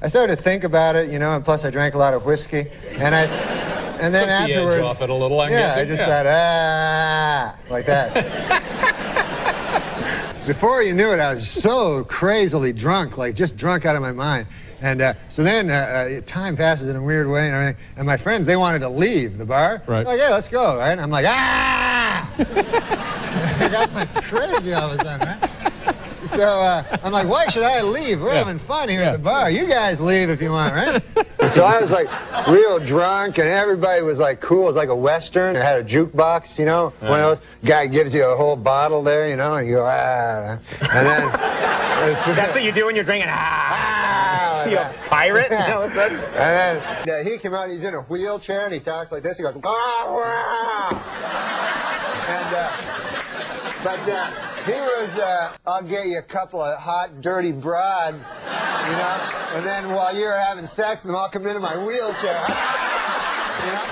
I started to think about it, you know, and plus I drank a lot of whiskey, and then afterwards, the edge off it a little, I'm yeah, guessing. I just thought, like that. Before you knew it, I was so crazily drunk, like just drunk out of my mind. And so then time passes in a weird way and everything. And my friends, they wanted to leave the bar. Right. Like, yeah, let's go, right? And I'm like, ah! I got like crazy all of a sudden, right? So I'm like, why should I leave? We're having fun here at the bar. You guys leave if you want, right? So I was like real drunk, and everybody was like cool. It was like a Western. It had a jukebox, you know, one of those. Guy gives you a whole bottle there, you know, and you go, ah. And then... That's what you do when you're drinking, ah. You a pirate all of a sudden? And then he came out, he's in a wheelchair, and he talks like this. He goes, ah. And, he was, I'll get you a couple of hot, dirty broads, you know, and then while you're having sex with them, I'll come into my wheelchair. You know?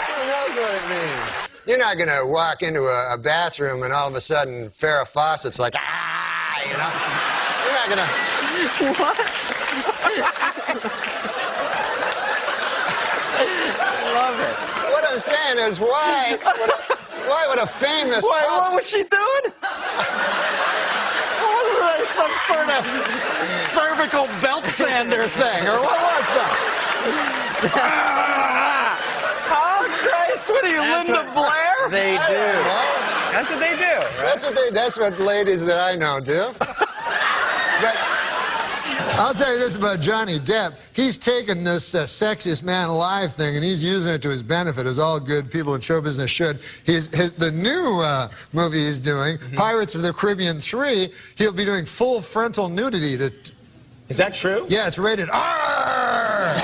Who knows what it means? You're not going to walk into a bathroom and all of a sudden Farrah Fawcett's like, ah, you know? You're not going to... What? I love it. What I'm saying is, why would a famous... Wait, what was she doing? What was that, some sort of cervical belt sander thing, or what was that? Oh, Christ, what are you, Linda Blair? They do. That's what they do. Right? That's what ladies that I know do. But I'll tell you this about Johnny Depp. He's taken this sexiest man alive thing, and he's using it to his benefit, as all good people in show business should. The new movie he's doing, Pirates of the Caribbean 3, he'll be doing full frontal nudity. Is that true? Yeah, it's rated R!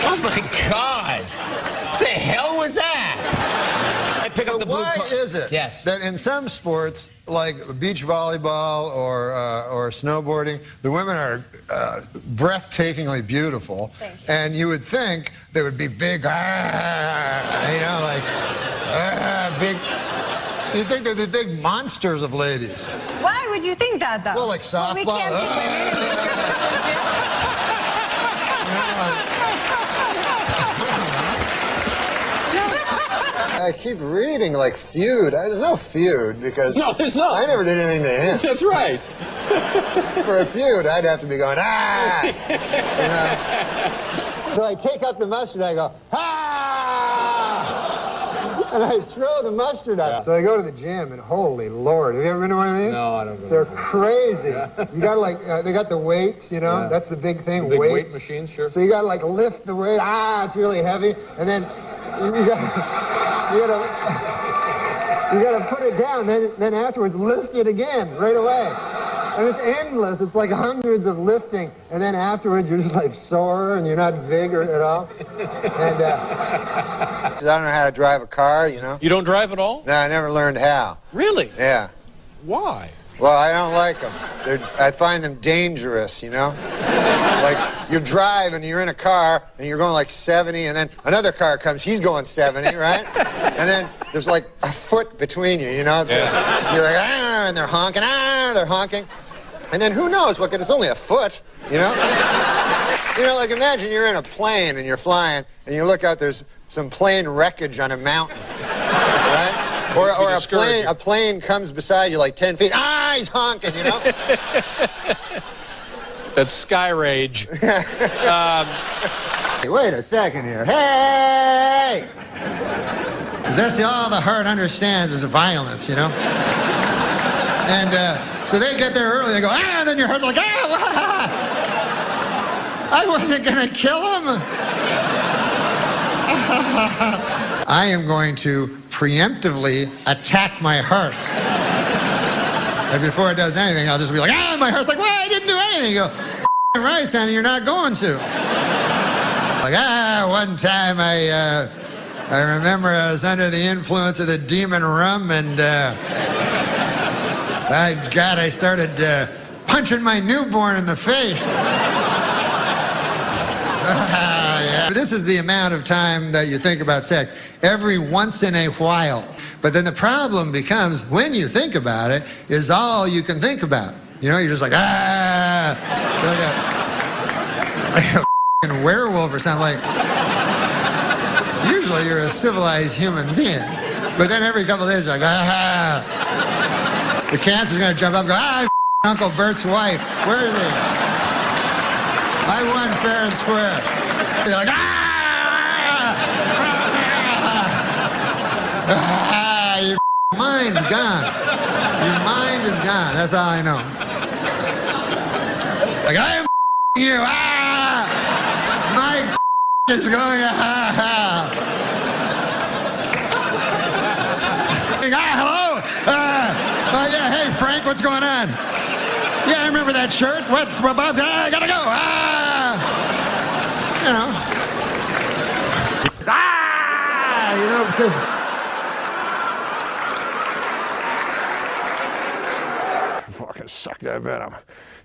Oh my God! What the hell was that? I pick up the blue. Why is it that in some sports, like beach volleyball or snowboarding, the women are breathtakingly beautiful, and you would think they would be big, you know, like big. So you think they'd be big monsters of ladies? Why would you think that, though? Well, like softball. Well, we can't be I keep reading like feud. There's no feud because No, there's not. I never did anything to him. That's right. For a feud, I'd have to be going, ah! You know? So I take out the mustard, I go, ah! And I throw the mustard out. Yeah. So I go to the gym, and holy Lord, have you ever been to one of these? No, I don't go. They're crazy. Yeah. You gotta like, they got the weights, you know? Yeah. That's the big thing, the big weights. weight machines, sure. So you gotta like lift the weight, it's really heavy, and then you gotta put it down, then afterwards lift it again right away. And it's endless. It's like hundreds of lifting, and then afterwards you're just like sore and you're not vigorous at all. And I don't know how to drive a car, you know. You don't drive at all? No, I never learned how. Really? Yeah. Why? Well, I don't like them. I find them dangerous, you know? Like, you drive and you're in a car and you're going like 70, and then another car comes, he's going 70, right? And then there's like a foot between you, you know? Yeah. You're like, and they're honking, they're honking. And then who knows what, it's only a foot, you know? You know, like imagine you're in a plane and you're flying and you look out, there's some plane wreckage on a mountain, right? Or a plane comes beside you like 10 feet. He's honking, you know? That's sky rage. Hey, wait a second here. Hey! Because that's all the heart understands is violence, you know? And so they get there early, they go, and then your heart's like, I wasn't going to kill him. I am going to preemptively attack my hearse. And before it does anything, I'll just be like, my hearse, like, well, I didn't do anything. You go, right, Sonny, you're not going to. Like, one time I remember I was under the influence of the demon rum, and by God, I started punching my newborn in the face. Yeah. This is the amount of time that you think about sex. Every once in a while, But then the problem becomes, when you think about it, is all you can think about. You know, you're just like, like a f***ing werewolf or something. Like, usually you're a civilized human being. But then every couple of days you're like, the cancer's gonna jump up and go, Uncle Bert's wife, where is he? I won fair and square. You're like, your mind's gone. Your mind is gone. That's all I know. Like, I am you. My is going hello? Yeah, hey, Frank, what's going on? Yeah, I remember that shirt. What about that? I gotta go. You know, because... Fucking suck that venom.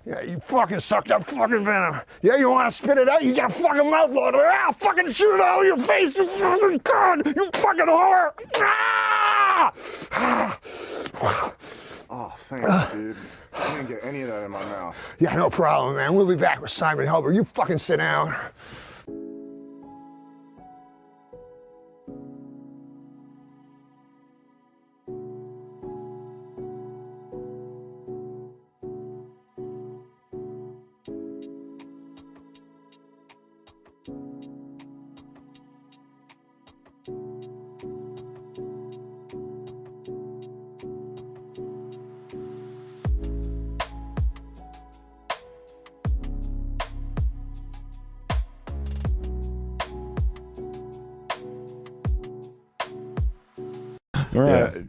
Yeah, you fucking suck that fucking venom. Yeah, you want to spit it out? You got a fucking mouth load. I'll fucking shoot it out of your face, you fucking cunt. You fucking whore. Oh, thanks, dude. I didn't get any of that in my mouth. Yeah, no problem, man. We'll be back with Simon Helber. You fucking sit down.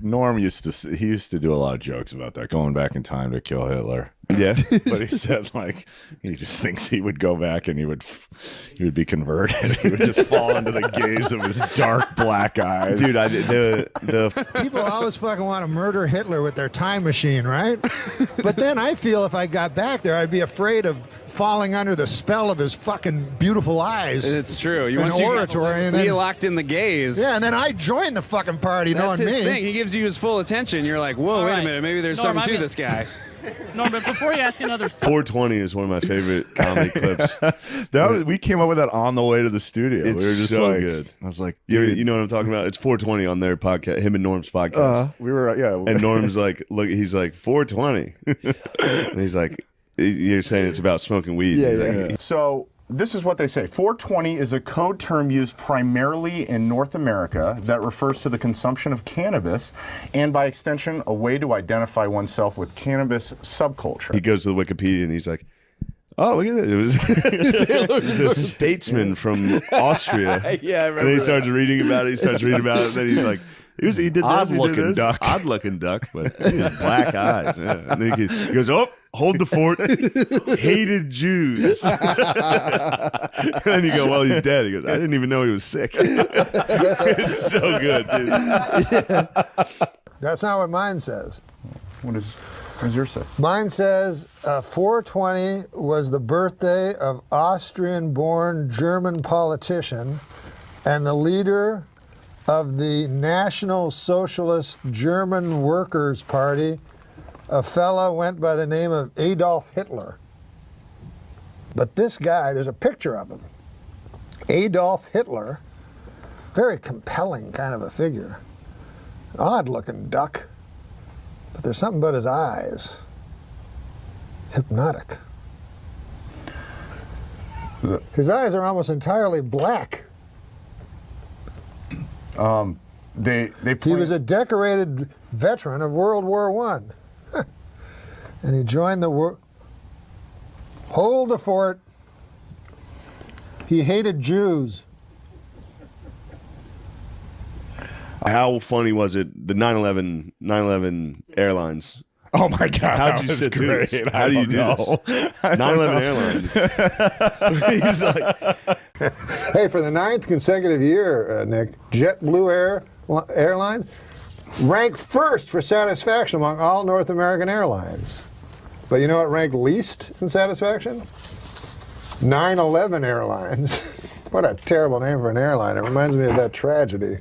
Norm used to do a lot of jokes about that, going back in time to kill Hitler. Yeah, but he said like he just thinks he would go back and he would be converted. He would just fall into the gaze of his dark black eyes. Dude, the People always fucking want to murder Hitler with their time machine, right? But then I feel if I got back there, I'd be afraid of falling under the spell of his fucking beautiful eyes. It's true. You want oratory, and be then locked in the gaze. Yeah, and then I join the fucking party. That's knowing his me. thing. He gives you his full attention. You're like, whoa, wait a minute. Maybe there's something to this guy. No, but before you ask another... 420 is one of my favorite comedy clips. We came up with that on the way to the studio. It's we were just so like, good. I was like, Dude, dude, you know what I'm talking about? It's 420 on their podcast, him and Norm's podcast. we were, And Norm's like, look, he's like, 420. And he's like, you're saying it's about smoking weed. Yeah. So this is what they say. 420 is a code term used primarily in North America that refers to the consumption of cannabis and, by extension, a way to identify oneself with cannabis subculture. He goes to the Wikipedia and he's like, oh, look at that. It was it's a statesman from Austria. Yeah, I remember. And then he starts reading about it. And then he's like, he did this. Odd-looking duck. Odd-looking duck, but he has black eyes. Yeah. And then he goes, oh, hold the fort. Hated Jews. And then you go, well, he's dead. He goes, I didn't even know he was sick. It's so good, dude. Yeah. That's not what mine says. What does yours say? Mine says 420 was the birthday of Austrian-born German politician and the leader of the National Socialist German Workers' Party. A fella went by the name of Adolf Hitler. But this guy, there's a picture of him. Adolf Hitler, very compelling kind of a figure. Odd-looking duck. But there's something about his eyes. Hypnotic. His eyes are almost entirely black. He was a decorated veteran of World War I. And he joined the war. Hold the fort. He hated Jews. How funny was it? The 9/11 Airlines. Oh my God! How'd you sit through this? How do you do this? 9/11 Airlines. He's like, Hey, for the 9th consecutive year, Nick, JetBlue Airlines ranked first for satisfaction among all North American airlines. But you know what ranked least in satisfaction? 9/11 Airlines. What a terrible name for an airline. It reminds me of that tragedy.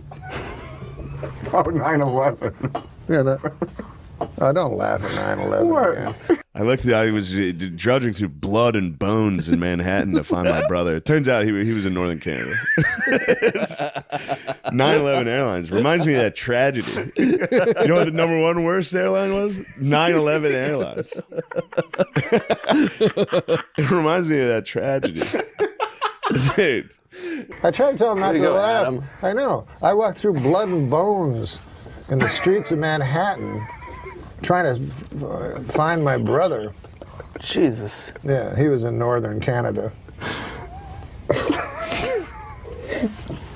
Oh, 9/11. Yeah, don't laugh at 9/11 again. I was drudging through blood and bones in Manhattan to find my brother. It turns out he was in northern Canada. 9/11 Airlines reminds me of that tragedy. You know what the number one worst airline was? 9/11 Airlines. It reminds me of that tragedy. Dude. I tried to tell him not to laugh. Adam. I know. I walked through blood and bones in the streets of Manhattan trying to find my brother. Jesus. Yeah, he was in northern Canada. Is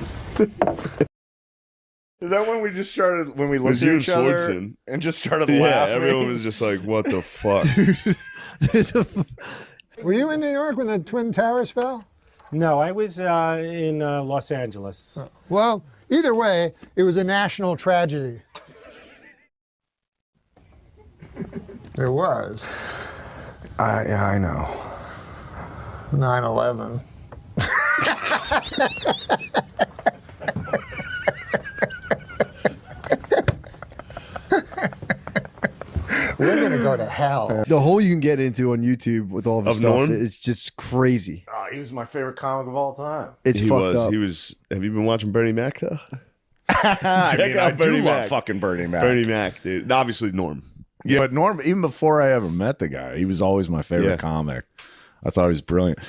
that when we just started, when we looked at each other and just started laughing? Everyone was just like, what the fuck? Were you in New York when the Twin Towers fell? No, I was in Los Angeles. Well, either way, it was a national tragedy. It was. Yeah, I know. 9/11. We're going to go to hell. The hole you can get into on YouTube with all of his stuff, it's just crazy. Oh, he was my favorite comic of all time. It's fucked up. He was. Have you been watching Bernie Mac though? I do love fucking Bernie Mac. Bernie Mac, dude. And obviously Norm. Yeah, but Norm, even before I ever met the guy, he was always my favorite comic. I thought he was brilliant.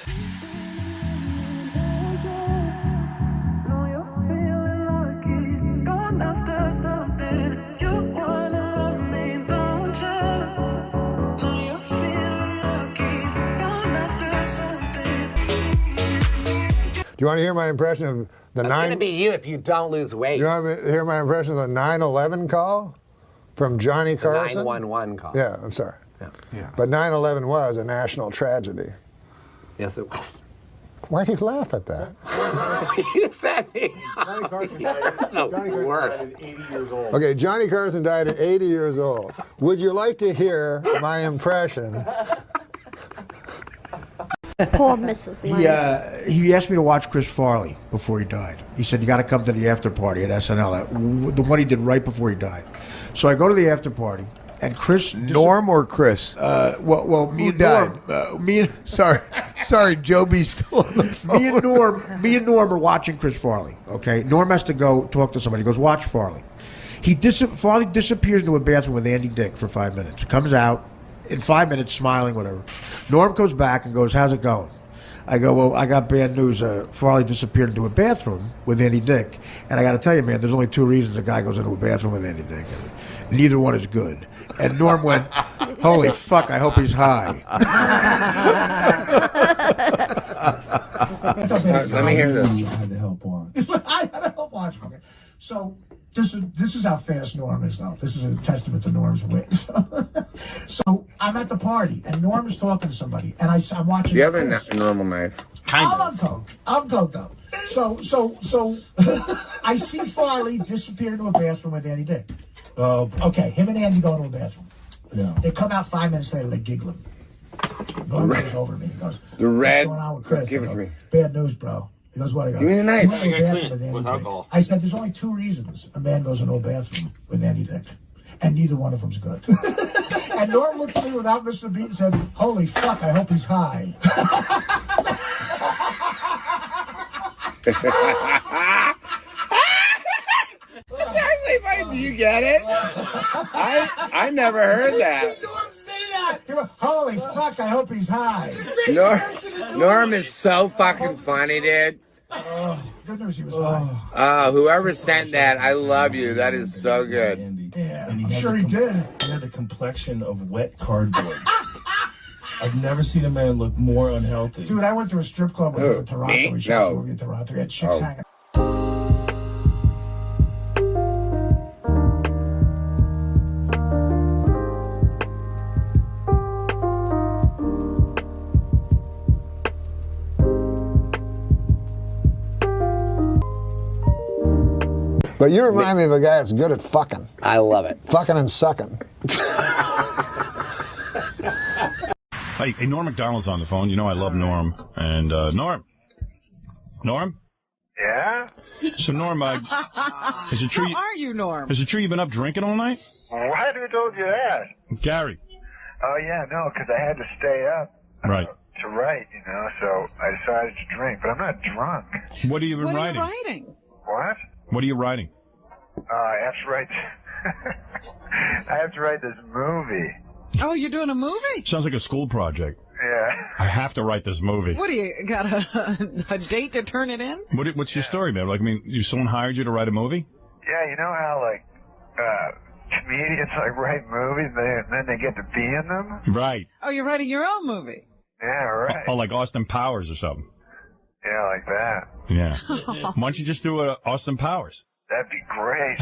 Do you want to hear my impression of the That's going to be you if you don't lose weight. You want to hear my impression of the 9/11 call from Johnny Carson? The 911 call. Yeah, I'm sorry. Yeah. But 9/11 was a national tragedy. Yes, it was. Why'd you laugh at that? You said it. Johnny Carson died at 80 years old. Okay, Johnny Carson died at 80 years old. Would you like to hear my impression? Poor Mrs. Lane. He asked me to watch Chris Farley before he died. He said, you got to come to the after party at SNL, the one he did right before he died. So I go to the after party, and Chris... Norm or Chris? Well, me Who and died? Norm... Sorry, Joby's still on the phone. Me and Norm are watching Chris Farley, okay? Norm has to go talk to somebody. He goes, watch Farley. Farley disappears into a bathroom with Andy Dick for 5 minutes. Comes out in 5 minutes, smiling, whatever. Norm goes back and goes, how's it going? I go, well, I got bad news. Farley disappeared into a bathroom with Andy Dick. And I got to tell you, man, there's only two reasons a guy goes into a bathroom with Andy Dick. Neither one is good. And Norm went, holy fuck, I hope he's high. Let me hear this. I had to help watch. I had to help watch. Okay. So this is how fast Norm is, though. This is a testament to Norm's wit. So I'm at the party, and Norm is talking to somebody, and I'm watching. Do you have a normal knife? I'm on coke. I'm coke, though. So I see Farley disappear into a bathroom with Andy Dick. Okay, him and Andy go into a bathroom. Yeah. They come out 5 minutes later, they're giggling. Norm goes over to me. He goes, what's going on with Chris? Give it to me. Bad news, bro. He goes, what? I go, give me the knife. I gotta clean it with alcohol. I said, there's only two reasons a man goes into a bathroom with Andy Dick, and neither one of them's good. And Norm looked at me without missing a beat and said, holy fuck, I hope he's high. Do you get it? I never heard that. Holy fuck, I hope he's high. Norm is so fucking funny, dude. Good news he was high. Whoever sent that, I love you. That is so good. Yeah, I'm sure he did. He had the complexion of wet cardboard. I've never seen a man look more unhealthy. Dude, I went to a strip club with him in Toronto. Me? We shot a movie in Toronto. We had chicks hanging. But you remind me of a guy that's good at fucking. I love it. Fucking and sucking. Hey, Norm MacDonald's on the phone. You know I love Norm. And Norm? Yeah. Yeah? So, Norm, is it true? How are you, Norm? Is it true you've been up drinking all night? What? Who told you that? Gary. Oh, yeah, no, because I had to stay up Right. to write, so I decided to drink, but I'm not drunk. What have you been writing? What are you writing? What? What are you writing? I have to write... I have to write this movie. Oh, you're doing a movie? Sounds like a school project. Yeah. I have to write this movie. What do you got a date to turn it in? What's your story, man? Like, I mean, someone hired you to write a movie? Yeah, you know how, comedians, write movies, and then they get to be in them? Right. Oh, you're writing your own movie? Yeah, right. Oh, like Austin Powers or something. Yeah, like that. Yeah. Why don't you just do Austin Powers? That'd be great.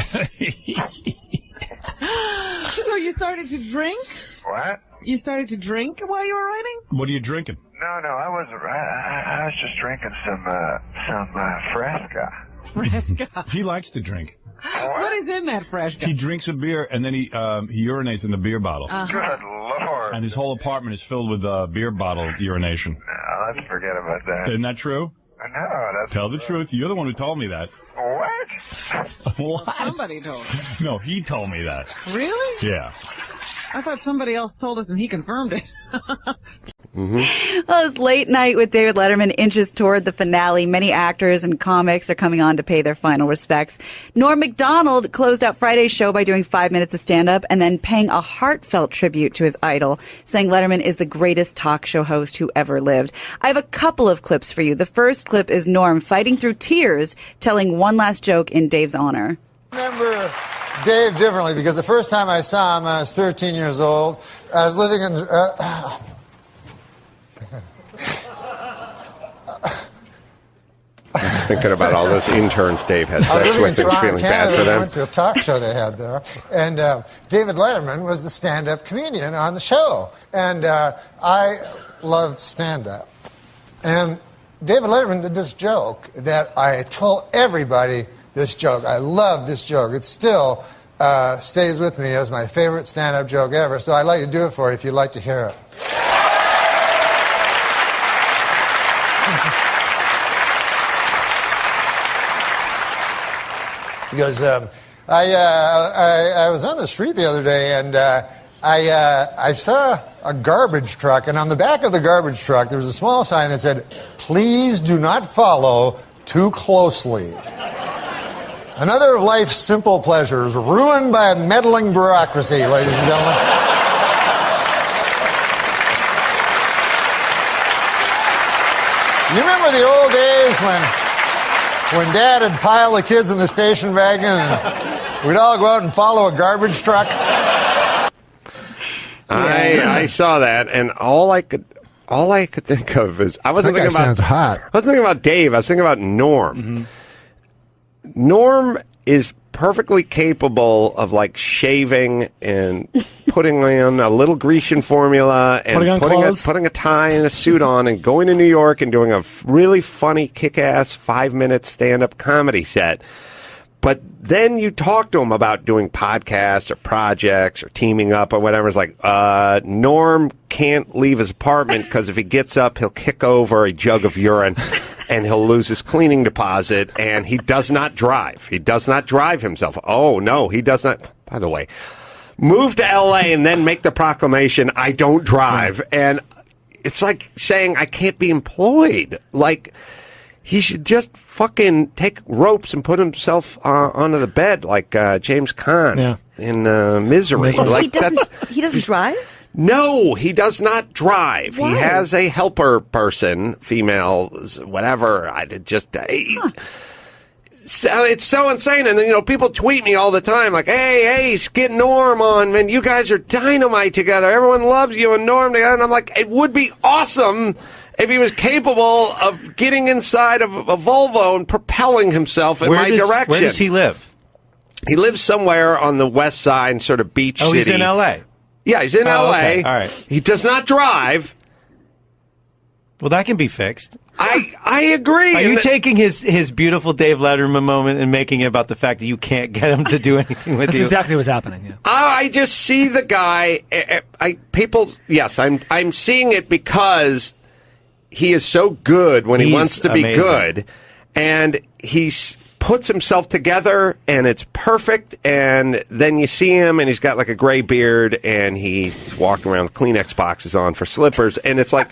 So you started to drink? What? You started to drink while you were writing? What are you drinking? No, I wasn't. I was just drinking some Fresca. Fresca. He likes to drink. What is in that Fresca? He drinks a beer and then he urinates in the beer bottle. Good Lord. And his whole apartment is filled with beer bottle urination. No, let's forget about that. Isn't that true? No, that's... Tell the truth. You're the one who told me that. What? What? Somebody told me. No, he told me that. Really? Yeah. I thought somebody else told us and he confirmed it. Well, as Late Night with David Letterman inches toward the finale, many actors and comics are coming on to pay their final respects. Norm MacDonald closed out Friday's show by doing 5 minutes of stand-up and then paying a heartfelt tribute to his idol, saying Letterman is the greatest talk show host who ever lived. I have a couple of clips for you. The first clip is Norm fighting through tears, telling one last joke in Dave's honor. I remember Dave differently because the first time I saw him, I was 13 years old. I was living in... I'm just thinking about all those interns Dave had sex with and feeling bad for them. I went to a talk show they had there, and David Letterman was the stand-up comedian on the show, and I loved stand-up. And David Letterman did this joke that I told everybody this joke. I love this joke. It still stays with me as my favorite stand-up joke ever, so I'd like to do it for you if you'd like to hear it. He goes, I was on the street the other day, and I saw a garbage truck, and on the back of the garbage truck, there was a small sign that said, "Please do not follow too closely. Another of life's simple pleasures ruined by a meddling bureaucracy," ladies and gentlemen. You remember the old days when Dad would pile the kids in the station wagon and we'd all go out and follow a garbage truck? I saw that, and all I could think of is I wasn't thinking about. Sounds hot. I wasn't thinking about Dave. I was thinking about Norm. Mm-hmm. Norm is perfectly capable of shaving and putting on a little Grecian formula and putting a tie and a suit on and going to New York and doing a really funny, kick-ass 5-minute stand-up comedy set. But then you talk to him about doing podcasts or projects or teaming up or whatever. It's like, Norm can't leave his apartment because if he gets up, he'll kick over a jug of urine and he'll lose his cleaning deposit. And he does not drive. He does not drive himself. Oh, no, he does not. By the way, move to L.A. and then make the proclamation, "I don't drive." And it's like saying, I can't be employed. He should just fucking take ropes and put himself onto the bed like James Caan in Misery. He doesn't drive? No, he does not drive. Why? He has a helper person, female, whatever. So it's so insane. And then, people tweet me all the time like, hey, get Norm on, man. You guys are dynamite together. Everyone loves you and Norm together. And I'm like, it would be awesome if he was capable of getting inside of a Volvo and propelling himself in my direction. Where does he live? He lives somewhere on the west side, sort of beach city. Oh, he's in L.A.? Yeah, he's in L.A. Okay. All right. He does not drive. Well, that can be fixed. I agree. Are you taking his beautiful Dave Letterman moment and making it about the fact that you can't get him to do anything with you? That's exactly what's happening. Yeah. I just see the guy. I'm seeing it because he is so good when he wants to be good. and puts himself together, and it's perfect. And then you see him, and he's got like a gray beard, and he's walking around with Kleenex boxes on for slippers, and it's like,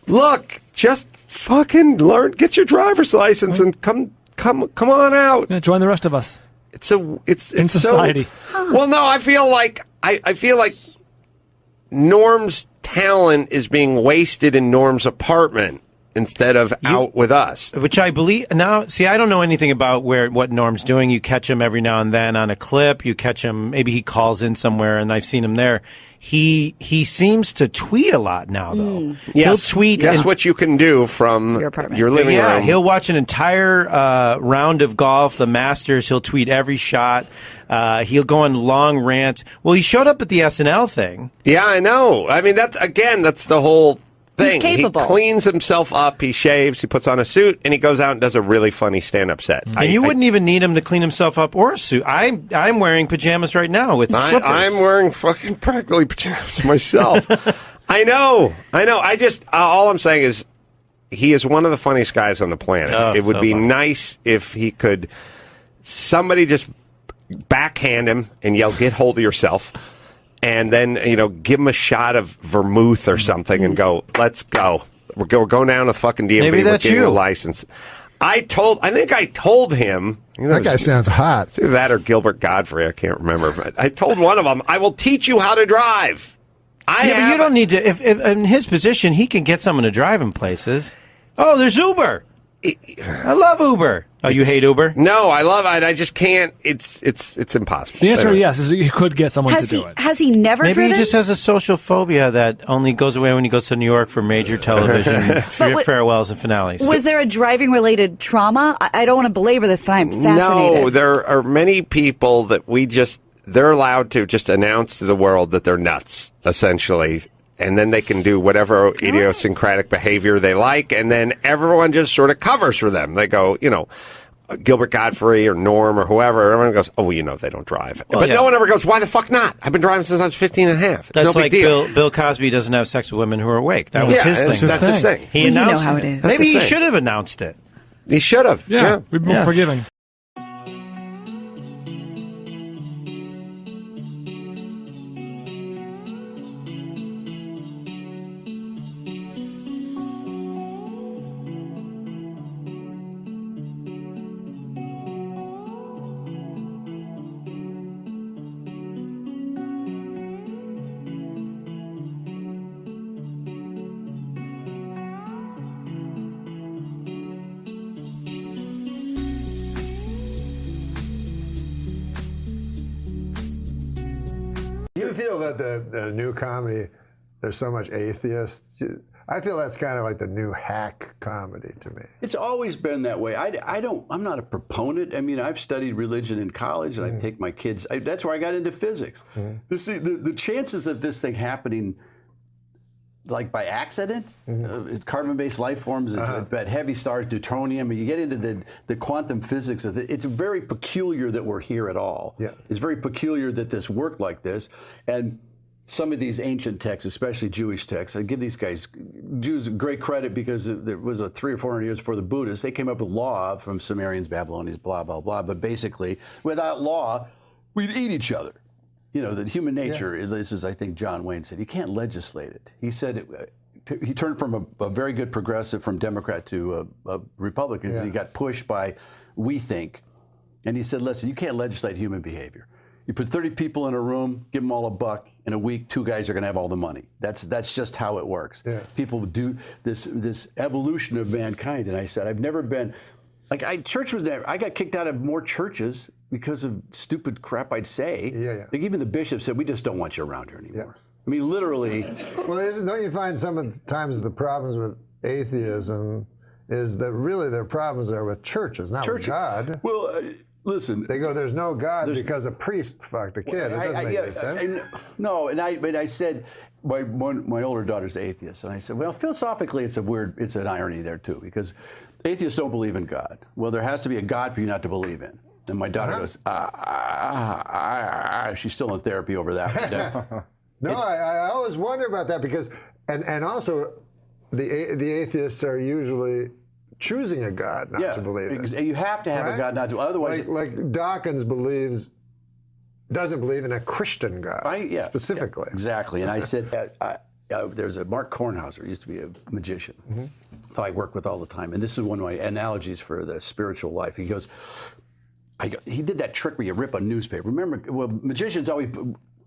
look, just fucking learn, get your driver's license, and come on out. Yeah, join the rest of us. It's in society. Well, no, I feel like Norm's talent is being wasted in Norm's apartment instead of out with us. Which I believe now. See, I don't know anything about what Norm's doing. You catch him every now and then on a clip. You catch him. Maybe he calls in somewhere, and I've seen him there. He seems to tweet a lot now, though. Yes. He'll tweet. Guess what you can do from your living room. He'll watch an entire round of golf, the Masters. He'll tweet every shot. He'll go on long rants. Well, he showed up at the SNL thing. Yeah, I know. I mean, that's the whole thing. He's capable. He cleans himself up, he shaves, he puts on a suit, and he goes out and does a really funny stand-up set. And you wouldn't even need him to clean himself up or a suit. I'm wearing pajamas right now with slippers. I'm wearing fucking practically pajamas myself. I know. I just all I'm saying is he is one of the funniest guys on the planet. Oh, it would so be funny. nice if he could somebody just backhand him and yell, "Get hold of yourself." And then, give him a shot of vermouth or something and go, let's go. We're going down to fucking DMV. Maybe that's we're getting you. a license. I think I told him. That guy sounds hot. It's either that or Gilbert Godfrey. I can't remember. But I told one of them, I will teach you how to drive. But you don't need to. If in his position, he can get someone to drive him places. Oh, there's Uber. I love Uber. Oh, you hate Uber? No, I love it. I just can't. It's impossible. The answer, yes, is you could get someone to do it. Has he never Maybe driven? he just has a social phobia that only goes away when he goes to New York for major television farewells and finales. Was there a driving-related trauma? I don't want to belabor this, but I'm fascinated. No, there are many people that they're allowed to just announce to the world that they're nuts, essentially. And then they can do whatever idiosyncratic behavior they like, and then everyone just sort of covers for them. They go, Gilbert Godfrey or Norm or whoever, everyone goes, oh, well, they don't drive. But no one ever goes, why the fuck not? I've been driving since I was 15 and a half. It's That's no like big deal. Bill Cosby doesn't have sex with women who are awake. That was his thing. That's his thing. He Well, you know announced how it. it is. That's Maybe the he thing. should have announced it. He should have. Yeah, we'd be more forgiving. You feel that the new comedy, there's so much atheists. I feel that's kind of like the new hack comedy to me. It's always been that way. I'm not a proponent. I mean, I've studied religion in college, and I take my kids. That's where I got into physics. See, the chances of this thing happening, like by accident, carbon-based life forms, at heavy stars, deuterium, and you get into the quantum physics of it, it's very peculiar that we're here at all. Yes. It's very peculiar that this worked like this. And some of these ancient texts, especially Jewish texts, I give these Jews great credit because there was 300 or 400 years before the Buddhists. They came up with law from Sumerians, Babylonians, blah, blah, blah. But basically, without law, we'd eat each other. The human nature, this is, I think John Wayne said, you can't legislate it. He said, he turned from a very good progressive from Democrat to a Republican because he got pushed by we think. And he said, listen, you can't legislate human behavior. You put 30 people in a room, give them all $1. In a week, 2 guys are going to have all the money. That's just how it works. Yeah. People do this evolution of mankind. And I said, I've never been, I got kicked out of more churches because of stupid crap I'd say. Like even the bishop said, we just don't want you around here anymore. I mean, literally. Well, don't you find sometimes the problems with atheism is that really their problems are with churches, not with God? Well, listen. They go, there's no God because a priest fucked a kid. It doesn't make any sense. No, and I said, my older daughter's atheist, and I said, well, philosophically, it's an irony there too, because atheists don't believe in God. Well, there has to be a God for you not to believe in. And my daughter goes, she's still in therapy over that. No, I always wonder about that because, and also, the atheists are usually choosing a God not to believe it. You have to have a God not to. Otherwise, like Dawkins doesn't believe in a Christian God specifically. Exactly. And I said, there's a Mark Kornhauser, used to be a magician that I work with all the time. And this is one of my analogies for the spiritual life. He goes, he did that trick where you rip a newspaper. Remember, magicians always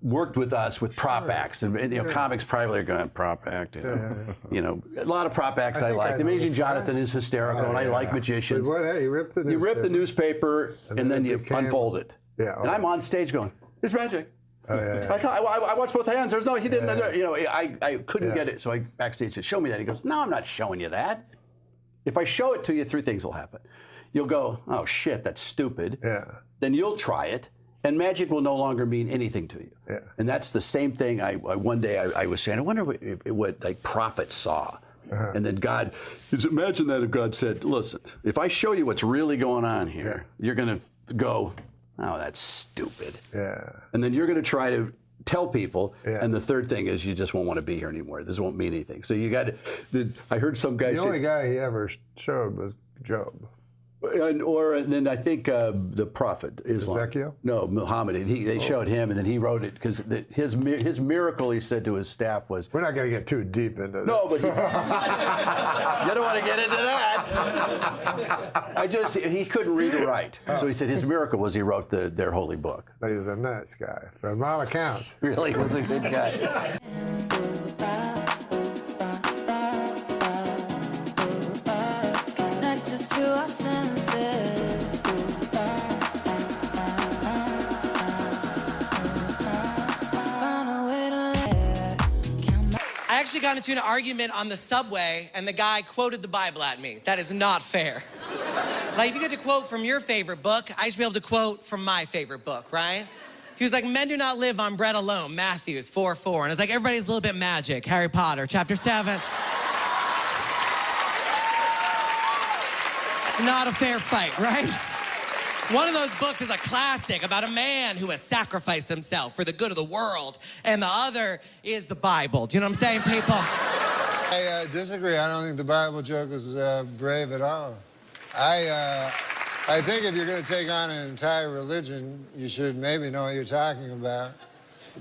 worked with us with prop acts, and comics probably are going prop act. You know, a lot of prop acts I like. The Amazing Jonathan is hysterical, and I like magicians. But you rip the newspaper, and then you unfold it. And I'm on stage going, "It's magic." I watched both hands. There's no, he didn't. You know, I couldn't get it. So I backstage said, "Show me that." He goes, "No, I'm not showing you that. If I show it to you, 3 things will happen. You'll go, oh shit, that's stupid. Then you'll try it, and magic will no longer mean anything to you. And that's the same thing. One day I was saying, I wonder what like prophets saw. And then God, imagine that if God said, listen, if I show you what's really going on here, you're going to go, oh, that's stupid. And then you're going to try to tell people, and the third thing is you just won't want to be here anymore. This won't mean anything. So you got to, I heard some guy say, the only guy he ever showed was Job. And then I think the prophet Islam. Ezekiel? No, Muhammad. They showed him, and then he wrote it because his miracle, he said to his staff, was. We're not going to get too deep into that. No, but you don't want to get into that. He couldn't read or write, so he said his miracle was he wrote their holy book. But he was a nice guy, from all accounts. Really, he was a good guy. I actually got into an argument on the subway, and the guy quoted the Bible at me. That is not fair. Like, if you get to quote from your favorite book, I should be able to quote from my favorite book, right? He was like, men do not live on bread alone, Matthew 4:4. And it's like, everybody's a little bit magic, Harry Potter, chapter 7. It's not a fair fight, right? One of those books is a classic about a man who has sacrificed himself for the good of the world, and the other is the Bible. Do you know what I'm saying, people? I disagree. I don't think the Bible joke is brave at all. I think if you're going to take on an entire religion, you should maybe know what you're talking about.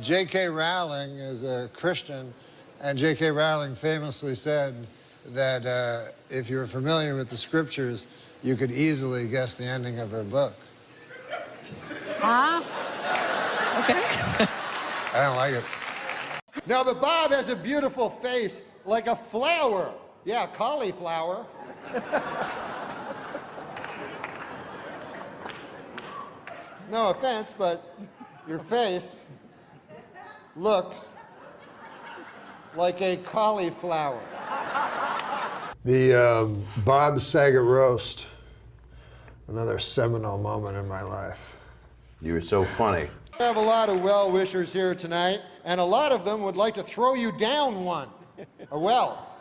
J.K. Rowling is a Christian, and J.K. Rowling famously said that if you're familiar with the scriptures, you could easily guess the ending of her book. Huh? Okay. I don't like it. No, but Bob has a beautiful face, like a flower. Yeah, cauliflower. No offense, but your face looks like a cauliflower. The Bob Saget roast, another seminal moment in my life. You were so funny. I have a lot of well-wishers here tonight, and a lot of them would like to throw you down one, a well.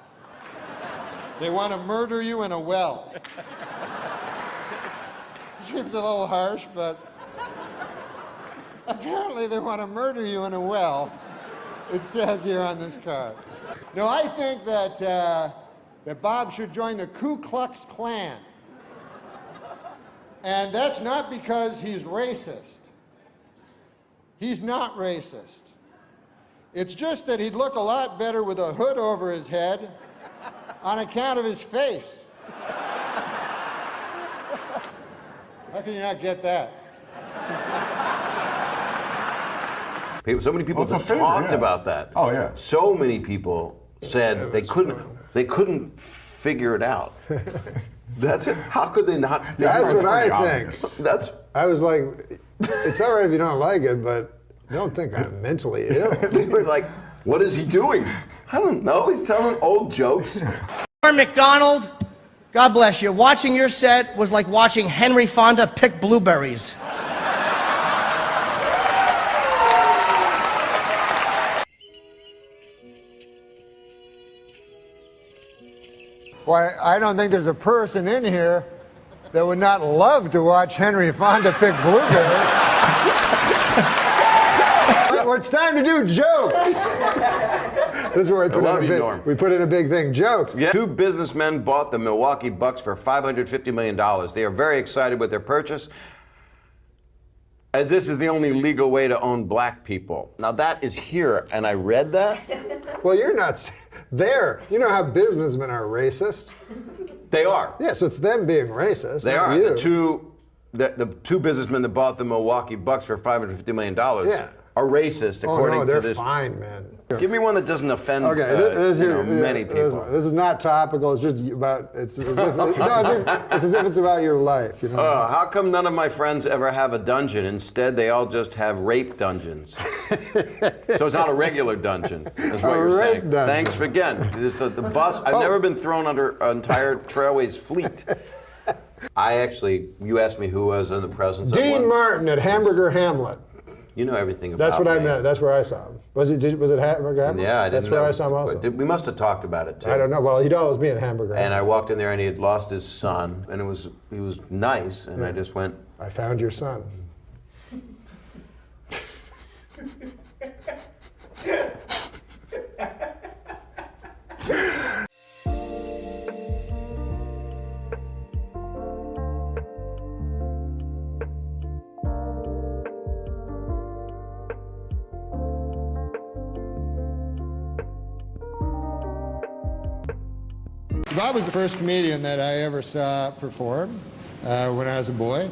They want to murder you in a well. Seems a little harsh, but apparently they want to murder you in a well. It says here on this card. No, I think that that Bob should join the Ku Klux Klan. And that's not because he's racist. He's not racist. It's just that he'd look a lot better with a hood over his head on account of his face. How can you not get that? So many people just talked about that. Oh, yeah. So many people said they couldn't figure it out. That's it. How could they not figure That's it out? what I think. I was like, it's all right if you don't like it, but don't think I'm mentally ill. They were like, what is he doing? I don't know. He's telling old jokes. NORM MACDONALD, God bless you. Watching your set was like watching Henry Fonda pick blueberries. Why, I don't think there's a person in here that would not love to watch Henry Fonda pick blueberries. Well, it's time to do jokes. This is where Norm. we put in a big thing. Jokes. Yeah. Two businessmen bought the Milwaukee Bucks for $550 million. They are very excited with their purchase, as this is the only legal way to own black people. Now that is here, and I read that. Well, you're not there. You know how businessmen are racist? They are. Yeah, so it's them being racist. They not are. You. The two businessmen that bought the Milwaukee Bucks for $550 million are racist, according they're to this. Fine, man. Give me one that doesn't offend many people. This is not topical. It's just about. It's as if it's as if it's about your life. You know. How come none of my friends ever have a dungeon? Instead, they all just have rape dungeons. So it's not a regular dungeon, is what you're saying. Dungeon. Thanks again. The bus. I've never been thrown under an entire Trailways fleet. You asked me who was in the presence of Dean Martin at Hamburger Hamlet. You know everything about That's what me. I meant. That's where I saw him. Was it Hamburger Hamlet? Yeah, I didn't That's where know. I saw him also. We must have talked about it too. I don't know. Well, he'd always be in Hamburger Hamlet. And I walked in there and he had lost his son, and he was nice, and I just went, I found your son. Bob was the first comedian that I ever saw perform when I was a boy,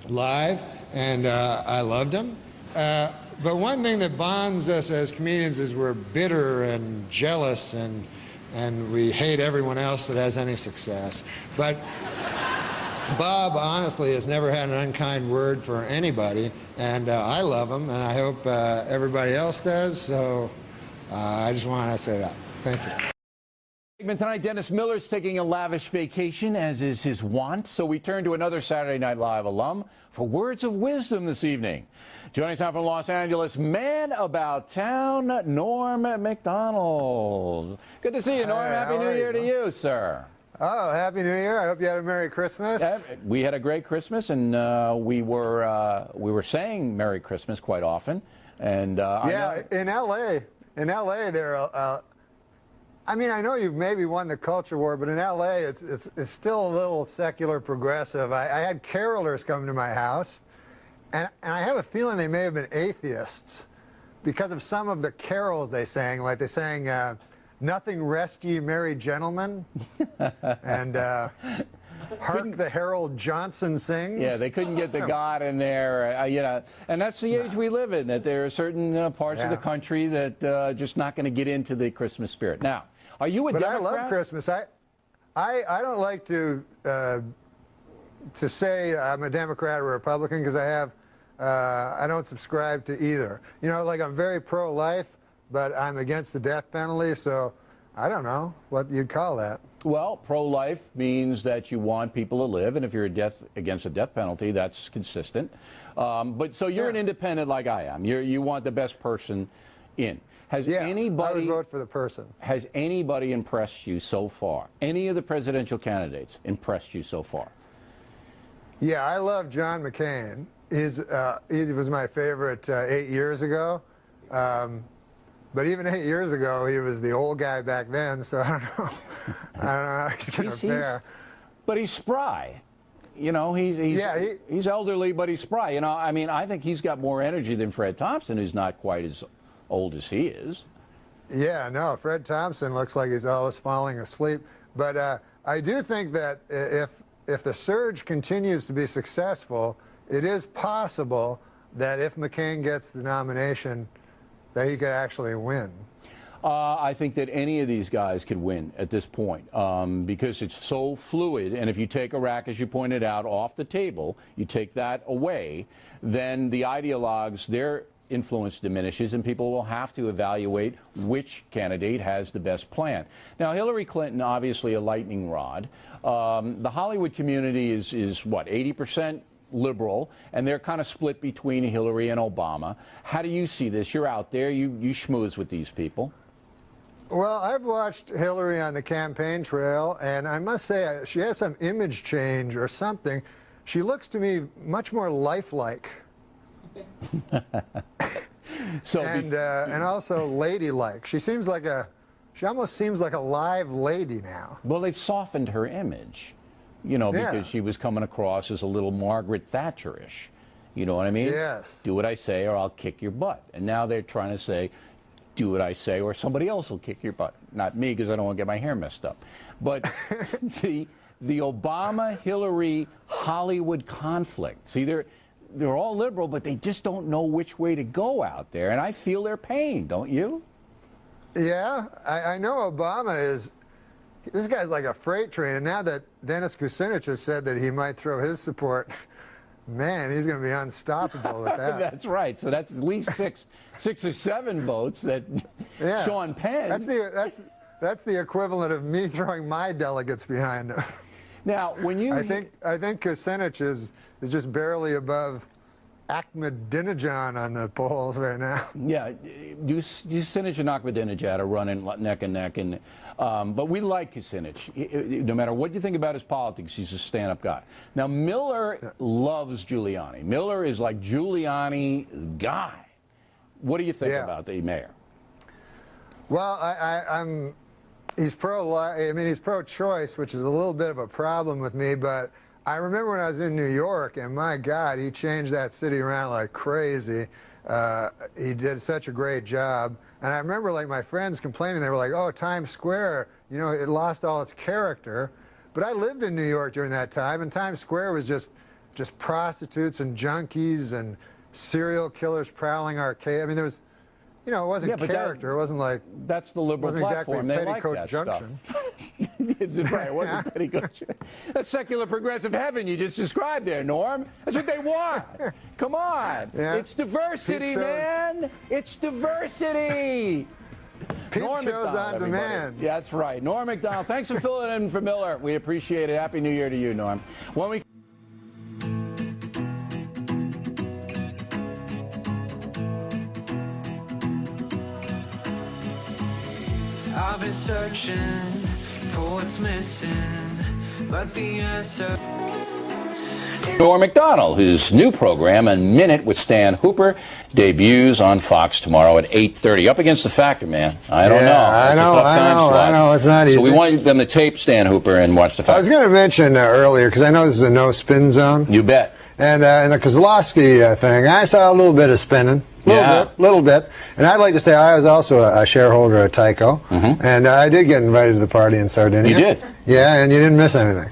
live, and I loved him. But one thing that bonds us as comedians is we're bitter and jealous, and we hate everyone else that has any success. But Bob, honestly, has never had an unkind word for anybody, and I love him, and I hope everybody else does, so I just want to say that. Thank you. Tonight, Dennis Miller's taking a lavish vacation, as is his wont, so we turn to another Saturday Night Live alum for words of wisdom this evening. Joining us now from Los Angeles, man about town, Norm MacDonald. Good to see you, Norm. Happy New Year to you, sir. Oh, Happy New Year. I hope you had a Merry Christmas. We had a great Christmas, and we were saying Merry Christmas quite often. And in L.A., there I mean, I know you've maybe won the culture war, but in L.A., it's still a little secular progressive. I had carolers come to my house, and I have a feeling they may have been atheists because of some of the carols they sang. Like they sang, "Nothing Rest Ye Merry Gentlemen," and "Hark the Herald Johnson Sings." Yeah, they couldn't get the God in there, and that's the age we live in, that there are certain parts of the country that just not going to get into the Christmas spirit. Now, are you a Democrat? But I love Christmas. I don't like to say I'm a Democrat or Republican because I don't subscribe to either. You know, like I'm very pro-life, but I'm against the death penalty, so I don't know what you'd call that. Well, pro-life means that you want people to live, and if you're against a death penalty, that's consistent. But so you're an independent like I am. You want the best person in. Has anybody? I would vote for the person. Has anybody impressed you so far? Any of the presidential candidates impressed you so far? Yeah, I love John McCain. He was my favorite 8 years ago. But even 8 years ago, he was the old guy back then, so I don't know. I don't know how he's going to fare. But he's spry. You know, he's elderly, but he's spry. You know, I mean, I think he's got more energy than Fred Thompson, who's not quite as old as he is. Yeah, no, Fred Thompson looks like he's always falling asleep. But I do think that if the surge continues to be successful, it is possible that if McCain gets the nomination, that he could actually win. I think that any of these guys could win at this point because it's so fluid. And if you take Iraq, as you pointed out, off the table, you take that away, then the ideologues, their influence diminishes, and people will have to evaluate which candidate has the best plan. Now, Hillary Clinton, obviously a lightning rod. The Hollywood community is what, 80% liberal, and they're kind of split between Hillary and Obama. How do you see this? You're out there, you schmooze with these people. Well, I've watched Hillary on the campaign trail, and I must say she has some image change or something. She looks to me much more lifelike. So and also ladylike. She almost seems like a live lady now. Well, they've softened her image, because she was coming across as a little Margaret Thatcherish. You know what I mean? Yes. Do what I say or I'll kick your butt. And now they're trying to say, do what I say or somebody else will kick your butt. Not me, because I don't want to get my hair messed up. But the Obama-Hillary Hollywood conflict. See, they're all liberal, but they just don't know which way to go out there. And I feel their pain, don't you? Yeah, I know Obama this guy's like a freight train. And now that Dennis Kucinich has said that he might throw his support, man, he's going to be unstoppable with that. That's right. So that's at least six or seven votes that Sean Penn. That's the equivalent of me throwing my delegates behind him. Now, when you... I think Kucinich is just barely above Ahmadinejad on the polls right now. Yeah, Kucinich and Ahmadinejad are running neck and neck, but we like Kucinich. No matter what you think about his politics, he's a stand-up guy. Now, Miller loves Giuliani. Miller is like Giuliani guy. What do you think about the mayor? Well, he's pro-choice, which is a little bit of a problem with me, but I remember when I was in New York, and my God, he changed that city around like crazy. He did such a great job. And I remember like my friends complaining, they were like, oh, Times Square, it lost all its character. But I lived in New York during that time, and Times Square was just prostitutes and junkies and serial killers prowling arcade. I mean, there was, it wasn't character. It wasn't like... That's the liberal platform. Exactly they like that Junction. Stuff. Right, it wasn't Petticoat. That's secular progressive heaven you just described there, Norm. That's what they want. Come on. Yeah. It's diversity, man. It's diversity. Norm MacDonald on demand. Yeah, that's right. Norm MacDonald. Thanks for filling in for Miller. We appreciate it. Happy New Year to you, Norm. When we... I've been searching for what's missing, but the answer... Norm MacDonald, whose new program, A Minute with Stan Hooper, debuts on Fox tomorrow at 8:30. Up against the Factor, man. I don't know. I know. It's not easy. So we want them to tape Stan Hooper and watch the Factor. I was going to mention earlier, because I know this is a no-spin zone. You bet. And in the Kozlowski thing, I saw a little bit of spinning. Little bit. And I'd like to say I was also a shareholder at Tyco. And I did get invited to the party in Sardinia. You did? Yeah, and you didn't miss anything.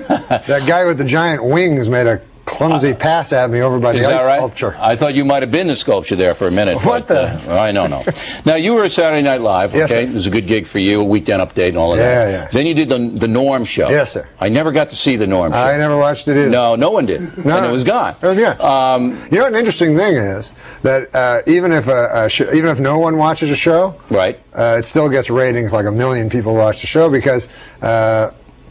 That guy with the giant wings made a clumsy pass at me over by the ice sculpture. I thought you might have been the sculpture there for a minute. What I know. Now, you were at Saturday Night Live, okay? Yes, sir. It was a good gig for you, a weekend update and all of that. Yeah. Then you did the Norm show. Yes, sir. I never got to see the Norm show. I never watched it either. No one did. And it was gone. It was gone. You know, an interesting thing is that even if no one watches a show, right, it still gets ratings. Like 1 million people watch the show because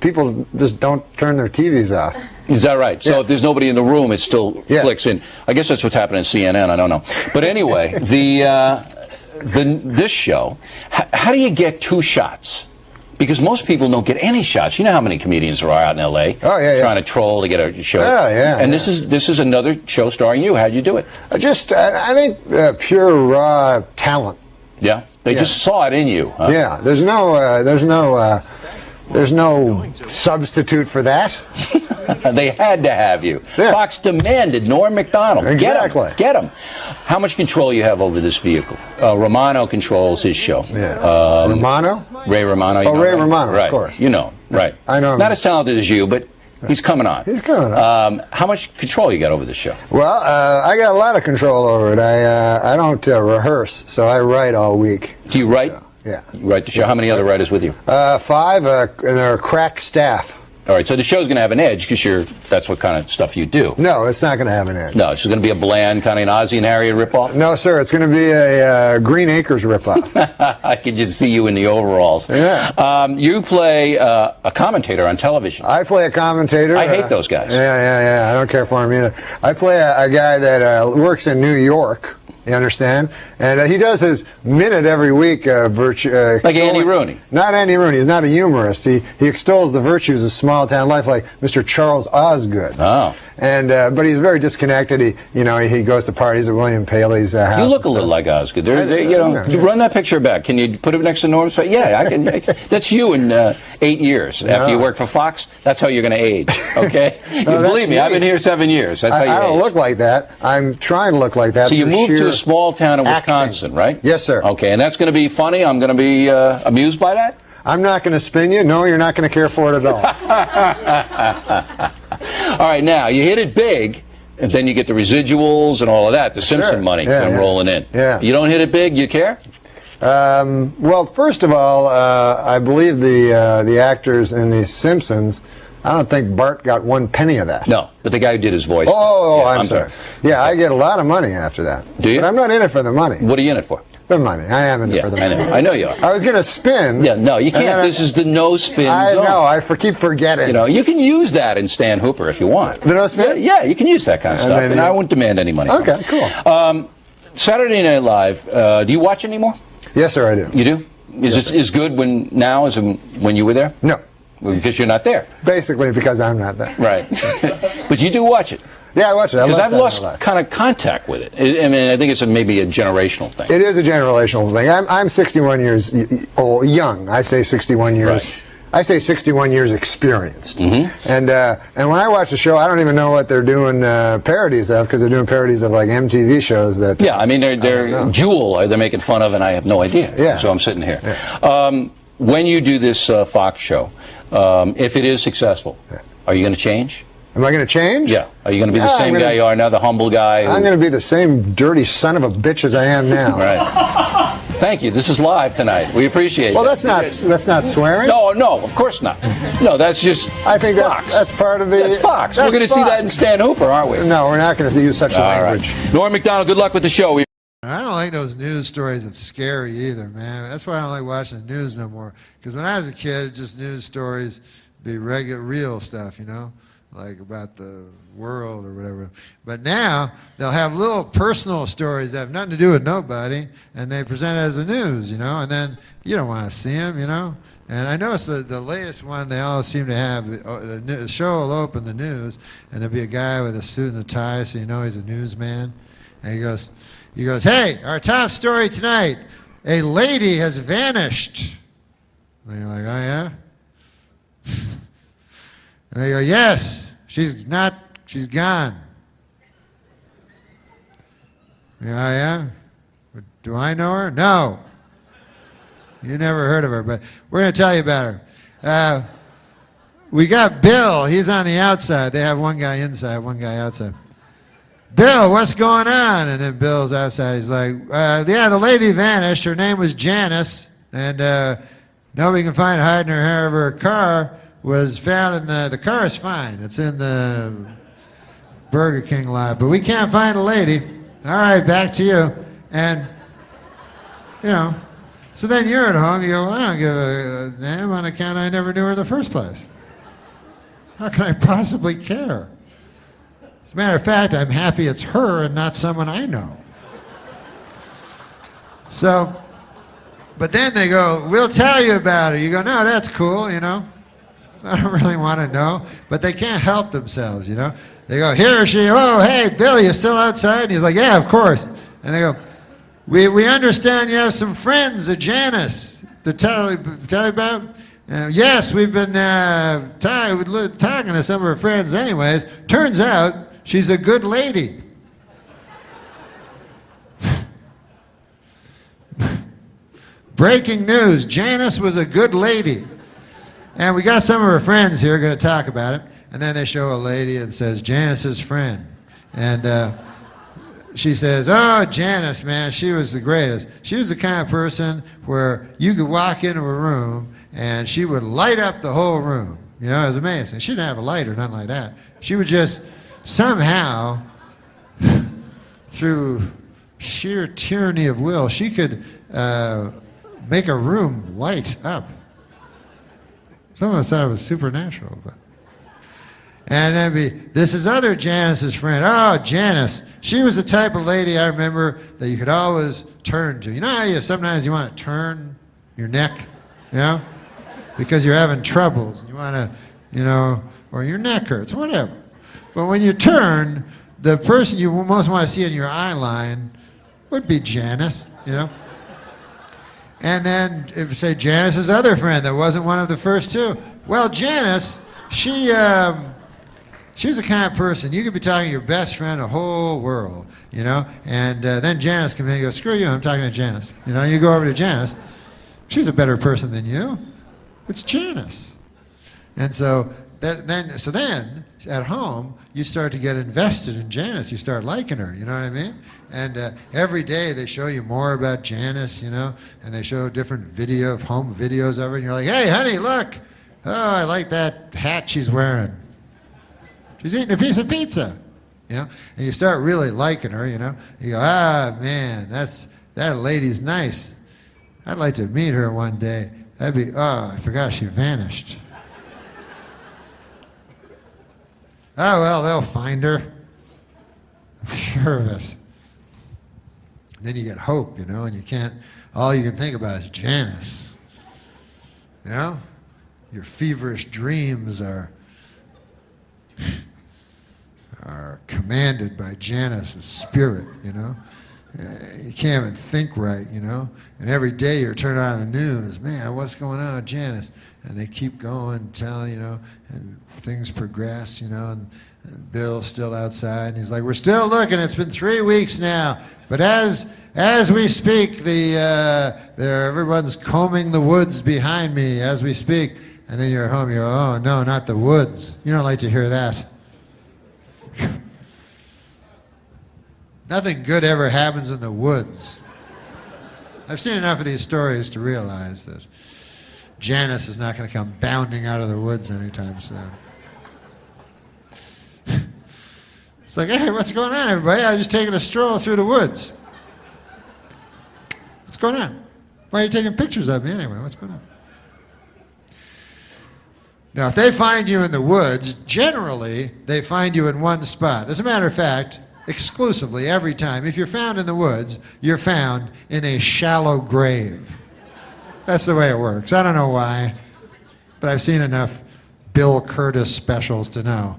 people just don't turn their TVs off. Is that right? So if there's nobody in the room, it still clicks in. I guess that's what's happening in CNN. I don't know. But anyway, this show, how do you get 2 shots? Because most people don't get any shots. You know how many comedians there are out in L.A. Trying to troll to get a show. And this is another show starring you. How'd you do it? I think pure raw talent. Yeah, they just saw it in you. Huh? Yeah, there's no substitute for that. They had to have you. Yeah. Fox demanded Norm MacDonald. Exactly. Get him. How much control you have over this vehicle? Romano controls his show. Yeah. Romano? Ray Romano. Ray Romano, right. Of course. You know, right. I know him. Not as talented as you, but he's coming on. He's coming on. How much control you got over this show? Well, I got a lot of control over it. I don't rehearse, so I write all week. Do you write? Yeah. You write the show. How many other writers with you? 5, and they're a crack staff. All right, so the show's going to have an edge because that's what kind of stuff you do. No, it's not going to have an edge. No, it's going to be a bland kind of an Ozzie and Harriet ripoff? No, sir, it's going to be a Green Acres ripoff. I can just see you in the overalls. Yeah. You play a commentator on television. I play a commentator. I hate those guys. Yeah. I don't care for him either. I play a guy that works in New York. You understand? And he does his minute every week. Like Andy Rooney. Not Andy Rooney. He's not a humorist. He extols the virtues of small town life, like Mr. Charles Osgood. Oh. And but he's very disconnected. He goes to parties at William Paley's house. You look a little like Osgood. Run that picture back. Can you put it next to Norm's face? Yeah, I can. That's you in 8 years after you work for Fox. That's how you're going to age. Okay. Believe me, I've been here 7 years. That's how you age. I don't look like that. I'm trying to look like that. So you moved to a small town in Wisconsin, right? Yes, sir. Okay, and that's going to be funny. I'm going to be amused by that. I'm not going to spin you. No, you're not going to care for it at all. All right, now you hit it big, and then you get the residuals and all of that. The Simpson money rolling in. Yeah. You don't hit it big, you care? Well, first of all, I believe the actors in The Simpsons. I don't think Bart got 1 penny of that. No, but the guy who did his voice. Oh, I'm sorry. Yeah, I get a lot of money after that. Do you? But I'm not in it for the money. What are you in it for? The money. I am in it for the money. I know you are. I was going to spin. Yeah, no, you can't. This is the no spin zone. I know. I keep forgetting. You can use that in Stan Hooper if you want. The no spin? Yeah, you can use that kind of stuff, and I wouldn't demand any money. Okay, cool. Saturday Night Live. Do you watch anymore? Yes, sir, I do. You do? Is it as good now as when you were there? No. Well, because you're not there. Basically, because I'm not there. Right. But you do watch it. Yeah, I watch it. Because I've lost kind of contact with it. I mean, I think it's maybe a generational thing. It is a generational thing. I'm 61 years old, young. I say 61 years. Right. I say 61 years experienced. Mm-hmm. And when I watch the show, I don't even know what they're doing parodies of, because they're doing parodies of like MTV shows that. Yeah, I mean, they're Jewel. They're making fun of, and I have no idea. Yeah. So I'm sitting here. Yeah. When you do this Fox show, if it is successful, are you going to change? Am I going to change? Yeah. Are you going to be the same guy you are now, the humble guy? I'm going to be the same dirty son of a bitch as I am now. Right. Thank you. This is live tonight. We appreciate it. Well, that's not swearing. No, of course not. No, that's just I think Fox. That's part of the. That's Fox. We're going to see that in Stan Hooper, aren't we? No, we're not going to use such a language. Right. Norm MacDonald, good luck with the show. I don't like those news stories that's scary either, man. That's why I don't like watching the news no more. Because when I was a kid, just news stories be real stuff, like about the world or whatever. But now they'll have little personal stories that have nothing to do with nobody, and they present it as the news, and then you don't want to see them, And I noticed the latest one, they all seem to have, the show will open the news, and there'll be a guy with a suit and a tie, so he's a newsman. And he goes, hey, our top story tonight, a lady has vanished. And you're like, oh, yeah? And they go, yes, she's gone. Oh, yeah? Do I know her? No. You never heard of her, but we're going to tell you about her. We got Bill. He's on the outside. They have one guy inside, one guy outside. Bill, what's going on? And then Bill's outside. He's like, yeah, the lady vanished. Her name was Janice, and nobody can find her hiding her hair of her car. Was found in the car is fine. It's in the Burger King lot, but we can't find the lady. All right, back to you. And, so then you're at home. You go, well, I don't give a damn on account I never knew her in the first place. How can I possibly care? As a matter of fact, I'm happy it's her and not someone I know. So, but then they go, we'll tell you about her. You go, no, that's cool, I don't really want to know. But they can't help themselves, They go, here she, oh, hey, Bill, you still outside? And he's like, yeah, of course. And they go, we understand you have some friends, a Janice, to tell you about. Yes, we've been talking to some of her friends anyways. Turns out she's a good lady. Breaking news, Janice was a good lady. And we got some of her friends here going to talk about it. And then they show a lady and says, Janice's friend. And she says, oh, Janice, man, she was the greatest. She was the kind of person where you could walk into a room and she would light up the whole room. It was amazing. She didn't have a light or nothing like that. She would just somehow, through sheer tyranny of will, she could make a room light up. Some of us thought it was supernatural, but And then this is other Janice's friend. Oh, Janice. She was the type of lady I remember that you could always turn to. You know how sometimes you want to turn your neck, you know, because you're having troubles. You want to, you know, or your neck hurts, whatever. But when you turn, the person you most want to see in your eye line would be Janice, you know. And then, if say Janice's other friend that wasn't one of the first two. Well, Janice, she's the kind of person you could be talking to your best friend the whole world, you know. And then Janice comes in and goes, "Screw you, I'm talking to Janice." You know, you go over to Janice. She's a better person than you. It's Janice. And so then at home you start to get invested in Janice. You start liking her. You know what I mean? And every day they show you more about Janice, you know, and they show different home videos of her, and you're like, "Hey, honey, look! Oh, I like that hat she's wearing. She's eating a piece of pizza," you know. And you start really liking her, you know. You go, "Ah, man, that lady's nice. I'd like to meet her one day. That'd be, oh, I forgot she vanished. Oh, well, they'll find her. I'm sure of it." Then you get hope, you know, and all you can think about is Janice. You know? Your feverish dreams are commanded by Janice's spirit, you know? You can't even think right, you know? And every day you're turning on the news, man, what's going on with Janice? And they keep going, telling, you know, and things progress, you know, and Bill's still outside, and he's like, "We're still looking. It's been 3 weeks now, but as we speak, everyone's combing the woods behind me as we speak." And then you're at home. You go, "Oh no, not the woods." You don't like to hear that. Nothing good ever happens in the woods. I've seen enough of these stories to realize that Janice is not going to come bounding out of the woods anytime soon. It's like, "Hey, what's going on, everybody? I was just taking a stroll through the woods. What's going on? Why are you taking pictures of me anyway? What's going on?" Now, if they find you in the woods, generally, they find you in one spot. As a matter of fact, exclusively, every time, if you're found in the woods, you're found in a shallow grave. That's the way it works. I don't know why, but I've seen enough Bill Curtis specials to know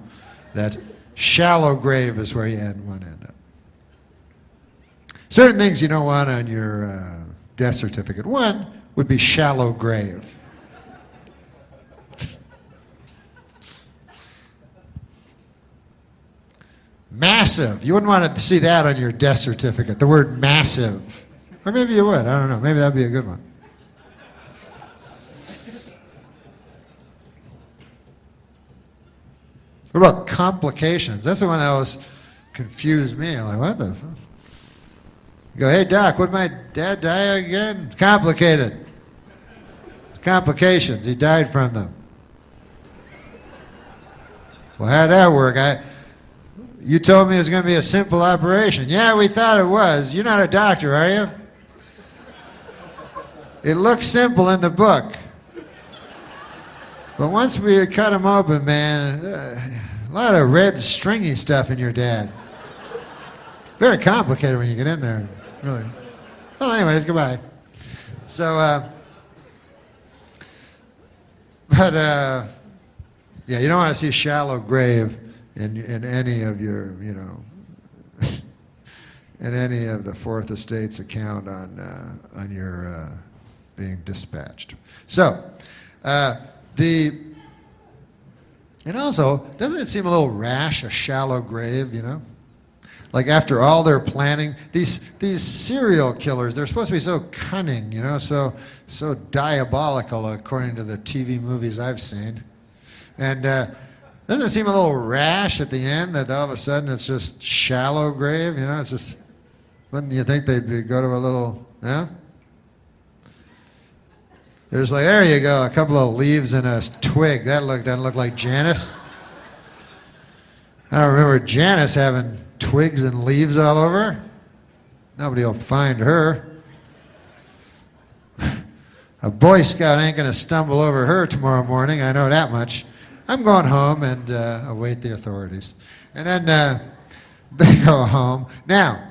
that shallow grave is where you want to end up. Certain things you don't want on your death certificate. One would be shallow grave. Massive. You wouldn't want to see that on your death certificate, the word massive. Or maybe you would. I don't know. Maybe that'd be a good one. What about complications? That's the one that always confused me. I'm like, what the fuck? You go, "Hey, Doc, would my dad die again?" It's complicated. It's complications. He died from them. Well, how'd that work? You told me it was going to be a simple operation. Yeah, we thought it was. You're not a doctor, are you? It looks simple in the book. But once we cut him open, man, a lot of red stringy stuff in your dad. Very complicated when you get in there, really. Well, anyways, goodbye. So, yeah, you don't want to see a shallow grave in any of your, you know, in any of the Fourth Estate's account on your being dispatched. So, and also, doesn't it seem a little rash, a shallow grave, you know? Like after all their planning, these serial killers, they're supposed to be so cunning, you know, so diabolical according to the TV movies I've seen. And doesn't it seem a little rash at the end that all of a sudden it's just shallow grave, you know? It's just, wouldn't you think they'd go to a little, yeah? There's like, there you go, a couple of leaves and a twig. That doesn't look like Janice. I don't remember Janice having twigs and leaves all over her. Nobody will find her. A Boy Scout ain't going to stumble over her tomorrow morning, I know that much. I'm going home and await the authorities. And then they go home. Now,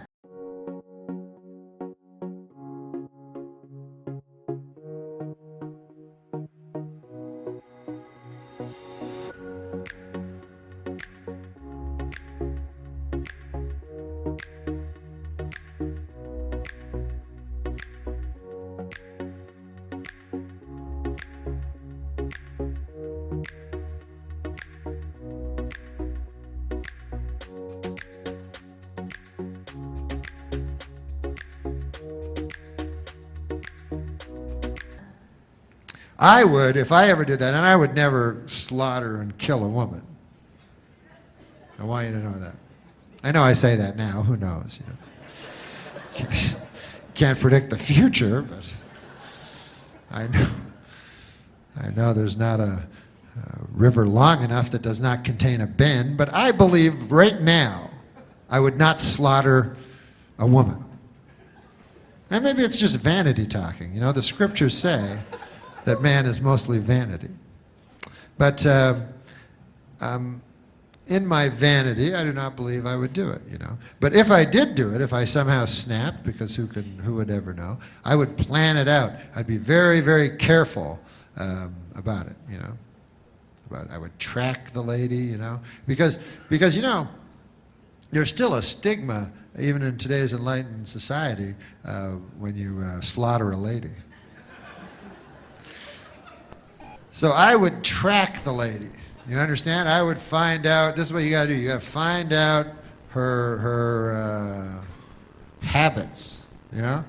I would, if I ever did that, and I would never slaughter and kill a woman. I want you to know that. I know I say that now. Who knows? You know, can't predict the future, but I know there's not a river long enough that does not contain a bend. But I believe right now I would not slaughter a woman. And maybe it's just vanity talking. You know, the scriptures say that man is mostly vanity. But in my vanity, I do not believe I would do it, you know. But if I did do it, if I somehow snapped, because who would ever know, I would plan it out. I'd be very, very careful about it, you know. I would track the lady, you know. Because you know, there's still a stigma, even in today's enlightened society, when you slaughter a lady. So I would track the lady. You understand? I would find out. This is what you got to do. You got to find out her habits. You know,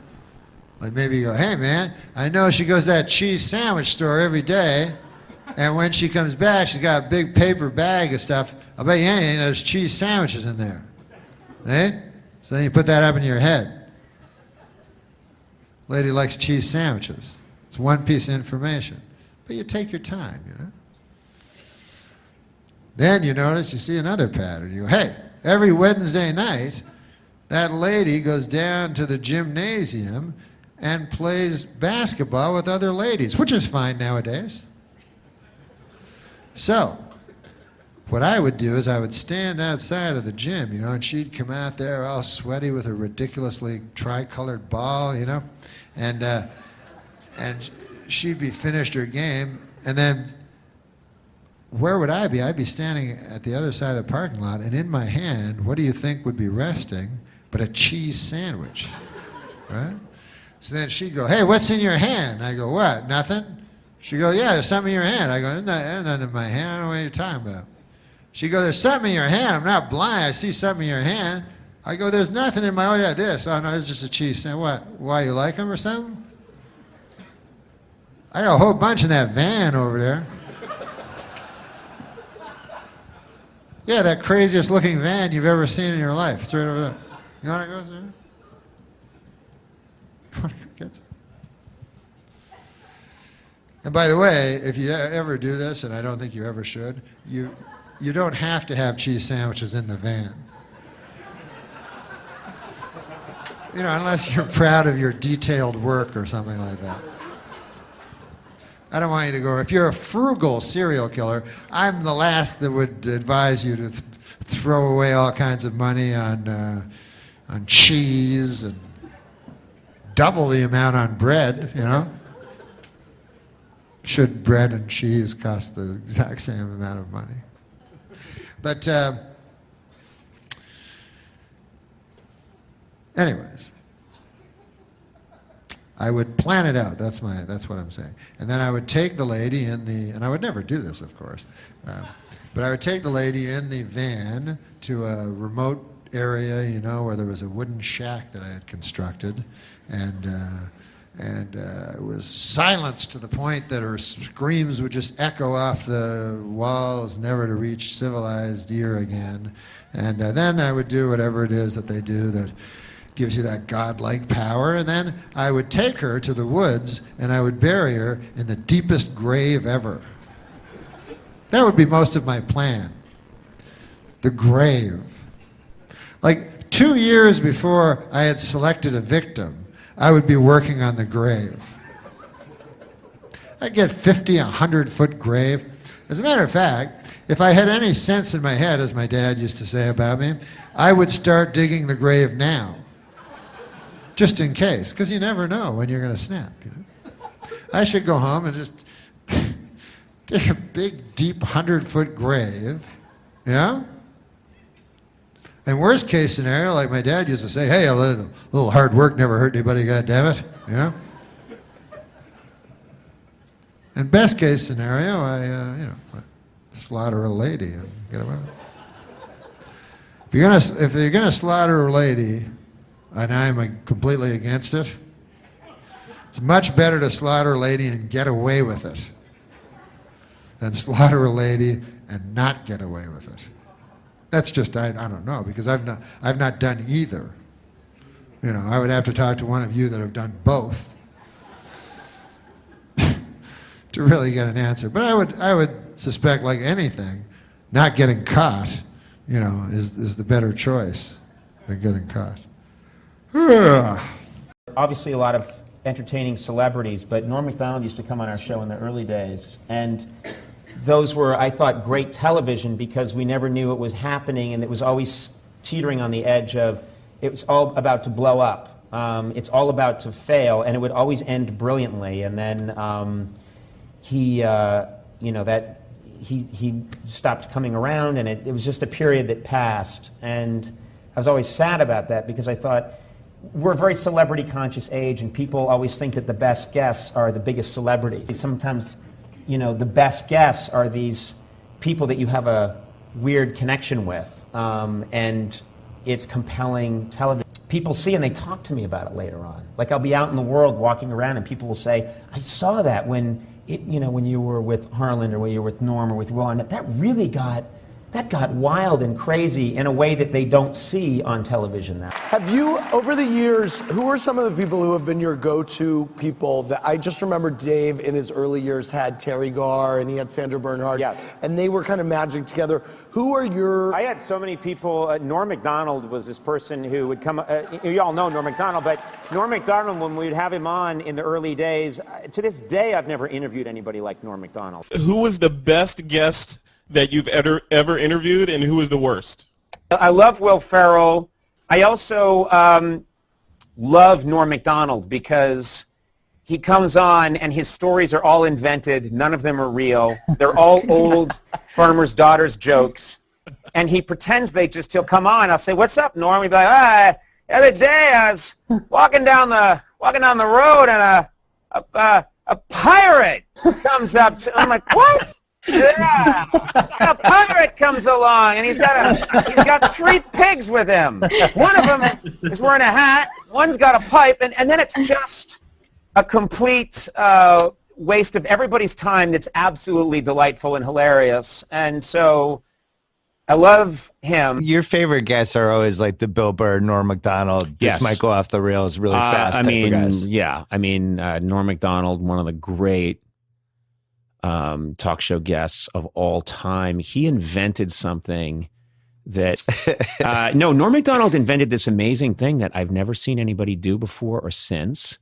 like maybe you go, "Hey man, I know she goes to that cheese sandwich store every day, and when she comes back, she's got a big paper bag of stuff. I bet you ain't there's cheese sandwiches in there." Eh? So then you put that up in your head. Lady likes cheese sandwiches. It's one piece of information. But you take your time, you know. Then you notice, you see another pattern. You go, hey, every Wednesday night, that lady goes down to the gymnasium and plays basketball with other ladies, which is fine nowadays. So, what I would do is I would stand outside of the gym, you know, and she'd come out there all sweaty with a ridiculously tricolored ball, you know, and she'd be finished her game, and then where would I be? I'd be standing at the other side of the parking lot, and in my hand, what do you think would be resting but a cheese sandwich, right? So then she'd go, hey, what's in your hand? I go, what, nothing? She'd go, yeah, there's something in your hand. I go, there's nothing in my hand. I don't know what you're talking about. She'd go, there's something in your hand. I'm not blind. I see something in your hand. I go, there's nothing in my, oh yeah, this. Oh no, it's just a cheese sandwich. What, why, you like them or something? I got a whole bunch in that van over there. Yeah, that craziest looking van you've ever seen in your life. It's right over there. You want to go through? You want to go get some? And by the way, if you ever do this, and I don't think you ever should, you don't have to have cheese sandwiches in the van. You know, unless you're proud of your detailed work or something like that. I don't want you to go, if you're a frugal serial killer, I'm the last that would advise you to throw away all kinds of money on cheese and double the amount on bread, you know? Should bread and cheese cost the exact same amount of money? But anyways, I would plan it out. That's what I'm saying. And then I would take the lady and I would never do this, of course, but I would take the lady in the van to a remote area, you know, where there was a wooden shack that I had constructed, and it was silenced to the point that her screams would just echo off the walls, never to reach civilized ear again. And then I would do whatever it is that they do that gives you that godlike power, and then I would take her to the woods and I would bury her in the deepest grave ever. That would be most of my plan. The grave. Like 2 years before I had selected a victim, I would be working on the grave. I'd get 50, 100-foot grave. As a matter of fact, If I had any sense in my head, as my dad used to say about me, I would start digging the grave now. Just in case, because you never know when you're going to snap. You know? I should go home and just dig a big, deep 100-foot grave, yeah? And worst case scenario, like my dad used to say, hey, a little hard work never hurt anybody, goddammit, you know? And best case scenario, I slaughter a lady and get away. If you're gonna slaughter a lady, and I'm completely against it, it's much better to slaughter a lady and get away with it than slaughter a lady and not get away with it. That's just I don't know, because I've not done either. You know, I would have to talk to one of you that have done both to really get an answer. But I would suspect, like anything, not getting caught, you know, is the better choice than getting caught. Obviously, a lot of entertaining celebrities, but Norm Macdonald used to come on our show in the early days, and those were, I thought, great television because we never knew it was happening, and it was always teetering on the edge of it was all about to blow up. It's all about to fail, and it would always end brilliantly. And then he stopped coming around, and it was just a period that passed. And I was always sad about that because I thought we're a very celebrity-conscious age, and people always think that the best guests are the biggest celebrities. Sometimes, you know, the best guests are these people that you have a weird connection with, and it's compelling television. People see and they talk to me about it later on. Like I'll be out in the world walking around and people will say, I saw that when you were with Harlan or when you were with Norm or with Will, and that really got wild and crazy in a way that they don't see on television now. Have you, over the years, who are some of the people who have been your go-to people that I just remember Dave in his early years had Terry Garr and he had Sandra Bernhard. Yes. And they were kind of magic together. Who are your... I had so many people. Norm Macdonald was this person who would come... you all know Norm Macdonald, but Norm Macdonald, when we would have him on in the early days, to this day, I've never interviewed anybody like Norm Macdonald. Who was the best guest that you've ever interviewed, and who was the worst? I love Will Ferrell. I also love Norm Macdonald because he comes on and his stories are all invented. None of them are real. They're all old farmers' daughters jokes. And he pretends he'll come on. I'll say, what's up, Norm? He'll be like, the other day I was walking down the road and a pirate comes up. I'm like, what? Yeah, a pirate comes along and he's got 3 pigs with him. One of them is wearing a hat, one's got a pipe, and then it's just a complete waste of everybody's time that's absolutely delightful and hilarious. And so I love him. Your favorite guests are always like the Bill Burr, Norm Macdonald. Yes. This might go off the rails really fast. I type mean, of guys. yeah. I mean, Norm Macdonald, one of the great talk show guests of all time. He invented something that Norm Macdonald invented this amazing thing that I've never seen anybody do before or since.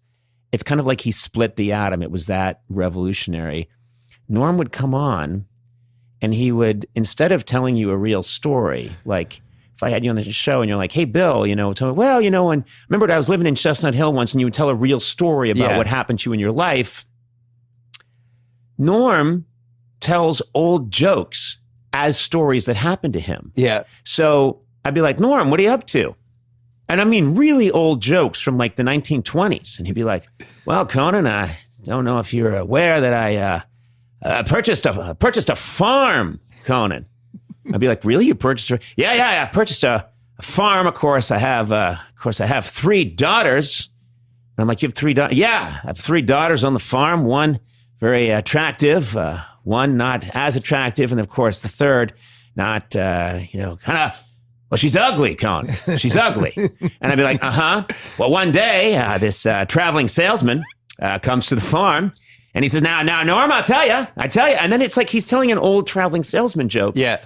It's kind of like he split the atom. It was that revolutionary. Norm would come on and he would, instead of telling you a real story, like if I had you on the show and you're like, hey, Bill, tell me, well, and remember I was living in Chestnut Hill once, and you would tell a real story about what happened to you in your life. Norm tells old jokes as stories that happened to him. Yeah. So I'd be like, Norm, what are you up to? And I mean, really old jokes from like the 1920s. And he'd be like, well, Conan, I don't know if you're aware that I purchased a farm, Conan. I'd be like, really? You purchased a... Yeah, I purchased a farm. Of course, I have 3 daughters. And I'm like, you have 3 daughters? Yeah, I have 3 daughters on the farm. One very attractive, one not as attractive, and of course the third not, kind of, well, she's ugly, Conan. She's ugly. And I'd be like, Well, one day, this traveling salesman comes to the farm, and he says, now, Norm, I tell you. And then it's like he's telling an old traveling salesman joke. Yeah.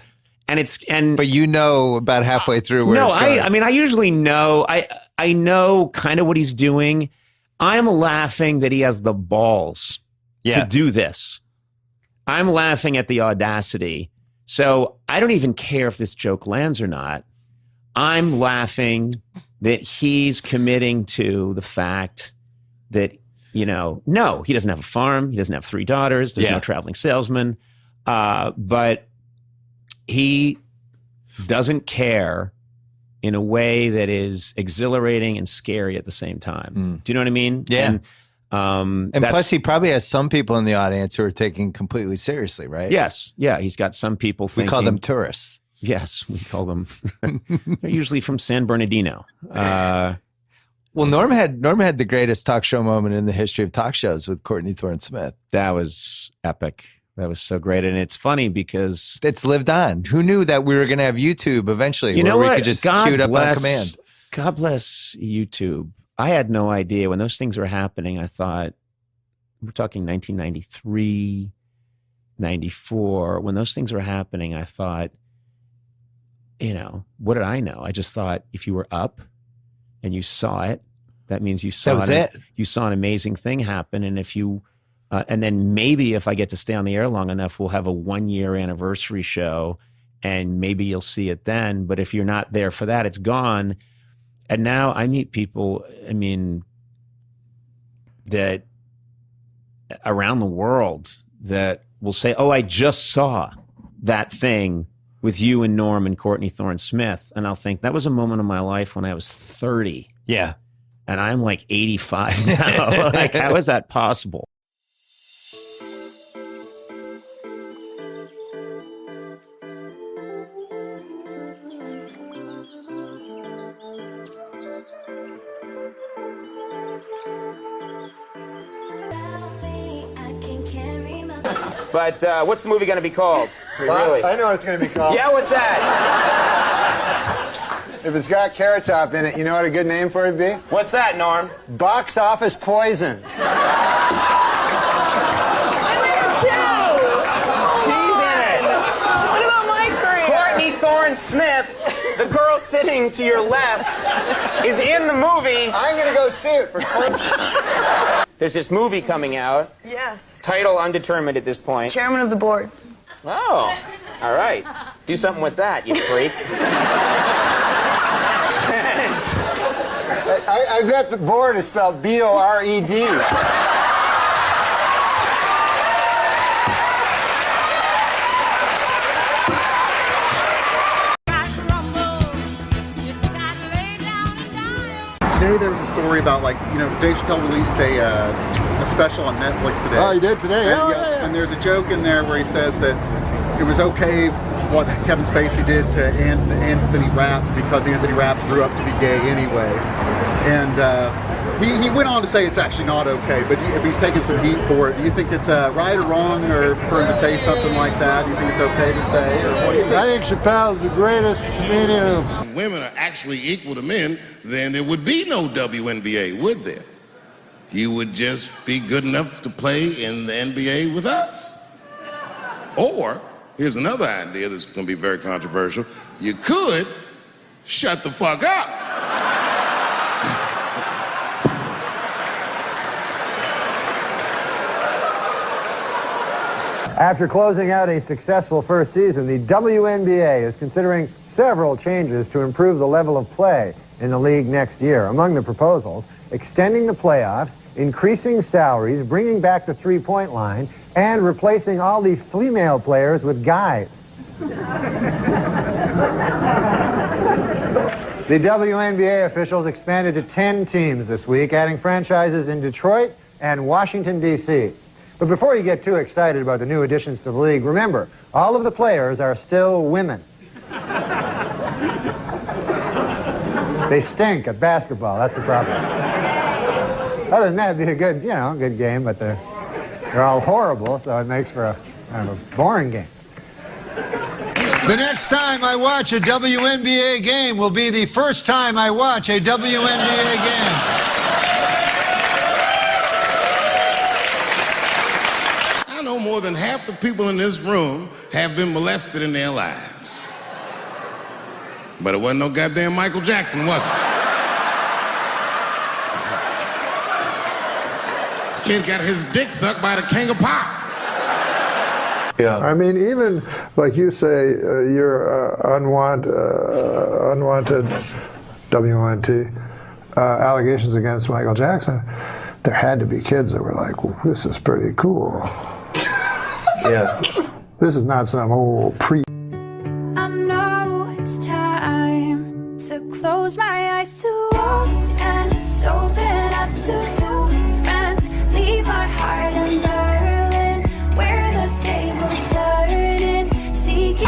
But you know about halfway through where it's going. I mean, I usually know. I know kind of what he's doing. I'm laughing that he has the balls to do this. I'm laughing at the audacity. So I don't even care if this joke lands or not. I'm laughing that he's committing to the fact that, no, he doesn't have a farm. He doesn't have 3 daughters. There's no traveling salesman. But he doesn't care in a way that is exhilarating and scary at the same time. Do you know what I mean? Yeah. And plus, he probably has some people in the audience who are taking completely seriously, right? Yes. Yeah. He's got some people thinking. We call them tourists. Yes, we call them. They're usually from San Bernardino. Well, Norm had the greatest talk show moment in the history of talk shows with Courtney Thorne Smith. That was epic. That was so great. And it's funny because it's lived on. Who knew that we were going to have YouTube eventually? You know where what? We could just queue it up on command. God bless YouTube. I had no idea when those things were happening. I thought, we're talking 1993, 94. When those things were happening, I thought, what did I know? I just thought if you were up and you saw it, that means you saw you saw an amazing thing happen. And if you, and then maybe if I get to stay on the air long enough, we'll have a 1-year anniversary show and maybe you'll see it then. But if you're not there for that, it's gone. And now I meet people, that around the world that will say, oh, I just saw that thing with you and Norm and Courtney Thorne Smith. And I'll think that was a moment of my life when I was 30. Yeah. And I'm like 85 now. Like, how is that possible? But what's the movie going to be called? Well, I know what it's going to be called. Yeah, what's that? If it's got Carrot Top in it, you know what a good name for it would be? What's that, Norm? Box Office Poison. She's in it. What about my career? Courtney Thorne Smith, the girl sitting to your left, is in the movie. I'm going to go see it for fun. There's this movie coming out. Yes. Title undetermined at this point. Chairman of the board. Oh, all right. Do something with that, you freak. I bet the board is spelled B-O-R-E-D. Today there was a story about, Dave Chappelle released a special on Netflix today. Oh, he did today? Yeah. And there's a joke in there where he says that it was okay what Kevin Spacey did to Anthony Rapp because Anthony Rapp grew up to be gay anyway. And he went on to say it's actually not okay, but he's taking some heat for it. Do you think it's right or wrong for him to say something like that? Do you think it's okay to say? Or what do you think? I think Chappelle's the greatest comedian. If women are actually equal to men, then there would be no WNBA, would there? You would just be good enough to play in the NBA with us. Or, here's another idea that's going to be very controversial. You could shut the fuck up. After closing out a successful first season, the WNBA is considering several changes to improve the level of play in the league next year. Among the proposals, extending the playoffs, increasing salaries, bringing back the three-point line, and replacing all the female players with guys. The WNBA officials expanded to 10 teams this week, adding franchises in Detroit and Washington, D.C. But before you get too excited about the new additions to the league, remember, all of the players are still women. They stink at basketball, that's the problem. Other than that, it'd be a good, good game, but they're all horrible, so it makes for a kind of a boring game. The next time I watch a WNBA game will be the first time I watch a WNBA game. I know more than half the people in this room have been molested in their lives. But it wasn't no goddamn Michael Jackson, was it? This kid got his dick sucked by the king of pop. Yeah. I mean, even like you say, your unwanted WNT allegations against Michael Jackson. There had to be kids that were like, well, "This is pretty cool." Yeah. This is not some old pre. I know it's time to close my eyes to old ends, open up to new friends, leave my heart in Berlin, where the tables turning, seeking.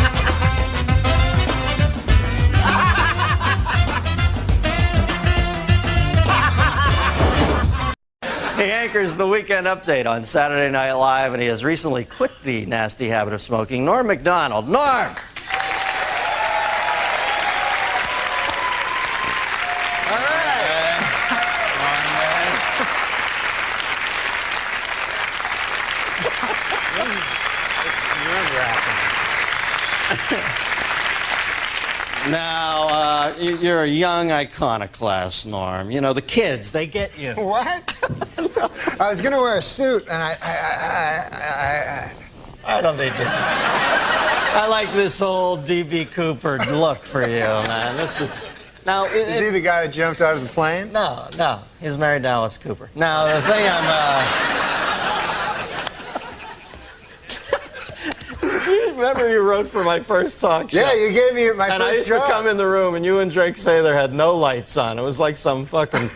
He anchors the Weekend Update on Saturday Night Live, and he has recently quit the nasty habit of smoking. Norm MacDonald. Norm! Now, you're a young iconoclast, Norm. You know, the kids, they get you. What? I was going to wear a suit, and I don't need to. I like this whole D.B. Cooper look for you, man. This is... Now, is he the guy that jumped out of the plane? No. He's married to Alice Cooper. Now, the thing remember you wrote for my first talk show? Yeah, you gave me my first job. And I used to come in the room, and you and Drake Sather had no lights on. It was like some fucking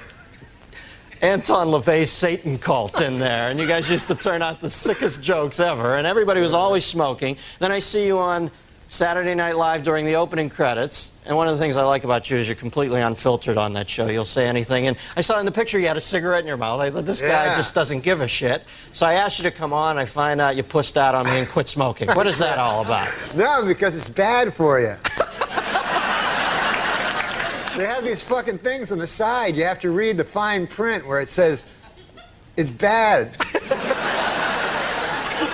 Anton LaVey Satan cult in there. And you guys used to turn out the sickest jokes ever. And everybody was always smoking. Then I see you on Saturday Night Live during the opening credits. And one of the things I like about you is you're completely unfiltered on that show. You'll say anything. And I saw in the picture you had a cigarette in your mouth. I thought, this guy just doesn't give a shit. So I asked you to come on. I find out you pussed out on me and quit smoking. What is that all about? No, because it's bad for you. They have these fucking things on the side. You have to read the fine print where it says, it's bad.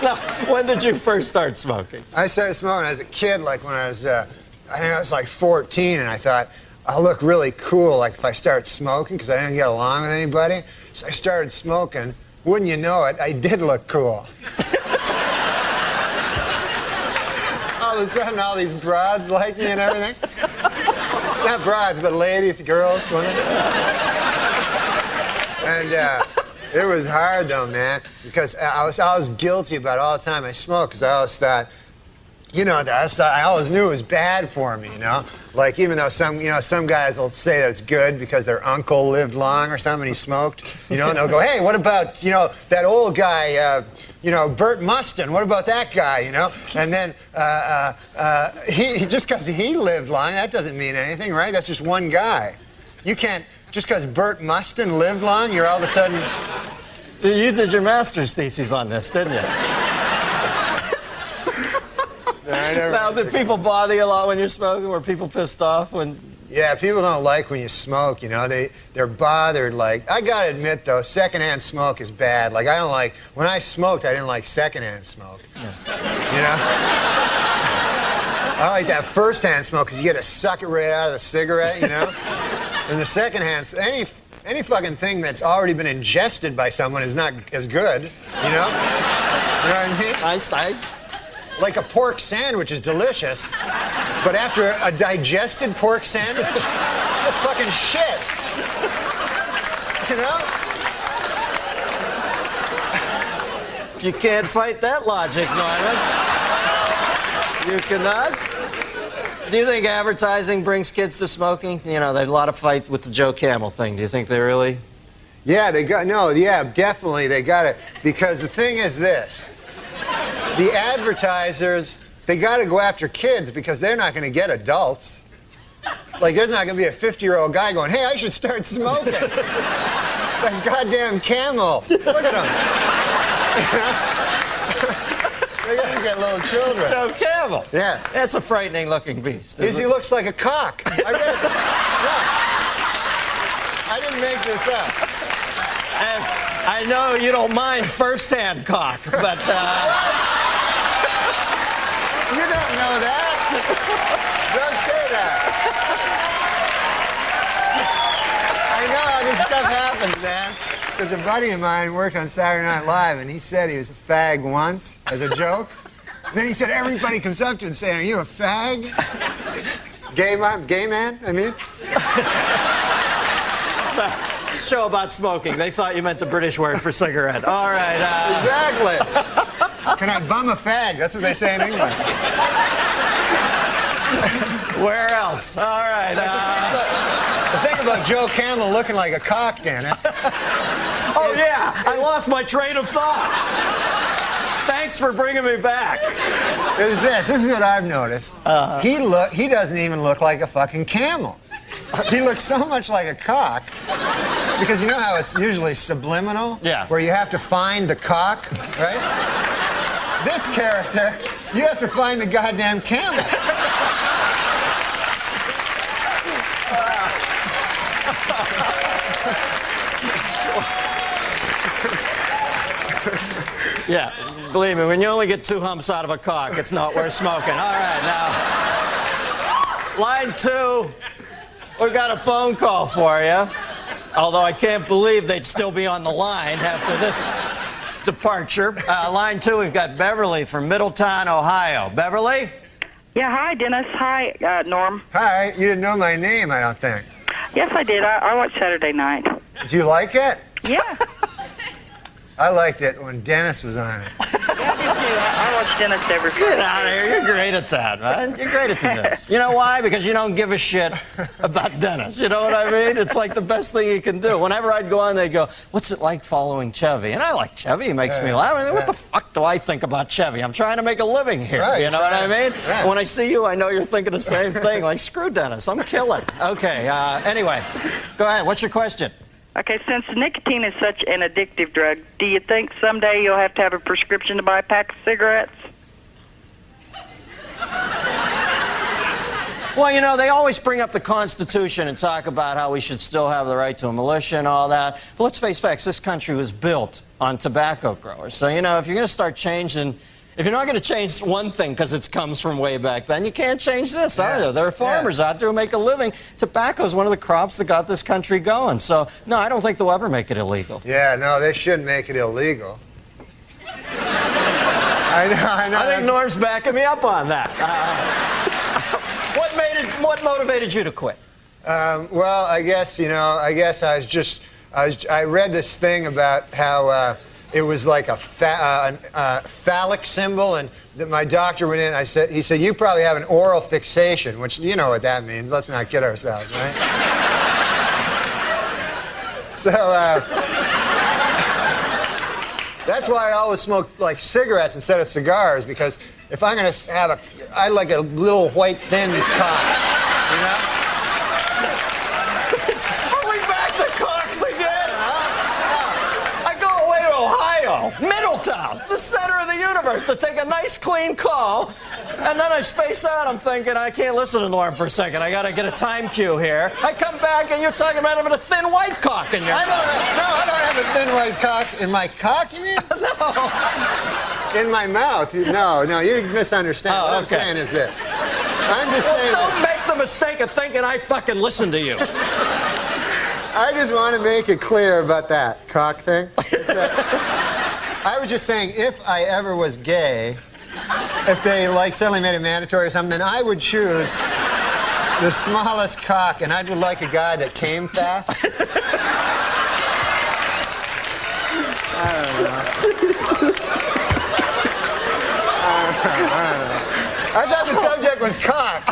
Now, when did you first start smoking? I started smoking as a kid, like when I was, I think I was like 14, and I thought, I'll look really cool, like if I start smoking, because I didn't get along with anybody. So I started smoking. Wouldn't you know it, I did look cool. All of a sudden, all these broads like me and everything. Not broads, but ladies, girls, women. And it was hard though, man, because I was guilty about it all the time I smoked, because I always thought, I always knew it was bad for me, you know? Like, even though some guys will say that it's good because their uncle lived long or something, he smoked, and they'll go, hey, what about, that old guy, Bert Mustin, what about that guy, And then he just because he lived long, that doesn't mean anything, right? That's just one guy. You can't, just because Bert Mustin lived long, you're all of a sudden... You did your master's thesis on this, didn't you? Now, did people bother you a lot when you're smoking? Were people pissed off when... Yeah, people don't like when you smoke, They're bothered, like... I gotta admit, though, secondhand smoke is bad. Like, I don't like... When I smoked, I didn't like secondhand smoke. Yeah. I like that first-hand smoke, because you get to suck it right out of the cigarette, And the second-hand... Any fucking thing that's already been ingested by someone is not as good, You know what I mean? Like a pork sandwich is delicious, but after a digested pork sandwich, that's fucking shit. You can't fight that logic, Norman. You cannot? Do you think advertising brings kids to smoking? There's a lot of fight with the Joe Camel thing. Do you think they really? Yeah, definitely they got it. Because the thing is this. The advertisers, they got to go after kids because they're not going to get adults. Like, there's not going to be a 50-year-old guy going, hey, I should start smoking. That goddamn Camel. Look at him. They got to get little children. Joe Camel. Yeah. That's a frightening-looking beast. He looks like a cock. I didn't make this up. And I know you don't mind first-hand cock, but... You don't know that. Don't say that. I know how this stuff happens, man. Because a buddy of mine worked on Saturday Night Live, and he said he was a fag once as a joke. Then he said, everybody comes up to him and saying, are you a fag? Gay man, I mean? Show about smoking. They thought you meant the British word for cigarette. All right. Exactly. Can I bum a fag? That's what they say in England. Where else? All right. The thing about Joe Camel looking like a cock, Dennis. Oh, yeah. I lost my train of thought. Thanks for bringing me back. Is this. This is what I've noticed. He doesn't even look like a fucking camel. He looks so much like a cock because you know how it's usually subliminal? Yeah. Where you have to find the cock, right? This character, you have to find the goddamn camel. Yeah, believe me, when you only get 2 humps out of a cock, it's not worth smoking. All right, now, line 2, we got a phone call for you. Although I can't believe they'd still be on the line after this departure. Line 2, we've got Beverly from Middletown, Ohio. Beverly? Yeah, hi, Dennis. Hi, Norm. Hi, you didn't know my name, I don't think. Yes, I did. I watched Saturday Night. Do you like it? Yeah. I liked it when Dennis was on it. I watch Dennis every Friday. Get out of here. You're great at that, man. You're great at this. You know why? Because you don't give a shit about Dennis. You know what I mean? It's like the best thing you can do. Whenever I'd go on, they'd go, what's it like following Chevy? And I like Chevy. He makes me laugh. I mean, what the fuck do I think about Chevy? I'm trying to make a living here. Right, you know what I mean? Yeah. When I see you, I know you're thinking the same thing. Like, screw Dennis. I'm killing. Okay. Anyway, go ahead. What's your question? Okay, since nicotine is such an addictive drug, do you think someday you'll have to have a prescription to buy a pack of cigarettes? Well, you know, they always bring up the Constitution and talk about how we should still have the right to a militia and all that. But let's face facts, this country was built on tobacco growers. So, you know, if you're going to start changing, if you're not going to change one thing because it comes from way back then, you can't change this either. There are farmers out there who make a living. Tobacco is one of the crops that got this country going. So, no, I don't think they'll ever make it illegal. Yeah, no, they shouldn't make it illegal. I know. I think Norm's backing me up on that. What motivated you to quit? Well, I guess I read this thing about how it was like a phallic symbol, and that my doctor went in. He said, you probably have an oral fixation, which you know what that means. Let's not kid ourselves, right? So that's why I always smoke like cigarettes instead of cigars, because if I'm gonna have I like a little white thin cock, you know. Are we back to cocks again? Huh? I go away to Ohio, Middletown, the center of the universe, to take a nice clean call, and then I space out. I'm thinking I can't listen to Norm for a second. I gotta get a time cue here. I come back and you're talking about having a thin white cock in your I don't have a thin white cock in my cock. You mean? No. In my mouth. No, you misunderstand. What I'm saying is this. I'm just saying. Don't make the mistake of thinking I fucking listen to you. I just want to make it clear about that cock thing. I was just saying, if I ever was gay, if they like suddenly made it mandatory or something, then I would choose the smallest cock, and I would like a guy that came fast. I don't know. I thought the subject was cock.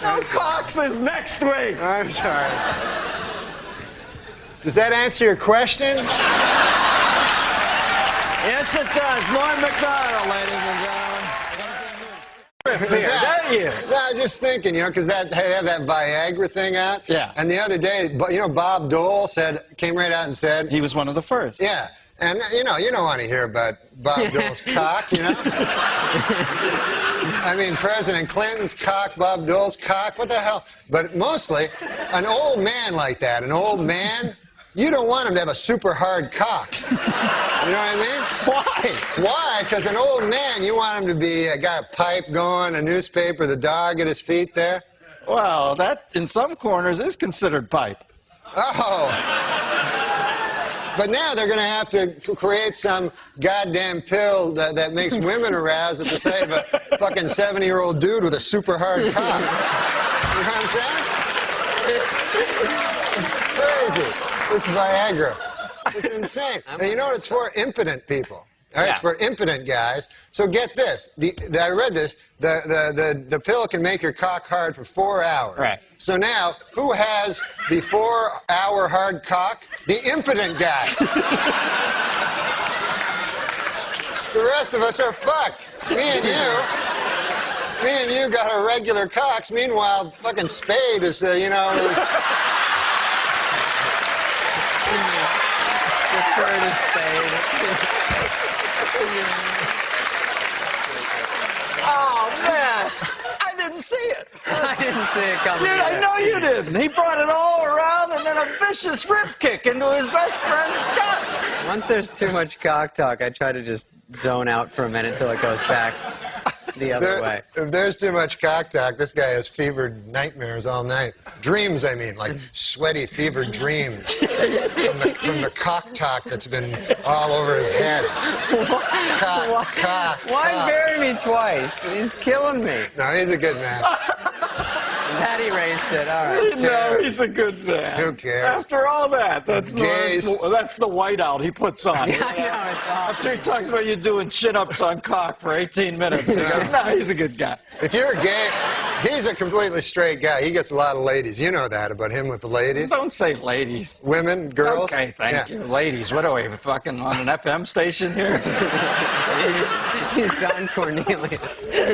No, cocks is next week. I'm sorry. Does that answer your question? Yes, it does. Norm MacDonald, ladies and gentlemen. Don't you? No, I was just thinking, because they have that Viagra thing out. Yeah. And the other day, Bob Dole came right out and said he was one of the first. Yeah. And you don't want to hear about Bob Dole's cock, you know? I mean, President Clinton's cock, Bob Dole's cock, what the hell? But mostly, an old man like that, you don't want him to have a super hard cock. You know what I mean? Why? Why? Because an old man, you want him to be got a pipe going, a newspaper, the dog at his feet there. Well, that in some corners is considered pipe. Oh. But now they're going to have to create some goddamn pill that makes women aroused at the sight of a fucking 70-year-old dude with a super hard cock. You know what I'm saying? It's crazy. This Viagra. It's insane. And you know what it's for? Impotent people. All right, Yeah. it's for impotent guys. So get this. I read this. The pill can make your cock hard for 4 hours. Right. So now, who has the 4-hour hard cock? The impotent guy. The rest of us are fucked. Me and you got our regular cocks. Meanwhile, fucking Spade is, you know. Refer to Spade. Oh, man. I didn't see it. I didn't see it coming. Dude, I either. know you didn't. He brought it all around and then a vicious rib kick into his best friend's gut. Once there's too much cock talk, I try to just zone out for a minute till it goes back the other way. If there's too much cock talk, this guy has fevered nightmares all night. Dreams, I mean, like sweaty, fevered dreams from the cock talk that's been all over his head. Why bury me twice? He's killing me. No, he's a good man. That erased it. All right. No, he's a good man. Who cares? After all that, that's Gays. that's the whiteout he puts on. Yeah, I know, it's awful. After he talks about you doing shit-ups on cock for 18 minutes. He goes, no, he's a good guy. If you're gay, he's a completely straight guy. He gets a lot of ladies. You know that about him with the ladies. Don't say ladies. Women, girls. Okay, thank you. Ladies, what are we, fucking on an FM station here? He's Don Cornelius.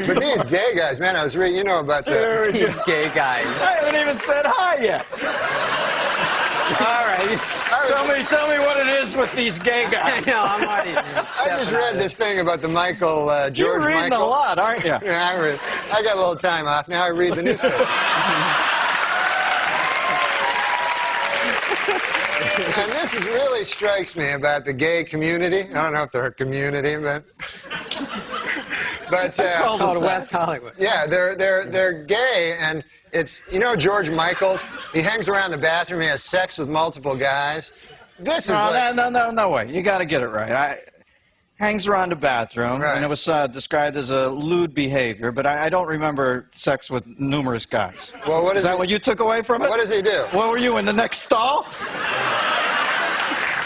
But these gay guys, man, I was reading, you know about the... These gay guys. I haven't even said hi yet. All right, tell me what it is with these gay guys. I know, I'm already. I just read this thing about the Michael, George You're reading Michael. a lot, aren't you? Yeah, I got a little time off. Now I read the newspaper. And this is really strikes me about the gay community. I don't know if they're a community, but It's called West Hollywood. Yeah, they're gay, and it's, you know, George Michaels. He hangs around the bathroom. He has sex with multiple guys. This is no way. You got to get it right. Hangs around the bathroom, and it was described as a lewd behavior, but I don't remember sex with numerous guys. Well, what is that what you took away from it? What does he do? What were you, in the next stall?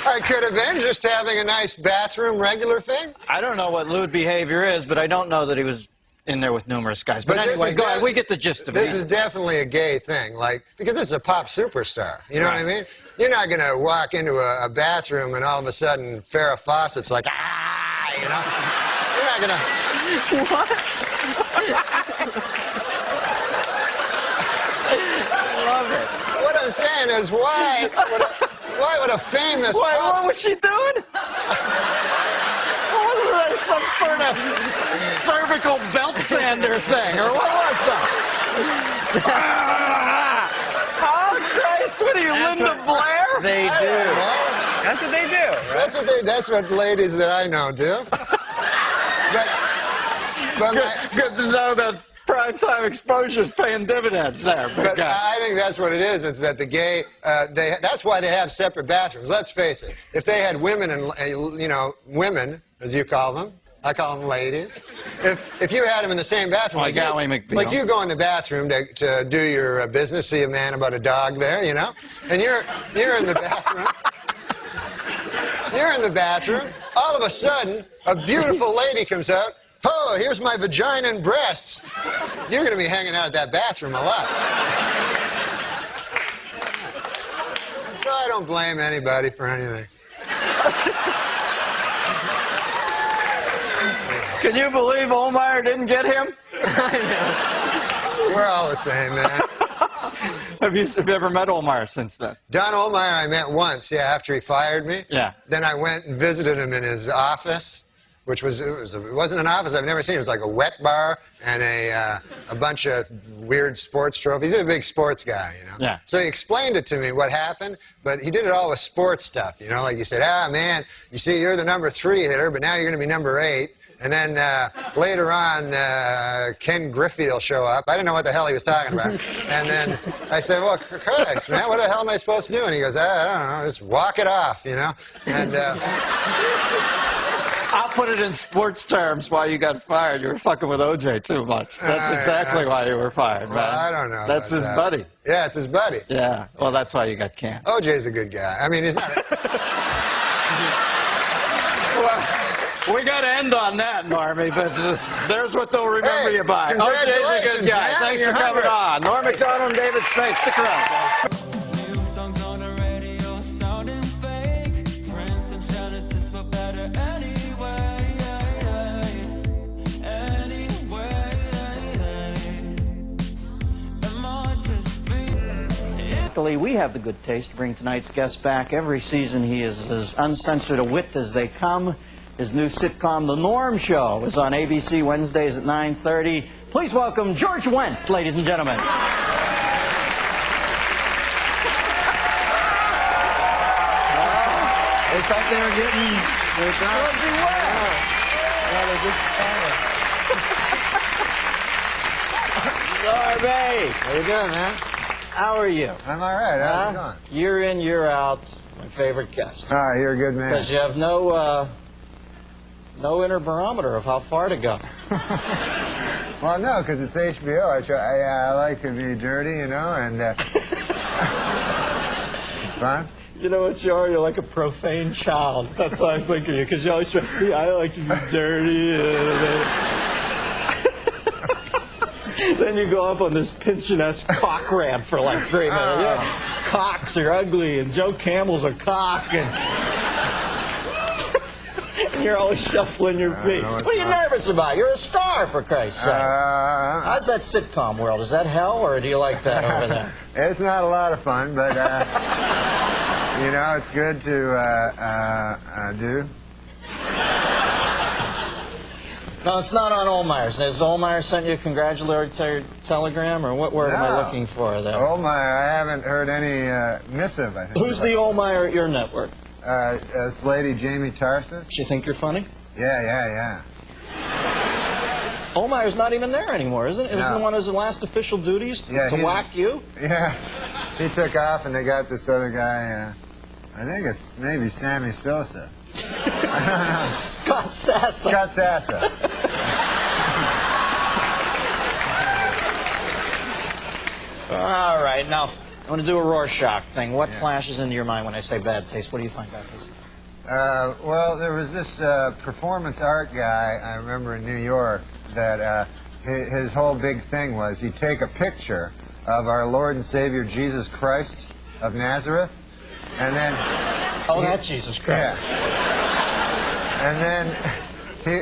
I could have been just having a nice bathroom regular thing. I don't know what lewd behavior is, but I don't know that he was in there with numerous guys. But this anyway, is go ahead. We get the gist of it. This is definitely a gay thing, like, because this is a pop superstar. You know what I mean? You're not going to walk into a bathroom and all of a sudden Farrah Fawcett's like, ah, you know? You're not going to... What? I love it. What I'm saying is, why would a famous What was she doing? Was there some sort of cervical belt sander thing, or what was that? Oh, Christ, what are you, Linda Blair? They do. That's what they do, right? That's what ladies that I know do. But good to know that primetime exposure's paying dividends there. But I think that's what it is. It's that the gay, that's why they have separate bathrooms. Let's face it. If they had women and, you know, women, as you call them, I call them ladies. If you had them in the same bathroom, like you go in the bathroom to do your business, see a man about a dog there, you know, and you're in the bathroom. You're in the bathroom. All of a sudden, a beautiful lady comes out. Oh, here's my vagina and breasts. You're going to be hanging out at that bathroom a lot. So I don't blame anybody for anything. Can you believe Olmeyer didn't get him? I know. We're all the same, man. Have you ever met Olmeyer since then? Don Olmeyer I met once, yeah, after he fired me. Yeah. Then I went and visited him in his office, which was, it wasn't an office I've never seen. It was like a wet bar and a bunch of weird sports trophies. He's a big sports guy, you know. Yeah. So he explained it to me what happened, but he did it all with sports stuff, you know. Like he said, man, you see, you're the number 3 hitter, but now you're going to be number 8. And then later on, Ken Griffey will show up. I didn't know what the hell he was talking about. And then I said, well, Christ, man, what the hell am I supposed to do? And he goes, I don't know, just walk it off, you know. And I'll put it in sports terms why you got fired. You were fucking with OJ too much. That's exactly why you were fired, man. Well, I don't know. That's his buddy. Yeah, it's his buddy. Yeah, well, that's why you got canned. OJ's a good guy. I mean, he's not... Well, we got to end on that, Normie, but there's what they'll remember you by. OJ's a good guy. Man, Thanks for coming on. Norm MacDonald and David Spade. Stick around, guys. New songs on the radio sounding fake. Prince and Genesis were better anyway. Am I just being... Luckily, we have the good taste to bring tonight's guest back. Every season, he is as uncensored a wit as they come. His new sitcom, The Norm Show, is on ABC Wednesdays at 9:30. Please welcome George Wendt, ladies and gentlemen. They thought they were getting... Georgie Wendt! Norby! How you doing, man? How are you? I'm all right. How's it going? Year in, year out, my favorite guest. All right, you're a good man. Because you have no inner barometer of how far to go. Well, no, because it's HBO. I like to be dirty, you know, and it's fun. You know what you are? You're like a profane child. That's how I think of you, because you always say, I like to be dirty. Then you go up on this Pynchon-esque cock rant for like 3 minutes. Yeah, cocks are ugly, and Joe Campbell's a cock, and you're always shuffling your feet. What are you nervous about? You're a star, for Christ's sake. How's that sitcom world? Is that hell, or do you like that over there? It's not a lot of fun, but, you know, it's good to do. No, it's not on Ohlmeyer's. Has Ohlmeyer sent you a congratulatory telegram, or what word am I looking for there? Ohlmeyer, I haven't heard any missive, I think. Who's the Ohlmeyer at your network? This lady, Jamie Tarsis. She think you're funny? Yeah. Ohlmeyer's not even there anymore, isn't it? Isn't the one of his last official duties to whack you? Yeah. He took off, and they got this other guy, I think it's maybe Sammy Sosa. I don't know. Scott Sassa. Scott Sassa. All right, now I'm going to do a Rorschach thing. What flashes into your mind when I say bad taste? What do you find bad taste? Well, there was this performance art guy I remember in New York that his whole big thing was he'd take a picture of our Lord and Savior Jesus Christ of Nazareth, and then... Oh, that's Jesus Christ. Yeah. And then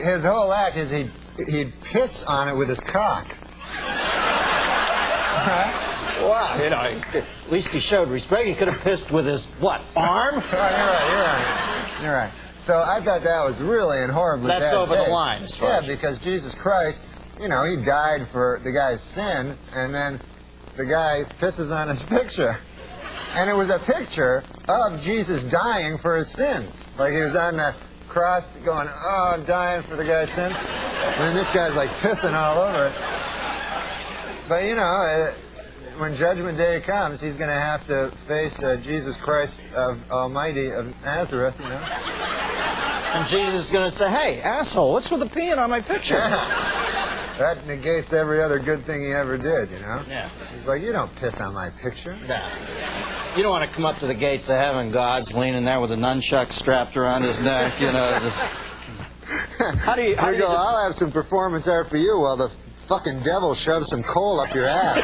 his whole act is he'd piss on it with his cock. Wow, you know, at least he showed respect. He could have pissed with his, what, arm? You're right. So I thought that was really and horribly bad That's over taste. the line, as far as... Yeah, because Jesus Christ, you know, he died for the guy's sin, and then the guy pisses on his picture. And it was a picture of Jesus dying for his sins. Like he was on the cross going, oh, I'm dying for the guy's sins. And then this guy's like pissing all over it. But, you know, when Judgment Day comes, he's going to have to face Jesus Christ of Almighty of Nazareth, you know. And Jesus is going to say, hey, asshole, what's with the peeing on my picture? Yeah. That negates every other good thing he ever did, you know. Yeah. He's like, you don't piss on my picture. Nah. You don't want to come up to the gates of heaven, God's leaning there with a nunchuck strapped around his neck, you know. How do you go, I'll have some performance art for you while the fucking devil shoves some coal up your ass.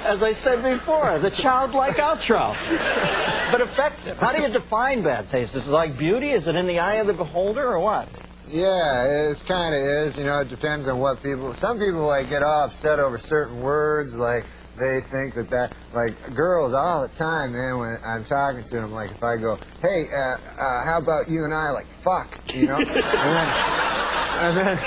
As I said before, the childlike outro. But effective. How do you define bad taste? Is it like beauty? Is it in the eye of the beholder, or what? Yeah, it kind of is. You know, it depends on what people... Some people, like, get all upset over certain words, like they think that, like, girls all the time, man, when I'm talking to them, like, if I go, hey, how about you and I, like, fuck, you know? and then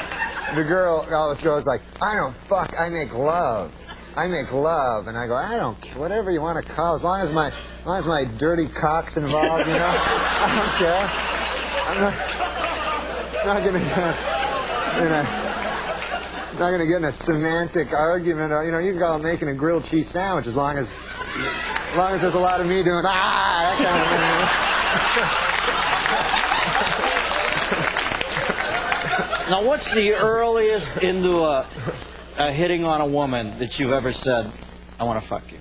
the girl always goes like, I don't fuck, I make love. I make love. And I go, I don't care, whatever you want to call it, as long as my dirty cock's involved, you know? I don't care. I'm not going to get, not going to get in a semantic argument. Or, you know, you can call it making a grilled cheese sandwich as long as there's a lot of me doing, that kind of thing. Now, what's the earliest into a hitting on a woman that you've ever said, I want to fuck you?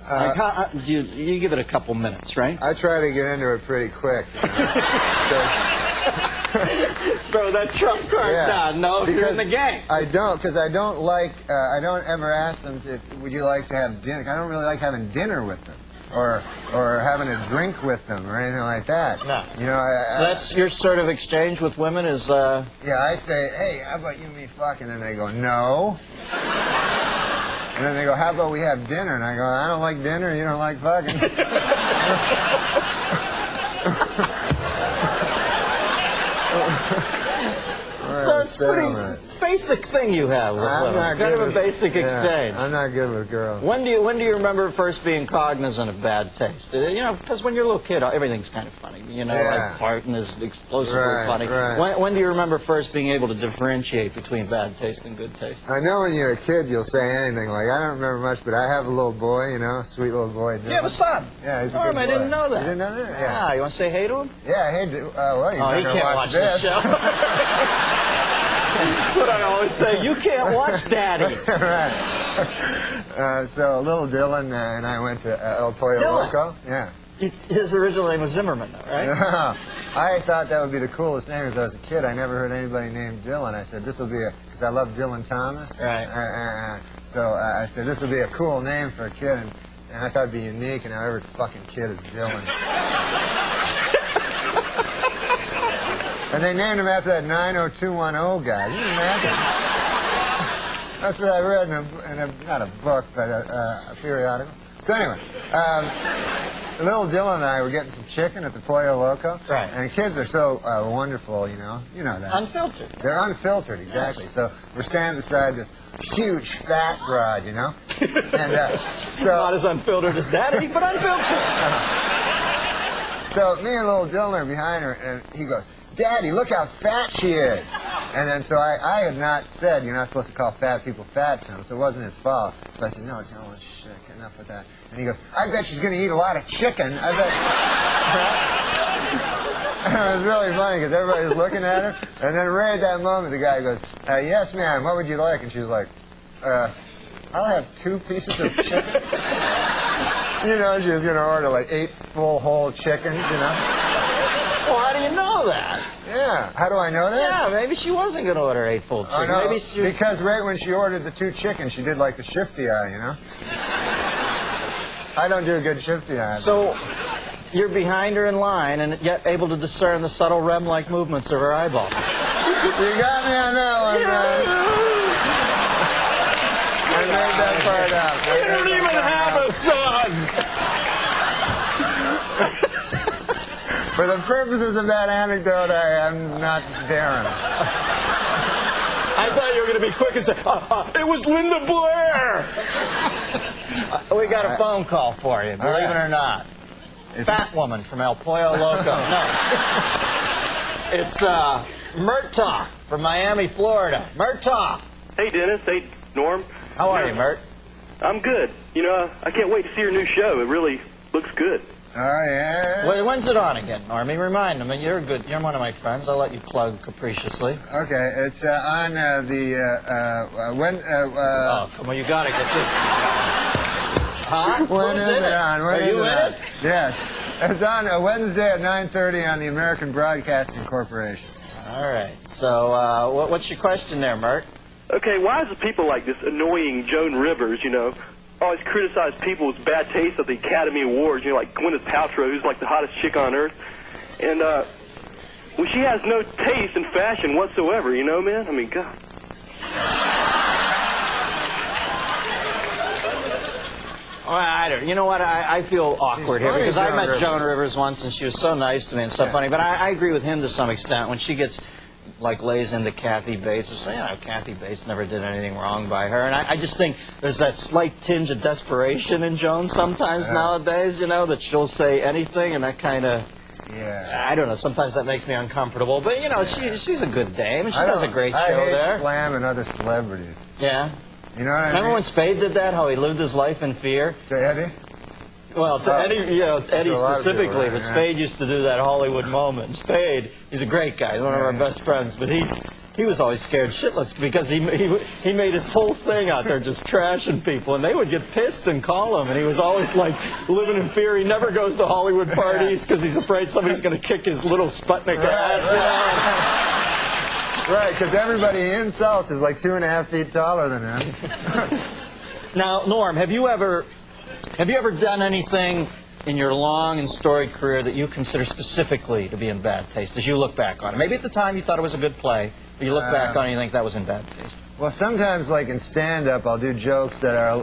Like you give it a couple minutes, right? I try to get into it pretty quick. You know? Throw that trump card down. No, if you're in the game. I don't, because I don't ever ask them would you like to have dinner? I don't really like having dinner with them. Or having a drink with them or anything like that. No. You know, so that's your sort of exchange with women is... Yeah, I say, hey, how about you and me fuck? And then they go, no. And then they go, how about we have dinner? And I go, I don't like dinner, you don't like fucking. So it's a pretty basic thing you have with women. Kind of a basic exchange. I'm not good with girls. When do you remember first being cognizant of bad taste? You know, because when you're a little kid, everything's kind of funny. You know, like farting is explosively funny. Right. When do you remember first being able to differentiate between bad taste and good taste? I know when you're a kid, you'll say anything. Like, I don't remember much, but I have a little boy, you know, a sweet little boy. You have a son? Yeah, he's a Norm, good boy. I didn't know that. You didn't know that? Yeah. Ah, you want to say hey to him? Yeah, hey, well, you're not he going to can't watch this this. show. That's what I always say. You can't watch Daddy. Right. So little Dylan and I went to El Pollo Loco. Yeah. His original name was Zimmerman, though, right? Yeah. I thought that would be the coolest name as I was a kid. I never heard anybody named Dylan. I said, this will be because I love Dylan Thomas. Right. So I said, this will be a cool name for a kid. And I thought it'd be unique, and now every fucking kid is Dylan. And they named him after that 90210 guy. Can you imagine? That's what I read in not a book, but a periodical. So anyway, little Dylan and I were getting some chicken at the Pollo Loco. Right. And kids are so wonderful, you know that. Unfiltered. They're unfiltered, exactly. Yes. So we're standing beside this huge fat broad, you know. And so not as unfiltered as Daddy, but unfiltered. So me and little Dylan are behind her, and he goes, Daddy, look how fat she is. And then so I had not said you're not supposed to call fat people fat to him, so it wasn't his fault. So I said, no, Dylan, shit, enough with that. And he goes, I bet she's going to eat a lot of chicken. I bet. It was really funny because everybody's looking at her. And then right at that moment, the guy goes, yes, ma'am, what would you like? And she's like, I'll have 2 pieces of chicken. You know, she was going to order like 8 full whole chickens, you know. Well, how do you know that? Yeah. How do I know that? Yeah, maybe she wasn't going to order 8 full chickens. No, maybe she was... because right when she ordered the 2 chickens, she did like the shifty eye, you know? I don't do a good shifty eye. So you're behind her in line and yet able to discern the subtle REM-like movements of her eyeballs. You got me on that one, man. I made that part up. You don't even have a son! For the purposes of that anecdote, I am not Darren. I thought you were going to be quick and say, it was Linda Blair! We got a phone call for you, believe it or not. Fat woman from El Pollo Loco. No. It's Murtaugh from Miami, Florida. Murtaugh. Hey, Dennis. Hey, Norm. How are you, Mert? I'm good. You know, I can't wait to see your new show. It really looks good. Oh, yeah. Wait, when's it on again, Normie? Remind them. You're one of my friends. I'll let you plug capriciously. Okay, it's on oh, come on, you got to get this. Huh? When is it on? Are you in it? Yes. It's on Wednesday at 9:30 on the American Broadcasting Corporation. All right. So, what's your question there, Mert? Okay, why is it people like this annoying Joan Rivers, you know, always criticize people's bad taste at the Academy Awards, you know, like Gwyneth Paltrow, who's like the hottest chick on earth. And, well, she has no taste in fashion whatsoever, you know, man? I mean, God. Well, I don't. You know what? I feel awkward here funny, because I Joan met Rivers. Joan Rivers once, and she was so nice to me and so funny. But I agree with him to some extent when she gets like lays into Kathy Bates or say, Kathy Bates never did anything wrong by her. And I just think there's that slight tinge of desperation in Joan sometimes nowadays. You know, that she'll say anything, and that kind of. Yeah. I don't know. Sometimes that makes me uncomfortable. But you know, she's a good dame. She does a great show I hate there. slamming other celebrities. Yeah. You know what I mean? Remember when Spade did that? How he lived his life in fear? To Eddie? Well, to Eddie, to Eddie a lot of specifically, people, right, but yeah. Spade used to do that Hollywood moment. Spade, he's a great guy, he's one of our best friends, but he was always scared shitless because he made his whole thing out there just trashing people, and they would get pissed and call him, and he was always like living in fear. He never goes to Hollywood parties because he's afraid somebody's going to kick his little Sputnik ass. You know? Right, because everybody he insults is like 2.5 feet taller than him. Now, Norm, have you ever done anything in your long and storied career that you consider specifically to be in bad taste as you look back on it? Maybe at the time you thought it was a good play, but you look back on it and you think that was in bad taste. Well, sometimes, like in stand-up, I'll do jokes that are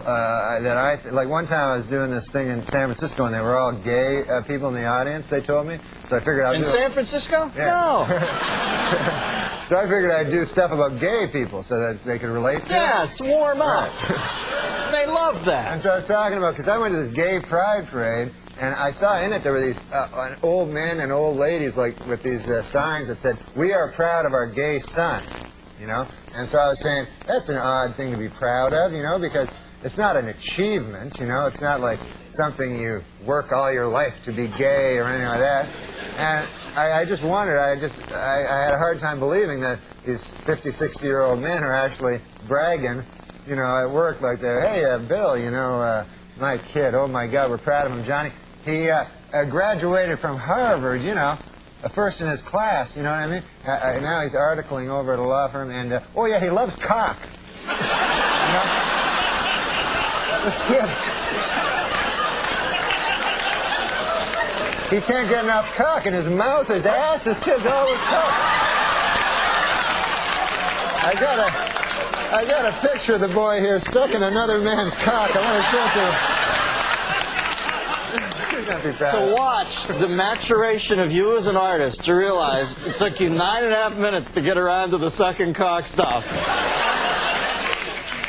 like one time I was doing this thing in San Francisco, and they were all gay people in the audience. They told me, so I figured I'd in do San Francisco? Yeah. No. So I figured I'd do stuff about gay people so that they could relate to it. Yeah, it's warm up. They love that. And so I was talking about, because I went to this gay pride parade, and I saw in it there were these old men and old ladies like with these signs that said, "We are proud of our gay son," you know. And so I was saying, that's an odd thing to be proud of, you know, because it's not an achievement, you know. It's not like something you work all your life to be gay or anything like that. And I just wondered, I had a hard time believing that these 50, 60-year-old men are actually bragging, you know, at work like they're, "Hey, Bill, you know, my kid, oh my God, we're proud of him, Johnny. He graduated from Harvard, you know, first in his class, you know what I mean? Now he's articling over at a law firm, and, oh yeah, he loves cock." You know? This kid, he can't get enough cock in his mouth, his ass, this kid's always cock. I got a picture of the boy here sucking another man's cock. I want to show it to you. So watch the maturation of you as an artist to realize it took you 9.5 minutes to get around to the second cock stuff.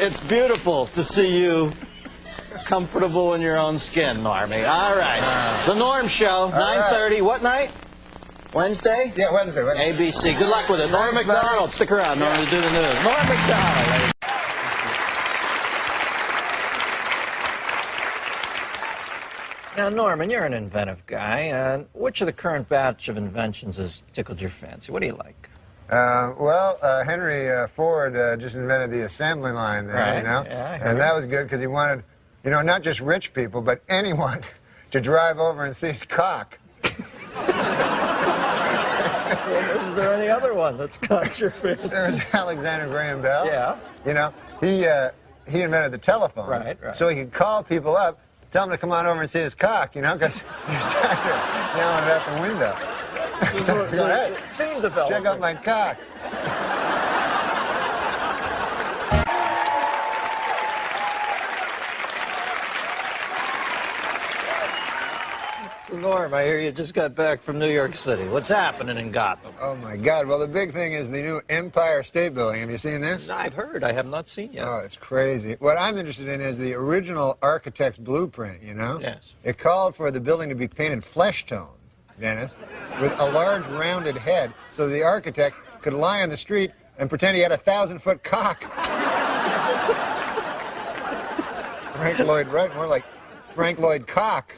It's beautiful to see you comfortable in your own skin, Normie. All right. The Norm Show, 9:30. What night? Wednesday? Yeah, Wednesday. ABC. Good luck with it. Norm MacDonald. Stick around, Norm, to do the news. Norm MacDonald, ladies. Now, Norman, you're an inventive guy. Which of the current batch of inventions has tickled your fancy? What do you like? Well, Henry Ford just invented the assembly line there, Right. you know? Yeah, I heard and that was good because he wanted, you know, not just rich people, but anyone to drive over and see his cock. Is there any other one that's caught your fancy? There was Alexander Graham Bell. Yeah. You know, he invented the telephone. Right. So he could call people up, tell them to come on over and see his cock, you know, because he was tired of yelling it out the window. So, Hey, theme development. check out my cock. So, Norm, I hear you just got back from New York City. What's happening in Gotham? Oh, my God. Well, the big thing is the new Empire State Building. Have you seen this? I've heard. I have not seen yet. Oh, it's crazy. What I'm interested in is the original architect's blueprint, you know? Yes. It called for the building to be painted flesh tone, Dennis, with a large rounded head so the architect could lie on the street and pretend he had a 1,000-foot cock. Frank Lloyd Wright, more like Frank Lloyd Cock.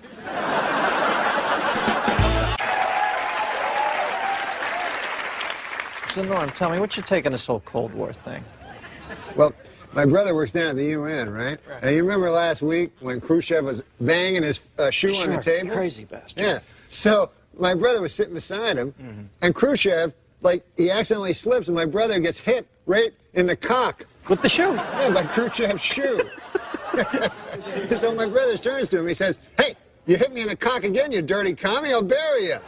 So, Norm, tell me, what's your take on this whole Cold War thing? Well, my brother works down at the UN, right? And you remember last week when Khrushchev was banging his shoe on the table? Crazy bastard. Yeah. So my brother was sitting beside him, and Khrushchev, like, he accidentally slips, and my brother gets hit right in the cock. With the shoe? Yeah, by Khrushchev's shoe. So my brother turns to him, he says, "Hey, you hit me in the cock again, you dirty commie, I'll bury you."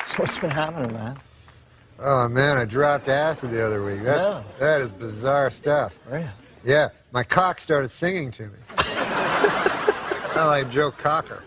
So what's been happening, man? Oh, man, I dropped acid the other week. That is bizarre stuff. Really? Yeah, my cock started singing to me. I like Joe Cocker.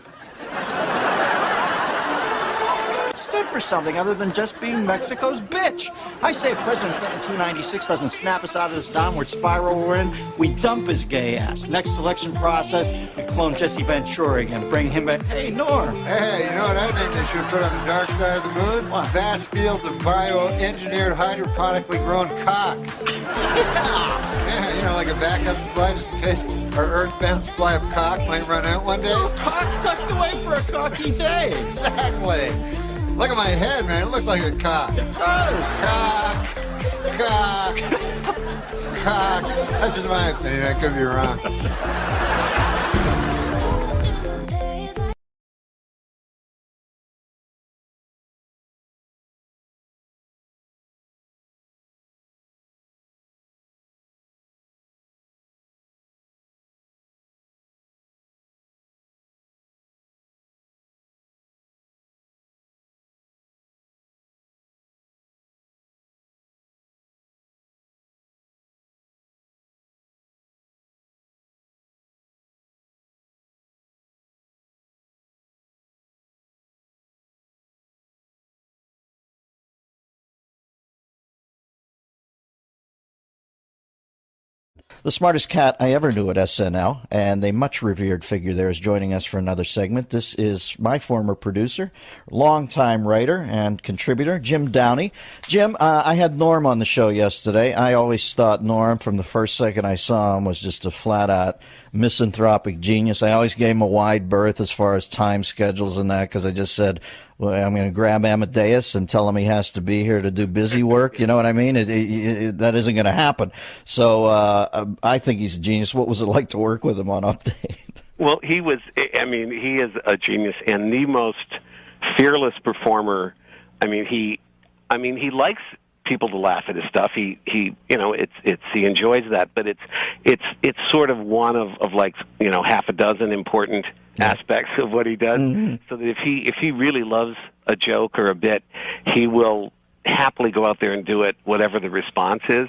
Stood for something other than just being Mexico's bitch. I say if President Clinton 296 doesn't snap us out of this downward spiral we're in, we dump his gay ass. Next election process, we clone Jesse Ventura again, bring him back. Hey, Norm. Hey, you know what I think they should put on the dark side of the moon? What? Vast fields of bioengineered hydroponically grown cock. Yeah, you know, like a backup supply just in case our earthbound supply of cock might run out one day. No cock tucked away for a cocky day. Exactly. Look at my head, man. It looks like a cock. It does. Cock. Cock. Cock. That's just my opinion. I could be wrong. The smartest cat I ever knew at SNL, and a much revered figure there, is joining us for another segment. This is my former producer, longtime writer and contributor, Jim Downey. Jim, I had Norm on the show yesterday. I always thought Norm, from the first second I saw him, was just a flat-out misanthropic genius. I always gave him a wide berth as far as time schedules and that, because I just said, well, I'm going to grab Amadeus and tell him he has to be here to do busy work. You know what I mean? That isn't going to happen. So I think he's a genius. What was it like to work with him on Update? Well, he is a genius and the most fearless performer. He likes people to laugh at his stuff. He enjoys that, but it's sort of one of like, half a dozen important aspects of what he does. Mm-hmm. So that if he really loves a joke or a bit, he will happily go out there and do it, whatever the response is.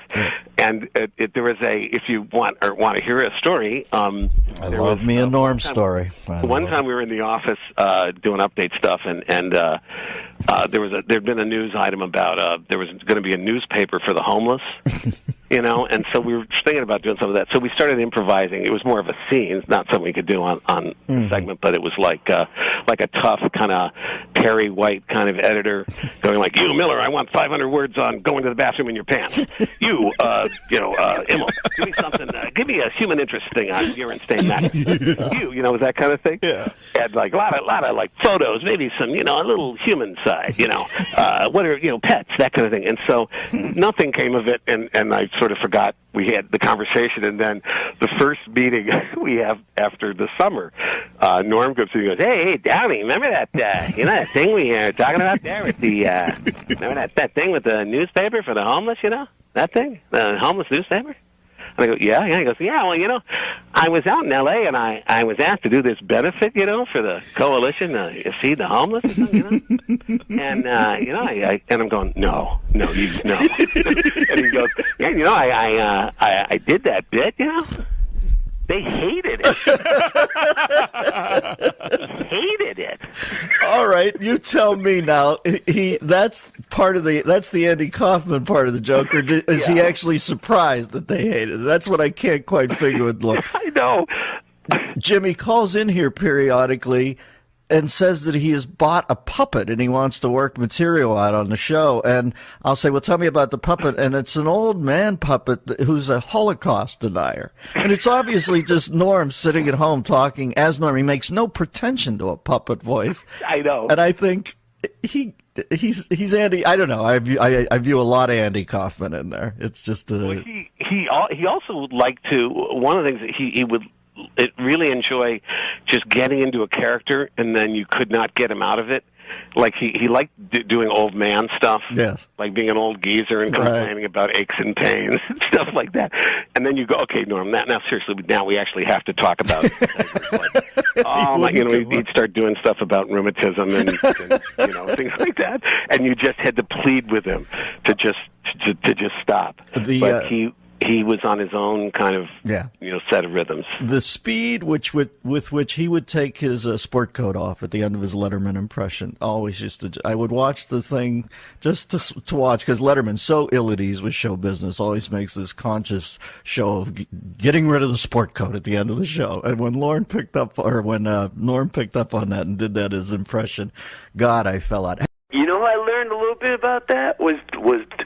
And there is if you want to hear a story, I love me a Norm story. One time we were in the office doing Update stuff, and there'd been a news item about there was going to be a newspaper for the homeless. And so we were thinking about doing some of that. So we started improvising. It was more of a scene, not something we could do on the segment, but it was like a tough kind of Perry White kind of editor going like, "You, Miller, I want 500 words on going to the bathroom in your pants. You, Immel, give me something. Give me a human interest thing on urine stain matter. You, was that kind of thing. Yeah. And like a lot of like photos, maybe some, a little human side. What are pets, that kind of thing. And so nothing came of it, and I sort of forgot we had the conversation, and then the first meeting we have after the summer, Norm comes in and goes, hey, Downey, remember that, that thing we were talking about there with the, remember that thing with the newspaper for the homeless, that thing, the homeless newspaper? And I go, yeah. He goes, yeah, well, I was out in L.A. and I was asked to do this benefit, for the coalition to feed the homeless or something, And, and I'm going, no. And he goes, yeah, I did that bit, They hated it. Hated it. All right, you tell me now. That's the Andy Kaufman part of the joke, or is he actually surprised that they hated it? That's what I can't quite figure with Lord. I know. Jimmy calls in here periodically and says that he has bought a puppet and he wants to work material out on the show. And I'll say, well, tell me about the puppet. And it's an old man puppet who's a Holocaust denier. And it's obviously just Norm sitting at home talking as Norm. He makes no pretension to a puppet voice. I know. And I think he's Andy. I don't know. I view a lot of Andy Kaufman in there. It's just well, he also would like to, one of the things that he would really enjoy just getting into a character and then you could not get him out of it. like he liked doing old man stuff. Yes. Like being an old geezer and complaining about aches and pains and stuff like that. And then you go, okay, Norm, now seriously, now we actually have to talk about it. He'd start doing stuff about rheumatism and things like that. And you just had to plead with him to just stop. But he was on his own kind of set of rhythms. The speed with which he would take his sport coat off at the end of his Letterman impression always I would watch the thing just to watch, because Letterman's so ill at ease with show business, always makes this conscious show of getting rid of the sport coat at the end of the show. And when Norm picked up on that and did that as impression, God, I fell out. You know, I learned a little bit about that was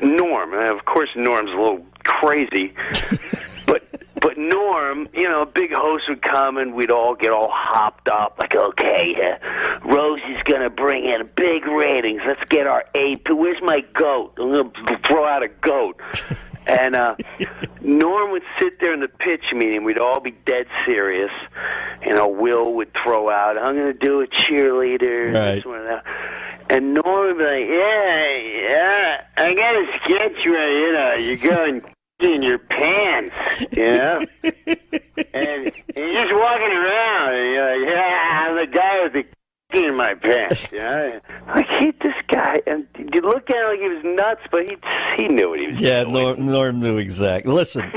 Norm. And of course, Norm's a little crazy, but Norm, a big host would come and we'd all get all hopped up, like, okay, Rose is gonna bring in big ratings. Let's get our AP. Where's my goat? I'm gonna throw out a goat. And Norm would sit there in the pitch meeting. We'd all be dead serious. Will would throw out, I'm going to do a cheerleader. Right. This one and that. And Norm would be like, yeah, I got a sketch ready. You're going in your pants, and you're just walking around, and you're like, yeah, I'm the guy with the in my pants, I hate this guy, and you look at him like he was nuts, but he knew what he was doing. Norm knew exactly. Listen,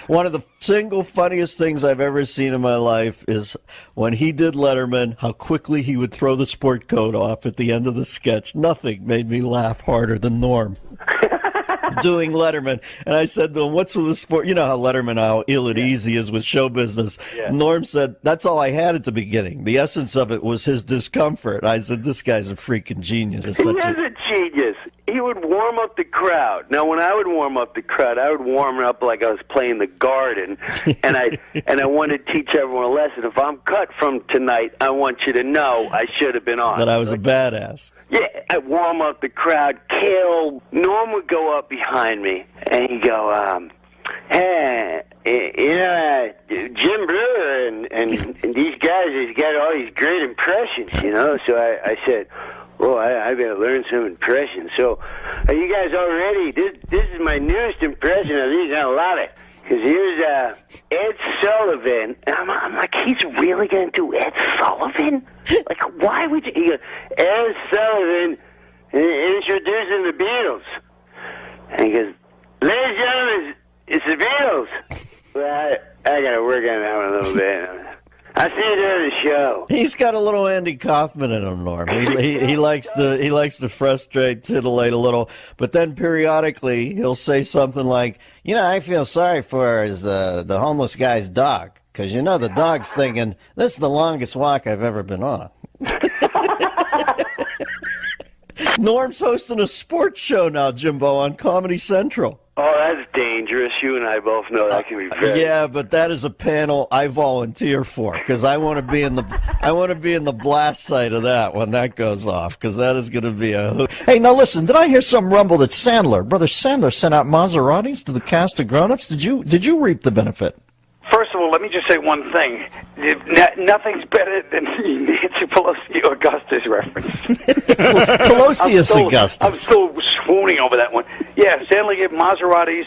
one of the single funniest things I've ever seen in my life is when he did Letterman, how quickly he would throw the sport coat off at the end of the sketch. Nothing made me laugh harder than Norm. Doing Letterman, and I said to him, what's with the sport? You know how Letterman, how ill at ease he is with show business. Yeah. Norm said, that's all I had at the beginning. The essence of it was his discomfort. I said, this guy's a freaking genius. He is a genius. He would warm up the crowd. Now, when I would warm up the crowd, I would warm it up like I was playing the garden, and I wanted to teach everyone a lesson. If I'm cut from tonight, I want you to know I should have been on. That I was a badass. Yeah, I'd warm up the crowd, kill. Norm would go up behind me, and he'd go, hey, Jim Brewer and these guys, he's got all these great impressions, So I said, well, I better learn some impressions. So, are you guys all ready? This is my newest impression of these. A lot of, because here's Ed Sullivan. And I'm like, he's really going to do Ed Sullivan? Like, why would you? He goes, Ed Sullivan introducing the Beatles. And he goes, ladies and gentlemen, it's the Beatles. Well, I got to work on that one a little bit. I see you during the show. He's got a little Andy Kaufman in him, Norm. He likes to frustrate, titillate a little, but then periodically he'll say something like, I feel sorry for the homeless guy's dog, because the dog's thinking, this is the longest walk I've ever been on. Norm's hosting a sports show now, Jimbo, on Comedy Central. Oh, that's dangerous. You and I both know that can be very. Yeah, but that is a panel I volunteer for, because I want to be in the blast site of that when that goes off, because that is going to be a. Hey, now listen, did I hear some rumble that Brother Sandler sent out Maseratis to the cast of Grown Ups? Did you reap the benefit? First of all, let me just say one thing. Nothing's better than Nancy Pelosi Augustus reference. Pelosi is Augustus. I'm still swooning over that one. Yeah, Sandler gave Maseratis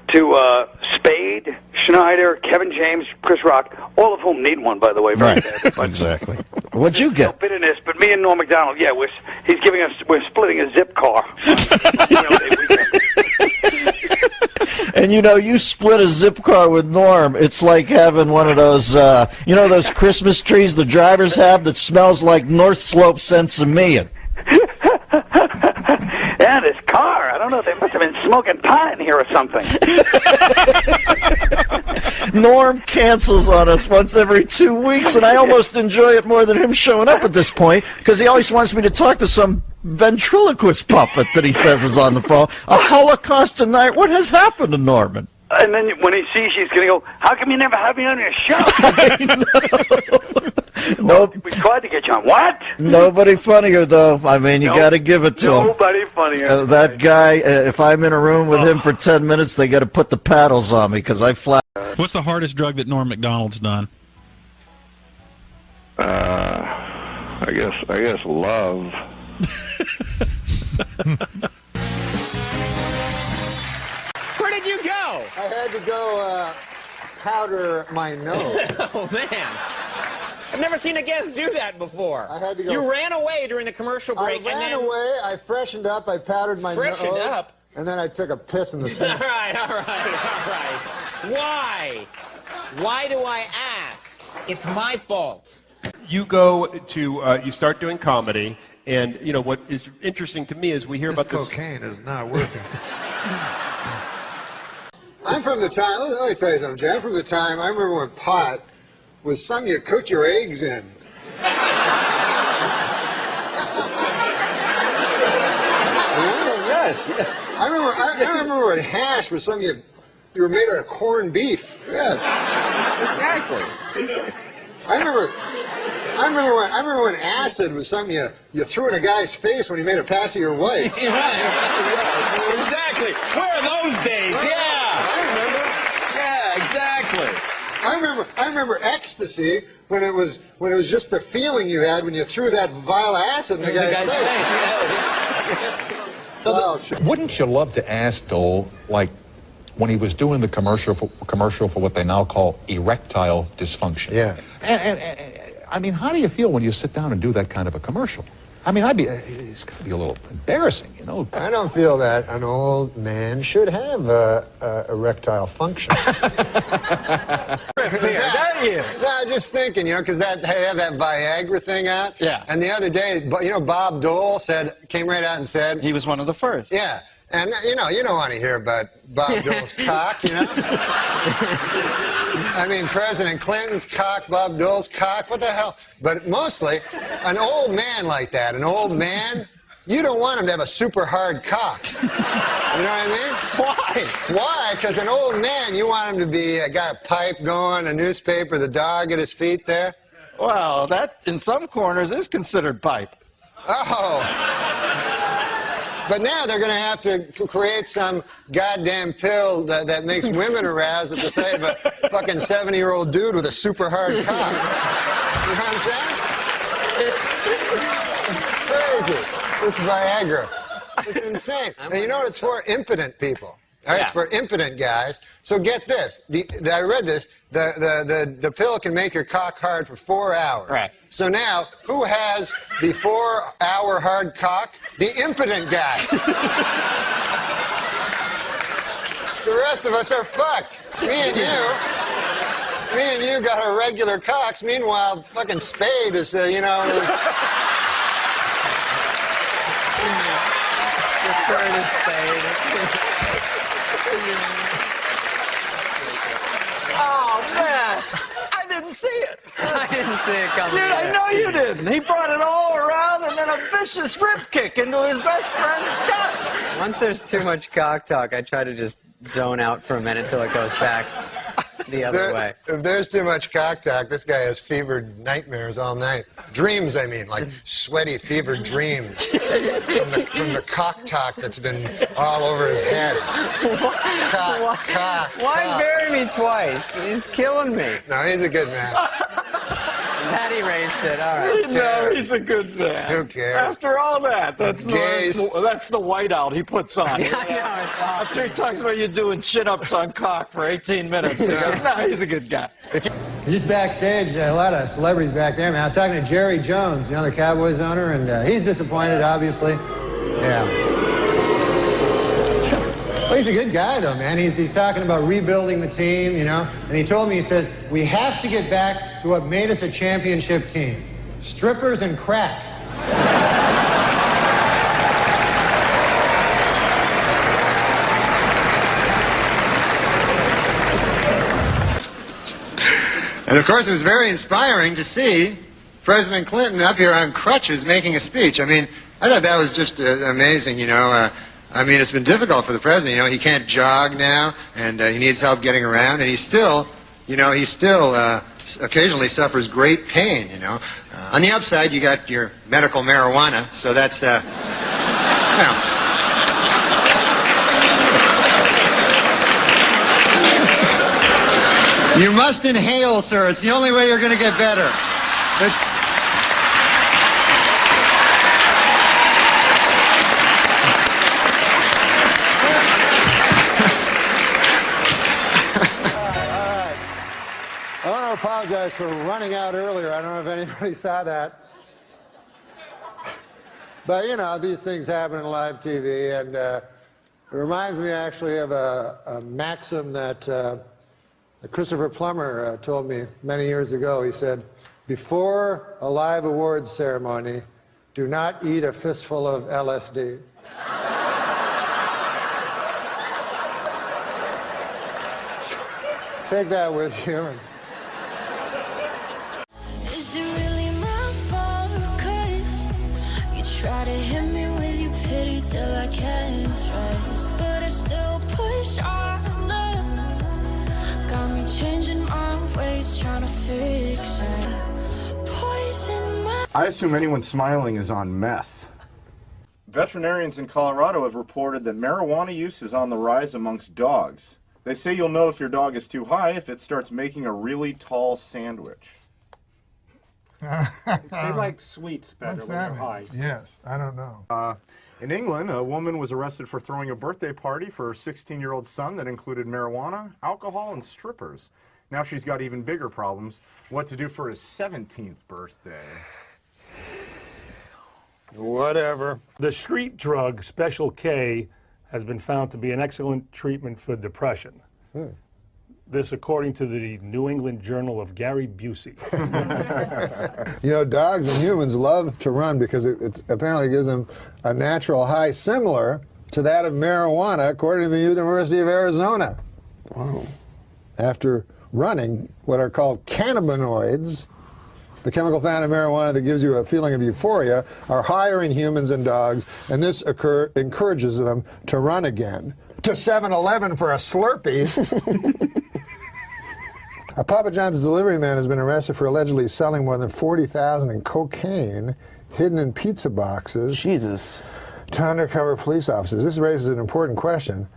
to Spade, Schneider, Kevin James, Chris Rock, all of whom need one, by the way. Very bad. But exactly. What'd you get? No bitterness, but me and Norm MacDonald, yeah, we're splitting a zip car. And you split a zip car with Norm. It's like having one of those, those Christmas trees the drivers have that smells like North Slope Sensimilla. Yeah, this car. I don't know. They must have been smoking pot in here or something. Norm cancels on us once every 2 weeks, and I almost enjoy it more than him showing up at this point, because he always wants me to talk to some ventriloquist puppet that he says is on the phone. A Holocaust tonight. What has happened to Norman? And then when he sees you, he's going to go, how come you never have me on your show? Nope. We tried to get you on. What? Nobody funnier, though. I mean, you got to give it to him. Nobody funnier. That guy, if I'm in a room with him for 10 minutes, they got to put the paddles on me, because I flat. What's the hardest drug that Norm MacDonald's done? I guess love. Where did you go? I had to go powder my nose. Oh, man. I've never seen a guest do that before. I had to go. You ran away during the commercial break. I ran away, I freshened up, I powdered my nose. Freshened up? And then I took a piss in the sink. All right. Why? Why do I ask? It's my fault. You go to, you start doing comedy, and, you know, what is interesting to me is we hear about this. Cocaine is not working. I'm from the time, let me tell you something, Jay. I'm from the time, I remember when pot was something you cooked your eggs in. Yes. I remember when hash was something you were made out of corned beef. Yeah, exactly. I remember when acid was something you threw in a guy's face when he made a pass at your wife. Right. Exactly. Where are those days? Yeah. I remember. Yeah, exactly. I remember ecstasy when it was just the feeling you had when you threw that vile acid in the guy's face. So wouldn't you love to ask Dole, like, when he was doing the commercial for what they now call erectile dysfunction? Yeah. And I mean, how do you feel when you sit down and do that kind of a commercial? I mean, it's got to be a little embarrassing, you know. I don't feel that an old man should have erectile function. No, just thinking, you know, because they have that Viagra thing out. Yeah. And the other day, you know, Bob Dole came right out and said he was one of the first. Yeah. And, you know, you don't want to hear about Bob Dole's cock, you know? I mean, President Clinton's cock, Bob Dole's cock, what the hell? But mostly, an old man like that, an old man, you don't want him to have a super hard cock. You know what I mean? Why? Why? Because an old man, you want him to be, got a pipe going, a newspaper, the dog at his feet there. Well, that, in some corners, is considered pipe. Oh. But now they're going to have to create some goddamn pill that makes women aroused at the sight of a fucking 70-year-old dude with a super hard cock. You know what I'm saying? It's crazy. This Viagra. It's insane. And you know what it's for? Impotent people. All right, it's for impotent guys. So get this. I read this. The pill can make your cock hard for 4 hours. Right. So now, who has the 4-hour hard cock? The impotent guy. The rest of us are fucked. Me and you got our regular cocks. Meanwhile, fucking Spade is, you know. Refer to Spade. Oh, man. I didn't see it. I didn't see it coming. Dude, I know you didn't. He brought it all around and then a vicious rib kick into his best friend's gut. Once there's too much cock talk, I try to just zone out for a minute till it goes back the other way. If there's too much cock talk, this guy has fevered nightmares all night. Dreams, I mean, like sweaty, fevered dreams from the cock talk that's been all over his head. Why bury me twice? He's killing me. No, he's a good man. That erased it. All right. No, he's a good man. Who cares? After all that, that's the whiteout he puts on. Yeah, I know, it's awesome. After he talks about you doing shit-ups on cock for 18 minutes. He goes, no, he's a good guy. Just backstage, a lot of celebrities back there, man. I was talking to Jerry Jones, you know, the Cowboys owner, and he's disappointed, obviously. Yeah. Well, he's a good guy, though, man. He's talking about rebuilding the team, you know. And he told me, he says, we have to get back to what made us a championship team. Strippers and crack. And, of course, it was very inspiring to see President Clinton up here on crutches making a speech. I mean, I thought that was just amazing, you know. I mean, it's been difficult for the president. You know, he can't jog now, and he needs help getting around, and he still occasionally suffers great pain, you know. On the upside, you got your medical marijuana, so that's, you know. You must inhale, sir. It's the only way you're going to get better. apologize for running out earlier. I don't know if anybody saw that. But, you know, these things happen in live TV, and it reminds me actually of a maxim that Christopher Plummer told me many years ago. He said, before a live awards ceremony, do not eat a fistful of LSD. Take that with you. Is it really my fault? 'Cause you try to hit me with your pity till I can't trust, but I still push on. Got me changing my ways, trying to fix it. Poison my. I assume anyone smiling is on meth. Veterinarians in Colorado have reported that marijuana use is on the rise amongst dogs. They say you'll know if your dog is too high if it starts making a really tall sandwich. They like sweets better What's when that they're high. mean? Yes, I don't know. In England, a woman was arrested for throwing a birthday party for her 16-year-old son that included marijuana, alcohol, and strippers. Now she's got even bigger problems. What to do for his 17th birthday. Whatever. The street drug Special K has been found to be an excellent treatment for depression. This according to the New England Journal of Gary Busey. You know, dogs and humans love to run because it apparently gives them a natural high similar to that of marijuana, according to the University of Arizona. Wow. After running what are called cannabinoids, the chemical found in marijuana that gives you a feeling of euphoria, are higher in humans and dogs, and this encourages them to run again. To 7-Eleven for a Slurpee. A Papa John's delivery man has been arrested for allegedly selling more than $40,000 in cocaine hidden in pizza boxes. Jesus. To undercover police officers. This raises an important question.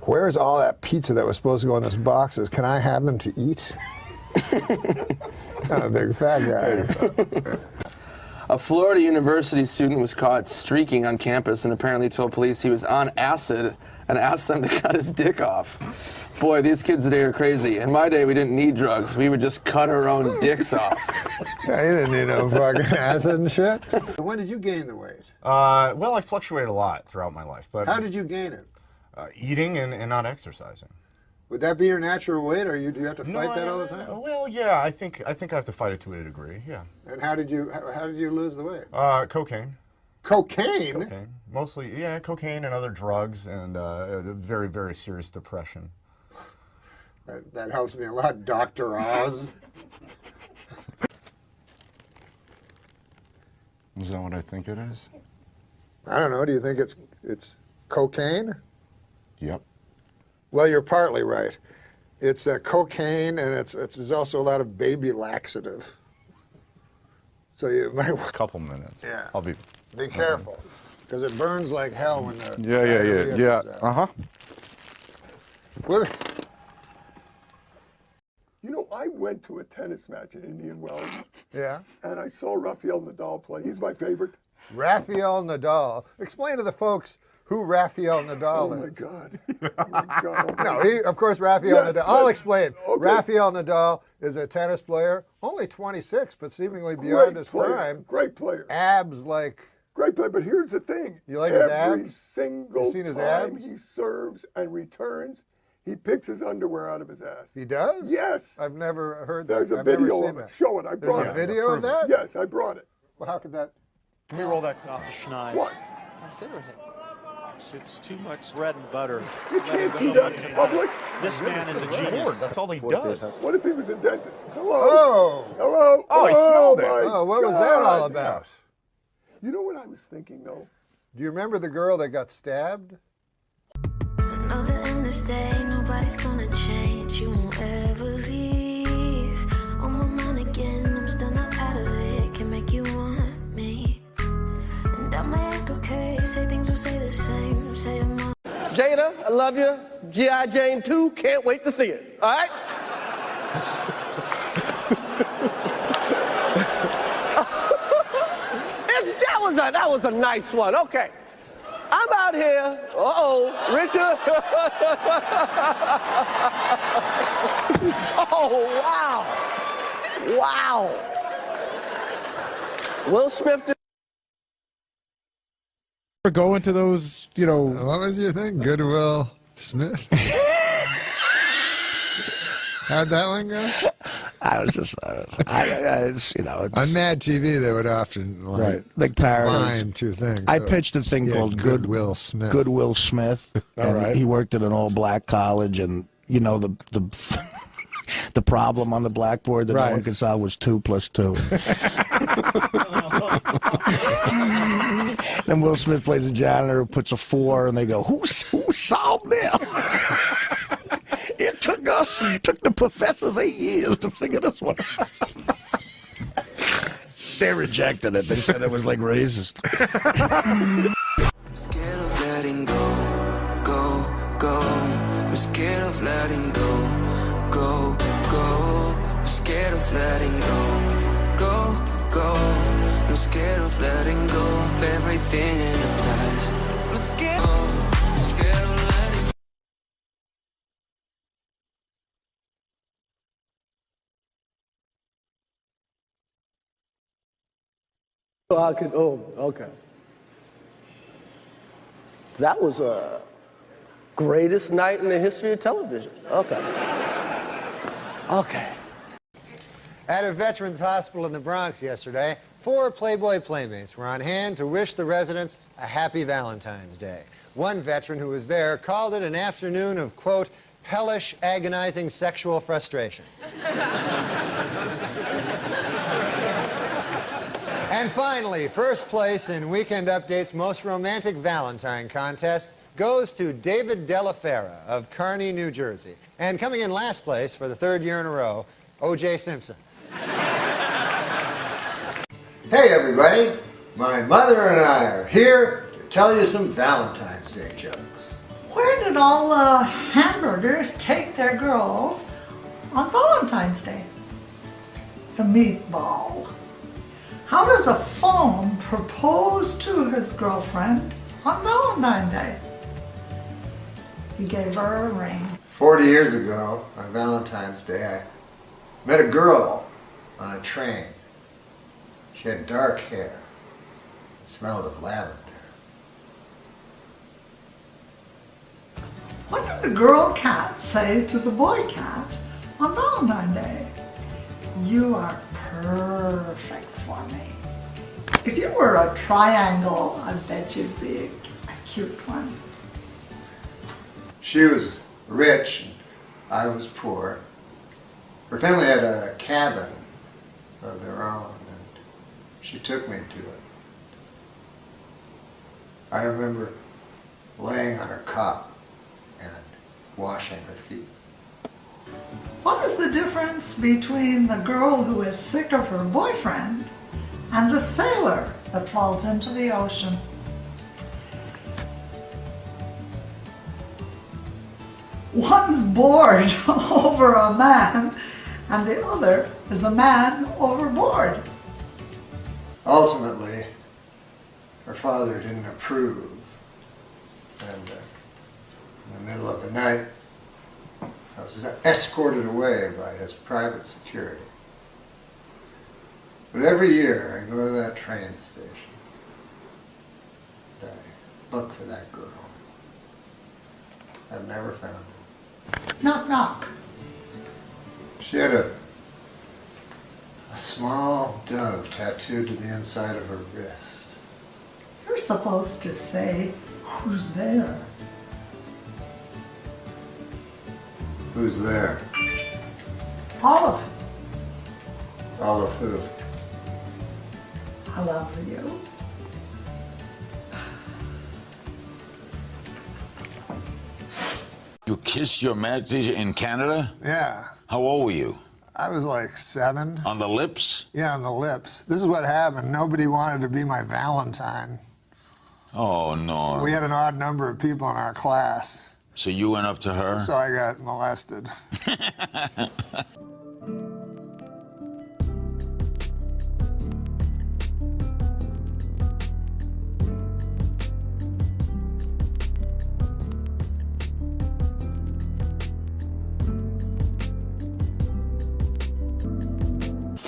Where is all that pizza that was supposed to go in those boxes? Can I have them to eat? I'm a big fat guy. A Florida University student was caught streaking on campus and apparently told police he was on acid and asked them to cut his dick off. Boy, these kids today are crazy. In my day, we didn't need drugs. We would just cut our own dicks off. Yeah, you didn't need no fucking acid and shit. When did you gain the weight? Well, I fluctuated a lot throughout my life. But how did you gain it? Eating and not exercising. Would that be your natural weight, or do you have to fight that all the time? Well, yeah, I think I have to fight it to a degree. Yeah. And how did you lose the weight? Cocaine. Cocaine? Cocaine. Mostly, yeah, cocaine and other drugs, and very, very serious depression. That helps me a lot, Dr. Oz. Is that what I think it is? I don't know. Do you think it's cocaine? Yep. Well, you're partly right. It's cocaine, and there's also a lot of baby laxative. So you might. A couple minutes. Yeah. I'll be. Be careful, because it burns like hell when the. Yeah. Uh-huh. You know, I went to a tennis match in Indian Wells. Yeah. And I saw Rafael Nadal play. He's my favorite. Rafael Nadal. Explain to the folks who Rafael Nadal is. Oh, my God. Oh, my God. No, of course, Rafael Nadal. I'll explain. Okay. Rafael Nadal is a tennis player, only 26, but seemingly beyond his prime. Great player. Abs like. Great player, but here's the thing. You like his abs? Every single seen his time abs? he serves and returns, he picks his underwear out of his ass. He does? Yes. I've never heard that. There's a I've video never seen of it. that. Show it. I brought it. There's a video of that? Yes, I brought it. Well, how could that? Let me roll that off the schneid. What? It's too much bread and butter. You can't do that in public. This man is a genius. That's all he does. What if he was a dentist? Hello? Oh. Hello? Oh, he smelled it. Oh, what was that all about? You know what I was thinking, though? Do you remember the girl that got stabbed? Know that in this day, nobody's gonna change. You won't ever leave. On my mind again, I'm still not tired of it. Can make you want me. And I might act okay, say things will stay the same. Say I'm not. Jada, I love you. G.I. Jane 2, can't wait to see it. All right? That was a nice one. Okay. I'm out here. Richard. Oh, wow. Wow. Will Smith did. Go into those, you know. What was your thing? Goodwill Smith? How'd that one go? I was just, it's, you know. It's, on Mad TV, they would often like parodies. combine two things. I So, pitched a thing called Goodwill Smith. Goodwill Smith. And he worked at an all-black college, and, you know, the the problem on the blackboard that no one could solve was 2 + 2. Then Will Smith plays a janitor who puts a 4, and they go, who solved that? It took the professors 8 years to figure this one out. They rejected it. They said it was like racist. I'm scared of letting go. I'm scared of letting go. I'm scared of letting go. I'm scared of letting go of everything in the past. I'm scared of letting go. Okay. That was a greatest night in the history of television. Okay. At a veterans hospital in the Bronx yesterday, 4 Playboy playmates were on hand to wish the residents a happy Valentine's Day. One veteran who was there called it an afternoon of, quote, hellish, agonizing sexual frustration. And finally, first place in Weekend Update's most romantic Valentine contest goes to David Della Fera of Kearney, New Jersey. And coming in last place for the 3rd year in a row, O.J. Simpson. Hey everybody, my mother and I are here to tell you some Valentine's Day jokes. Where did all the hamburgers take their girls on Valentine's Day? The meatball. How does a fawn propose to his girlfriend on Valentine's Day? He gave her a ring. 40 years ago, on Valentine's Day, I met a girl on a train. She had dark hair. It smelled of lavender. What did the girl cat say to the boy cat on Valentine's Day? You are perfect for me. If you were a triangle, I bet you'd be a cute one. She was rich, and I was poor. Her family had a cabin of their own, and she took me to it. I remember laying on her cot and washing her feet. What is the difference between the girl who is sick of her boyfriend and the sailor that falls into the ocean? One's bored over a man, and the other is a man overboard. Ultimately, her father didn't approve, and in the middle of the night, I was escorted away by his private security. But every year I go to that train station and I look for that girl. I've never found her. Knock, knock. She had a small dove tattooed to the inside of her wrist. You're supposed to say, who's there? Who's there? Olive. Olive who? I love you. You kissed your math teacher in Canada? Yeah. How old were you? I was like 7. On the lips? Yeah, on the lips. This is what happened. Nobody wanted to be my Valentine. Oh, no. We had an odd number of people in our class. So you went up to her? So I got molested.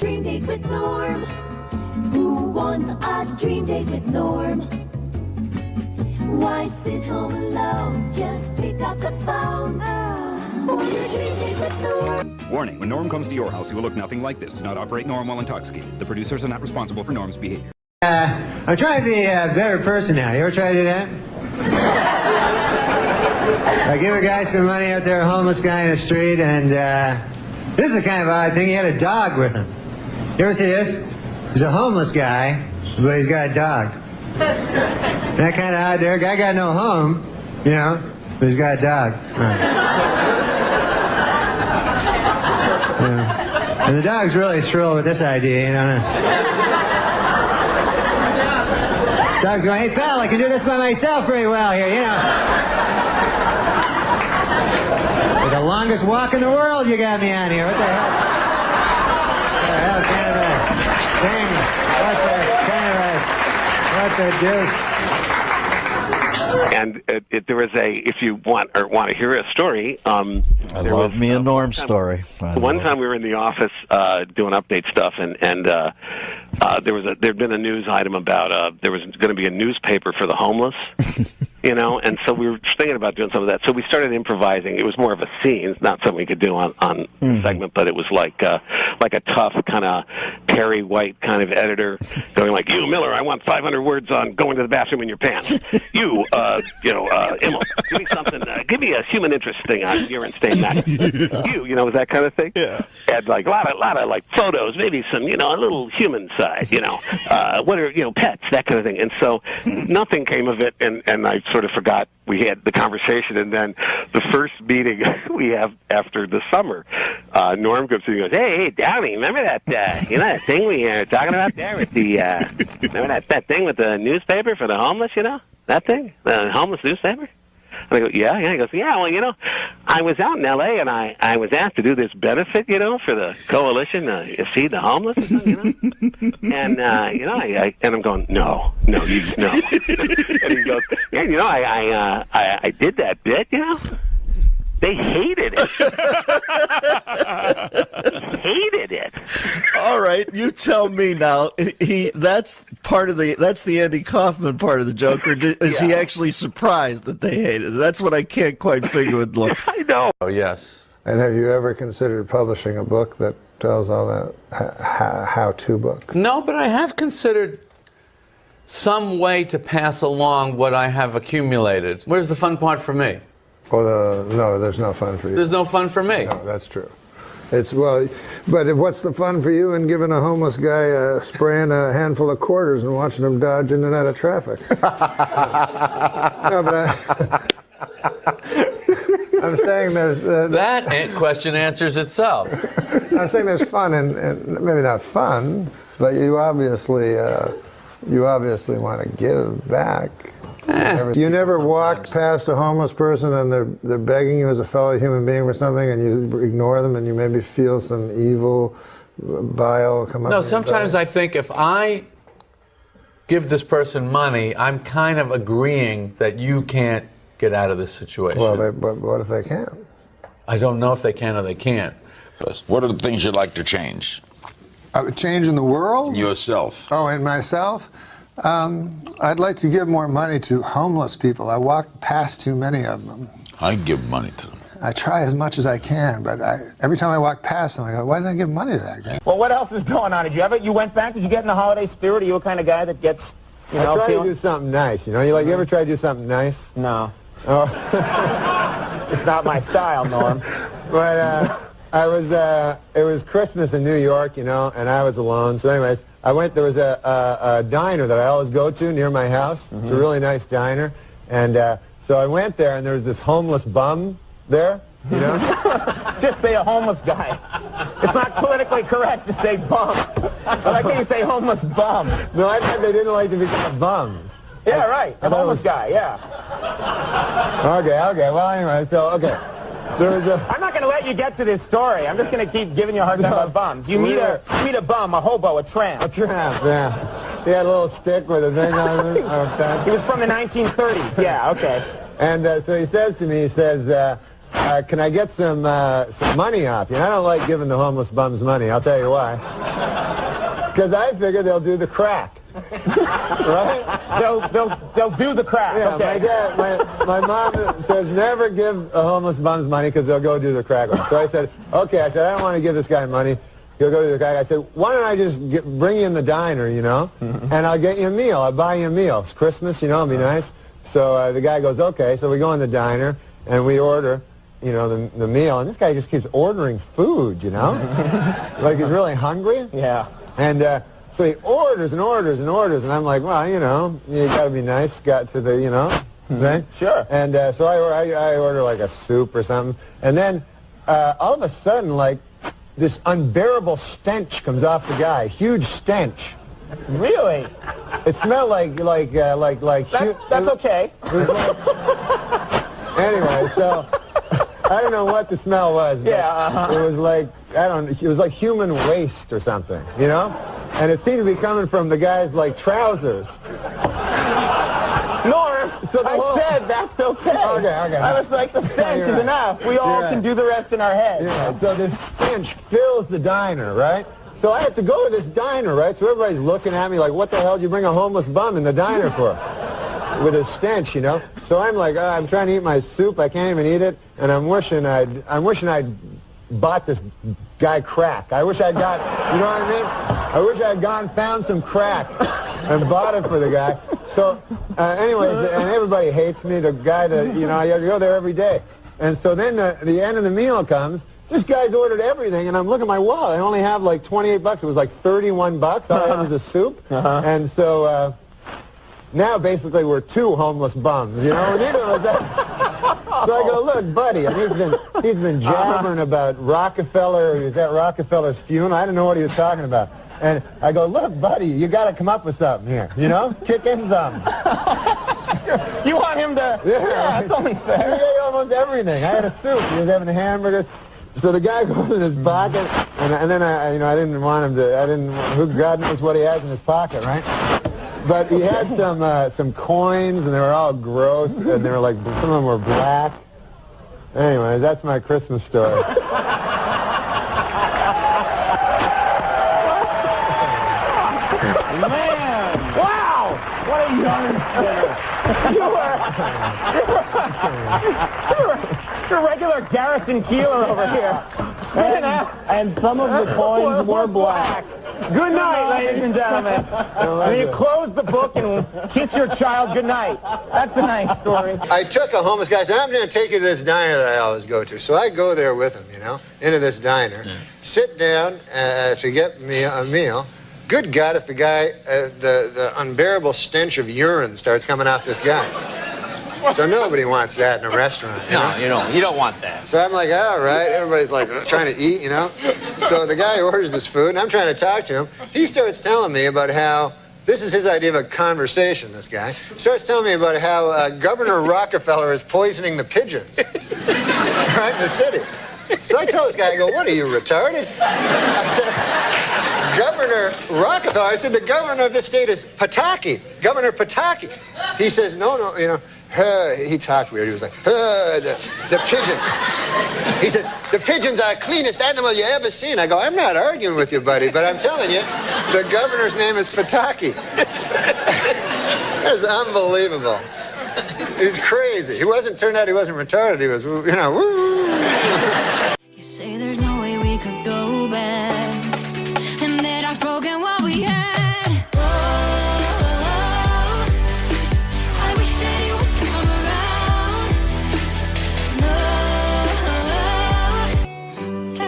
Dream date with Norm. Who wants a dream date with Norm? Why sit home alone? Just pick up the phone for your dream date with Norm. Warning, when Norm comes to your house, he will look nothing like this. Do not operate Norm while intoxicated. The producers are not responsible for Norm's behavior. I'm trying to be a better person now. You ever try to do that? I give a guy some money out there, a homeless guy in the street, and this is a kind of odd thing. He had a dog with him. You ever see this? He's a homeless guy, but he's got a dog. That kind of odd there. Guy got no home, you know, but he's got a dog. Yeah. And the dog's really thrilled with this idea, you know. Dog's going, hey, pal, I can do this by myself pretty well here, you know. Like the longest walk in the world you got me on here. What the hell? What the hell kind of a thing? What the deuce? And there was if you want to hear a story, I love me a Norm story. One time we were in the office doing update stuff, and there'd been a news item about there was going to be a newspaper for the homeless, you know, and so we were thinking about doing some of that. So we started improvising. It was more of a scene, not something we could do on the segment, but it was like a tough kind of Perry White kind of editor going like, "You, Miller, I want 500 words on going to the bathroom in your pants. You, Immel, give me something. Give me a human interest thing on urine stain matter. You know, that kind of thing. Yeah. And like a lot of like photos, maybe some, you know, a little human side, you know, what are, you know, pets, that kind of thing. And so nothing came of it, and I sort of forgot we had the conversation. And then the first meeting we have after the summer, Norm comes in and goes, hey, Downey, remember that, you know, that thing we were talking about there with the, remember that thing with the newspaper for the homeless, you know? That thing? The homeless newspaper? And I go, yeah. He goes, yeah, well, you know, I was out in L.A. and I was asked to do this benefit, you know, for the coalition to feed the homeless or something, you know? And, you know, and I'm going, no. And he goes, yeah, you know, I did that bit, you know? They hated it. Hated it. All right, you tell me now. That's the Andy Kaufman part of the joke, or is he actually surprised that they hated it? That's what I can't quite figure with Look. I know. Oh, yes. And have you ever considered publishing a book that tells all that how-to book? No, but I have considered some way to pass along what I have accumulated. Where's the fun part for me? No, there's no fun for you. There's no fun for me. No, that's true. But what's the fun for you in giving a homeless guy spraying a handful of quarters and watching him dodge in and out of traffic? No, but I'm saying there's... that question answers itself. I'm saying there's fun, and maybe not fun, but you obviously want to give back. You never walked past a homeless person and they're begging you as a fellow human being for something, and you ignore them, and you maybe feel some evil bile come up? No, sometimes I think if I give this person money, I'm kind of agreeing that you can't get out of this situation. Well, but what if they can't? I don't know if they can or they can't. What are the things you'd like to change? Change in the world? Yourself. Oh, in myself? I'd like to give more money to homeless people. I walk past too many of them. I give money to them. I try as much as I can, but every time I walk past them, I go, why didn't I give money to that guy? Well, what else is going on? You went back? Did you get in the holiday spirit? Are you a kind of guy that gets, I try to do something nice, you know? You ever try to do something nice? No. Oh. It's not my style, Norm. But it was Christmas in New York, you know, and I was alone. So anyways, there was a diner that I always go to near my house. Mm-hmm. It's a really nice diner. And so I went there, and there was this homeless bum there, you know? Just say a homeless guy. It's not politically correct to say bum. Why can't you say homeless bum? No, I thought they didn't like to be called bums. Yeah, right. A homeless guy, yeah. Okay. Well, anyway, okay. I'm not going to let you get to this story. I'm just going to keep giving you a hard time about bums. You meet a bum, a hobo, a tramp. A tramp, yeah. He had a little stick with a thing on it. He was from the 1930s. Yeah, okay. And so he says to me, can I get some money off you? And I don't like giving the homeless bums money. I'll tell you why. Because I figure they'll do the crack. Right? They'll do the crack. Yeah, Okay. my mom says never give a homeless bums money because they'll go do the crack. So I said, okay. I said, I don't want to give this guy money. He'll go to the crack. I said, why don't I just bring you in the diner, you know, and I'll get you a meal. I'll buy you a meal. It's Christmas, you know, it'll be nice. So the guy goes, okay. So we go in the diner and we order, you know, the meal. And this guy just keeps ordering food, you know, like he's really hungry. Yeah. And so he orders and orders and orders, and I'm like, well, you know, you got to be nice, got to the, you know, thing. Sure. And so I order like a soup or something, and then all of a sudden, like, this unbearable stench comes off the guy, huge stench. Really? It smelled like. That's okay. Anyway, so I don't know what the smell was. But Yeah. It was like, it was like human waste or something, you know? And it seemed to be coming from the guy's, like, trousers. Norm, so I said that's okay. Okay. I was like, the stench is enough. We all can do the rest in our heads. Yeah, so this stench fills the diner, right? So I have to go to this diner, right? So everybody's looking at me like, what the hell did you bring a homeless bum in the diner for? With a stench, you know? So I'm like, I'm trying to eat my soup. I can't even eat it. And I'm wishing I'd bought this guy crack. I wish I'd got, you know what I mean? I wish I'd gone found some crack and bought it for the guy. So anyways, and everybody hates me. The guy that, you know, I go there every day. And so then the end of the meal comes. This guy's ordered everything, and I'm looking at my wallet. I only have like 28 bucks. It was like 31 bucks. All I had was a soup. And so now basically we're two homeless bums, you know? Neither of us. So I go, look, buddy, and he's been jabbering about Rockefeller. He was at Rockefeller's funeral. I didn't know what he was talking about. And I go, look, buddy, you got to come up with something here, you know? Kick in something. You want him to? Yeah, it's only fair. He ate almost everything. I had a soup. He was having a hamburger. So the guy goes in his pocket, and then I didn't want him to. Who God knows what he has in his pocket, right? But he had some coins, and they were all gross, and they were like, some of them were black. Anyway, that's my Christmas story. Man, wow! What a young You're a regular Garrison Keeler over here. And some of the coins were black. Good night, ladies and gentlemen. And you close the book and kiss your child good night. That's a nice story. I took a homeless guy, said, I'm going to take you to this diner that I always go to. So I go there with him, you know, into this diner, sit down to get me a meal. Good God, if the guy, the unbearable stench of urine starts coming off this guy. So nobody wants that in a restaurant. You know? You don't want that. So I'm like, all right. Everybody's like trying to eat, you know. So the guy orders this food, and I'm trying to talk to him. He starts telling me about how, this is his idea of a conversation, this guy. Starts telling me about how Governor Rockefeller is poisoning the pigeons right in the city. So I tell this guy, I go, what are you, retarded? I said, Governor Rockefeller. I said, the governor of this state is Pataki, Governor Pataki. He says, no, you know. He talked weird. He was like, the pigeon. He says, the pigeons are the cleanest animal you ever seen. I go, I'm not arguing with you, buddy, but I'm telling you, the governor's name is Pataki. That's unbelievable. He's crazy. Turned out he wasn't retarded. He was, you know, woo. You say there's no way we could go back, and that I've broken what we had.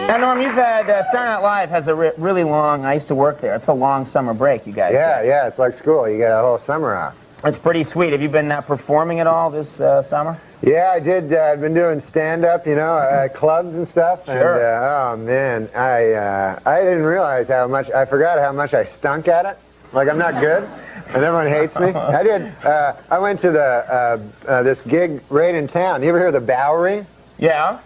Now, Norm, you've had Saturday Night Live has a really long. I used to work there. It's a long summer break, you guys. Yeah, it's like school. You get a whole summer off. It's pretty sweet. Have you been performing at all this summer? Yeah, I did. I've been doing stand-up, you know, at clubs and stuff. Sure. And, oh, man, I didn't realize how much, I forgot how much I stunk at it. Like, I'm not good, and everyone hates me. I went to this gig right in town. You ever hear of the Bowery? Yeah,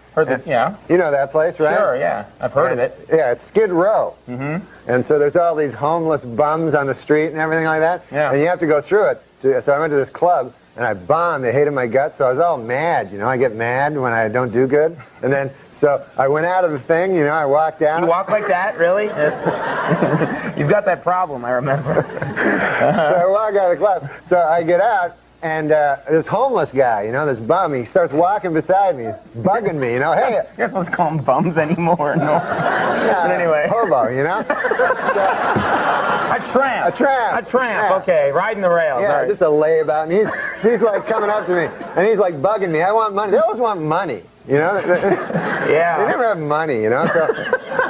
yeah. You know that place, right? Sure, yeah. I've heard of it. Yeah, it's Skid Row. Mm-hmm. And so there's all these homeless bums on the street and everything like that. Yeah. And you have to go through it. So I went to this club, and I bombed. They hated my guts, so I was all mad. You know, I get mad when I don't do good. And then, so I went out of the thing, you know, I walked out. You walk like that, really? You've got that problem, I remember. So I walk out of the club. So I get out, and this homeless guy, you know, this bum, he starts walking beside me, bugging me, you know, hey. You're not supposed to call them bums anymore, no. Yeah, But anyway. hobo, you know. A tramp. A tramp. A tramp, Yeah. okay, riding the rails. Yeah, all right. just a layabout, and he's like coming up to me, and he's like bugging me. I want money. They always want money, you know. Yeah. They never have money, you know. So.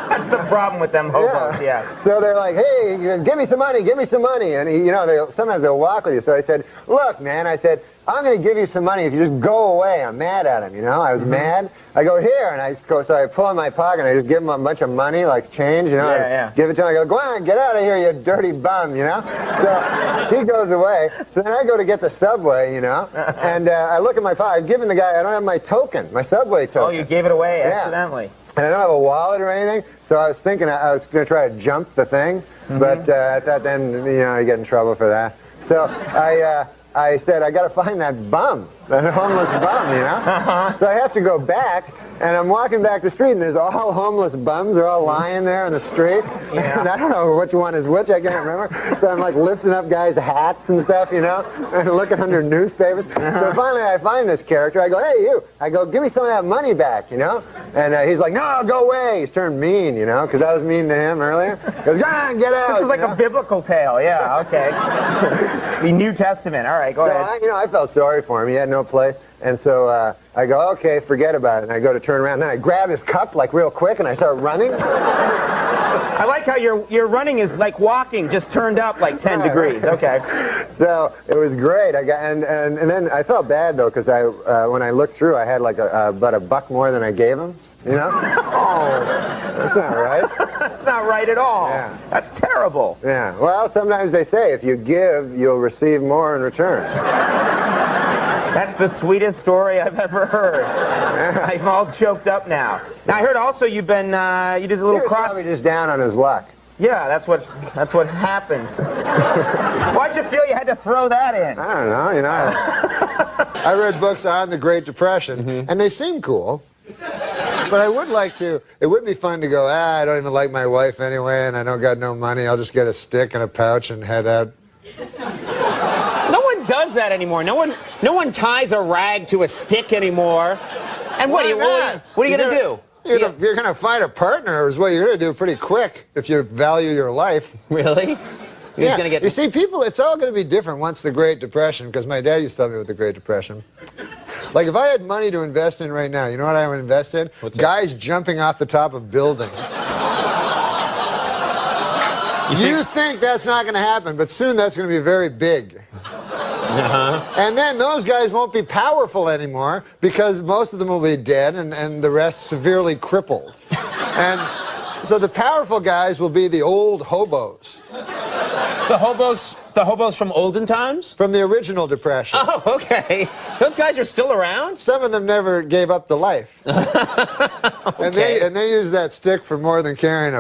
That's the problem with them hobos, yeah. So they're like, hey, give me some money, give me some money. And, you know, sometimes they'll walk with you. So I said, look, man, I said, I'm going to give you some money if you just go away. I'm mad at him, you know. I was mad. I go, here, and so I pull in my pocket, and I just give him a bunch of money, like change, you know. Yeah. Give it to him. I go, go on, get out of here, you dirty bum, you know. So he goes away. So then I go to get the subway, you know, and I look at my pocket. I've given the guy, I don't have my token, my subway token. Oh, you gave it away accidentally. And I don't have a wallet or anything, so I was thinking I was going to try to jump the thing, but I thought then, you know, I get in trouble for that. So I said, I got to find that bum, that homeless bum, you know? So I have to go back, and I'm walking back the street, and there's all homeless bums. They're all lying there on the street. Yeah. And I don't know which one is which. I can't remember. So I'm like lifting up guys' hats and stuff, you know, and looking under newspapers. So finally I find this character. I go, hey, you. I go, give me some of that money back, you know? And he's like, no, go away. He's turned mean, you know, because I was mean to him earlier. He goes, go on, get out. This is like a biblical tale, yeah, okay. The New Testament, all right, go ahead. I felt sorry for him. He had no place. And so I go, okay, forget about it. And I go to turn around. Then I grab his cup, like, real quick, and I start running. I like how your running is like walking, just turned up like 10 degrees. Okay. So it was great. I got and then I felt bad, though, because when I looked through, I had like about $1 more than I gave him. You know? Oh, that's not right. That's not right at all. Yeah. That's terrible. Yeah. Well, sometimes they say if you give, you'll receive more in return. That's the sweetest story I've ever heard. I'm all choked up now. Now I heard also you've been you did a little cross. Probably just down on his luck. Yeah, that's what happens. Why'd you feel you had to throw that in? I don't know. You know. I read books on the Great Depression, and they seem cool. But I would like to, it would be fun to go, I don't even like my wife anyway, and I don't got no money. I'll just get a stick and a pouch and head out. No one does that anymore. No one ties a rag to a stick anymore. And what are you going to do? You're going to find a partner is what you're going to do pretty quick if you value your life. Really? Yeah. You see, people, it's all going to be different once the Great Depression, because my dad used to tell me about the Great Depression. Like, if I had money to invest in right now, you know what I would invest in? Guys jumping off the top of buildings. You think that's not going to happen, but soon that's going to be very big. And then those guys won't be powerful anymore because most of them will be dead and the rest severely crippled. And so the powerful guys will be the old hobos. The hobos from olden times? From the original Depression. Oh, okay. Those guys are still around? Some of them never gave up the life. Okay. And they use that stick for more than carrying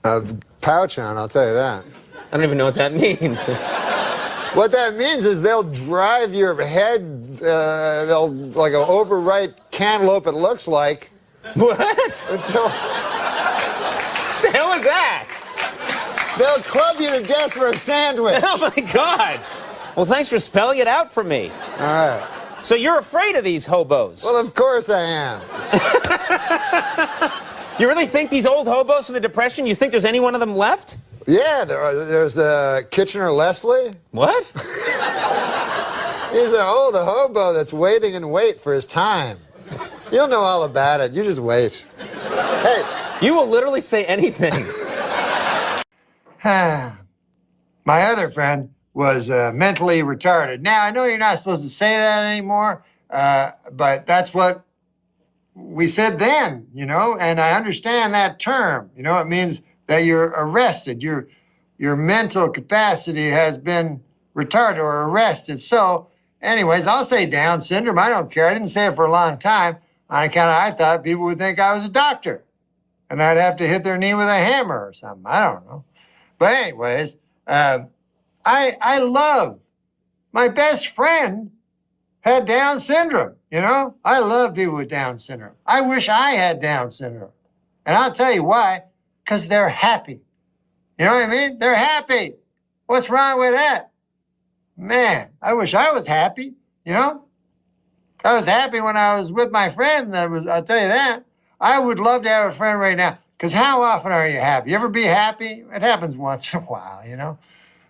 a pouch on, I'll tell you that. I don't even know what that means. What that means is they'll drive your head, they'll, like an overripe cantaloupe it looks like. What? Until... What the hell is that? They'll club you to death for a sandwich. Oh, my God. Well, thanks for spelling it out for me. All right. So you're afraid of these hobos? Well, of course I am. You really think these old hobos from the Depression, you think there's any one of them left? Yeah, there's Kitchener Leslie. What? He's an old hobo that's waiting and wait for his time. You'll know all about it. You just wait. Hey. You will literally say anything. My other friend was mentally retarded. Now, I know you're not supposed to say that anymore, but that's what we said then, you know, and I understand that term. You know, it means that you're arrested. Your mental capacity has been retarded or arrested. So, anyways, I'll say Down syndrome. I don't care. I didn't say it for a long time on account of I thought people would think I was a doctor. And I'd have to hit their knee with a hammer or something. I don't know. But anyways, I love my best friend had Down syndrome, you know? I love people with Down syndrome. I wish I had Down syndrome. And I'll tell you why, because they're happy. You know what I mean? They're happy. What's wrong with that? Man, I wish I was happy, you know? I was happy when I was with my friend. I'll tell you that. I would love to have a friend right now, because how often are you happy? You ever be happy? It happens once in a while, you know?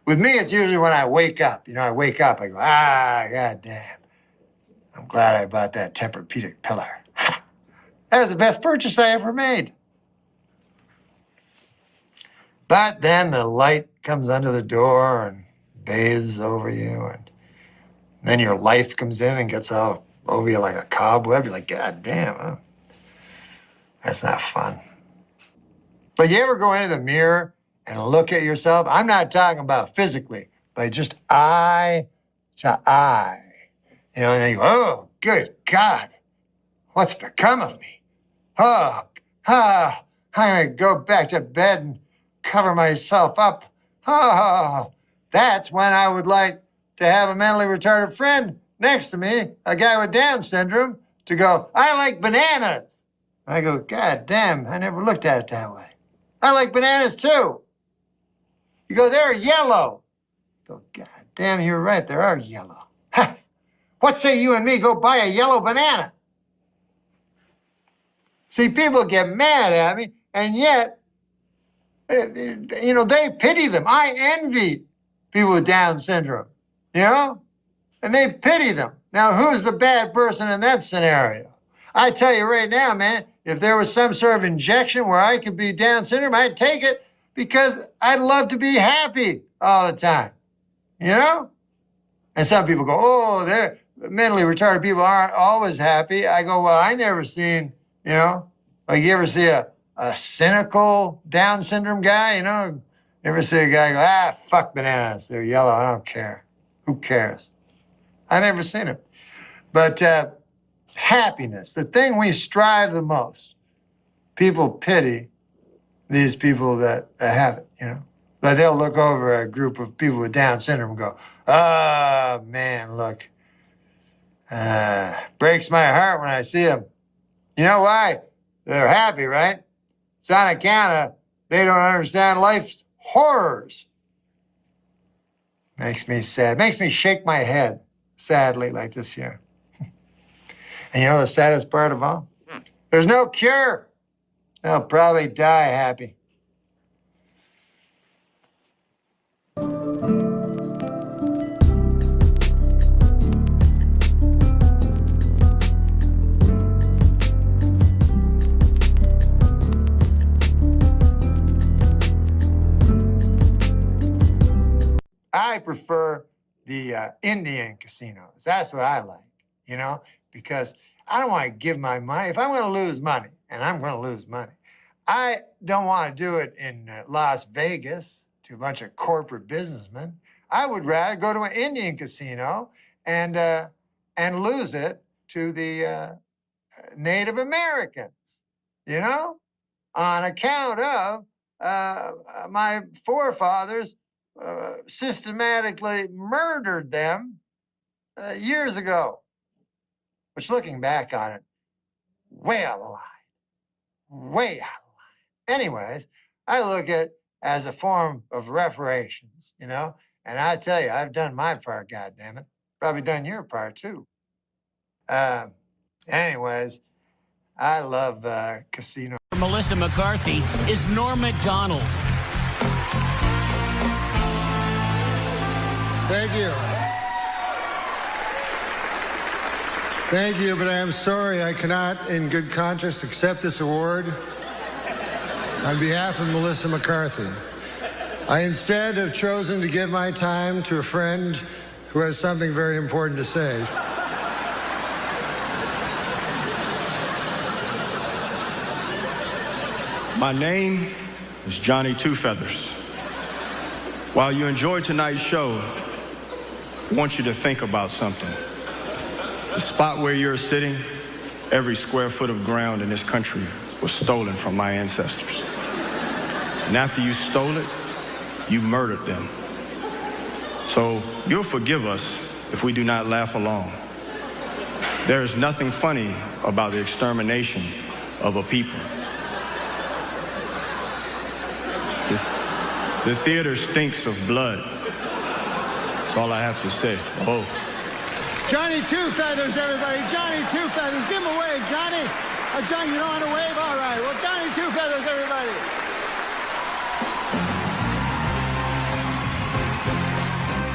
With me, it's usually when I wake up. You know, I wake up, I go, goddamn. I'm glad I bought that Tempur-Pedic pillow. That was the best purchase I ever made. But then the light comes under the door and bathes over you, and then your life comes in and gets all over you like a cobweb. You're like, God damn, huh? That's not fun. But you ever go into the mirror and look at yourself? I'm not talking about physically, but just eye to eye. You know, and then you go, oh, good God, what's become of me? I'm gonna go back to bed and cover myself up. That's when I would like to have a mentally retarded friend next to me, a guy with Down syndrome, to go, I like bananas. I go, God damn, I never looked at it that way. I like bananas too. You go, they're yellow. I go, God damn, you're right, they are yellow. Ha! What say you and me go buy a yellow banana? See, people get mad at me, and yet, you know, they pity them. I envy people with Down syndrome, you know? And they pity them. Now, who's the bad person in that scenario? I tell you right now, man, if there was some sort of injection where I could be Down syndrome, I'd take it because I'd love to be happy all the time, you know? And some people go, oh, they're mentally retarded people aren't always happy. I go, well, I never seen, you know, like you ever see a cynical Down syndrome guy, you know? You ever see a guy go, fuck bananas, they're yellow, I don't care. Who cares? I never seen it. But happiness, the thing we strive the most, people pity these people that have it, you know? Like they'll look over a group of people with Down syndrome and go, oh, man, look. Breaks my heart when I see them. You know why? They're happy, right? It's on account of they don't understand life's horrors. Makes me sad. Makes me shake my head, sadly, like this year. And you know the saddest part of all? There's no cure. They'll probably die happy. I prefer the Indian casinos. That's what I like, you know, because I don't want to give my money. If I'm going to lose money, and I'm going to lose money, I don't want to do it in Las Vegas to a bunch of corporate businessmen. I would rather go to an Indian casino and lose it to the Native Americans, you know, on account of my forefathers systematically murdered them years ago, which looking back on it, way out of line. Way out of line. Anyways, I look at it as a form of reparations, you know? And I tell you, I've done my part, goddammit. Probably done your part, too. Anyways, I love casino. Melissa McCarthy is Norm MacDonald. Thank you. Thank you, but I am sorry I cannot, in good conscience, accept this award on behalf of Melissa McCarthy. I instead have chosen to give my time to a friend who has something very important to say. My name is Johnny Two Feathers. While you enjoy tonight's show, I want you to think about something. The spot where you're sitting, every square foot of ground in this country was stolen from my ancestors. And after you stole it, you murdered them. So you'll forgive us if we do not laugh along. There is nothing funny about the extermination of a people. The theater stinks of blood. That's all I have to say. Oh. Johnny Two Feathers, everybody. Johnny Two Feathers. Give him a wave, Johnny. Johnny, you don't want to wave? All right. Well, Johnny Two Feathers, everybody.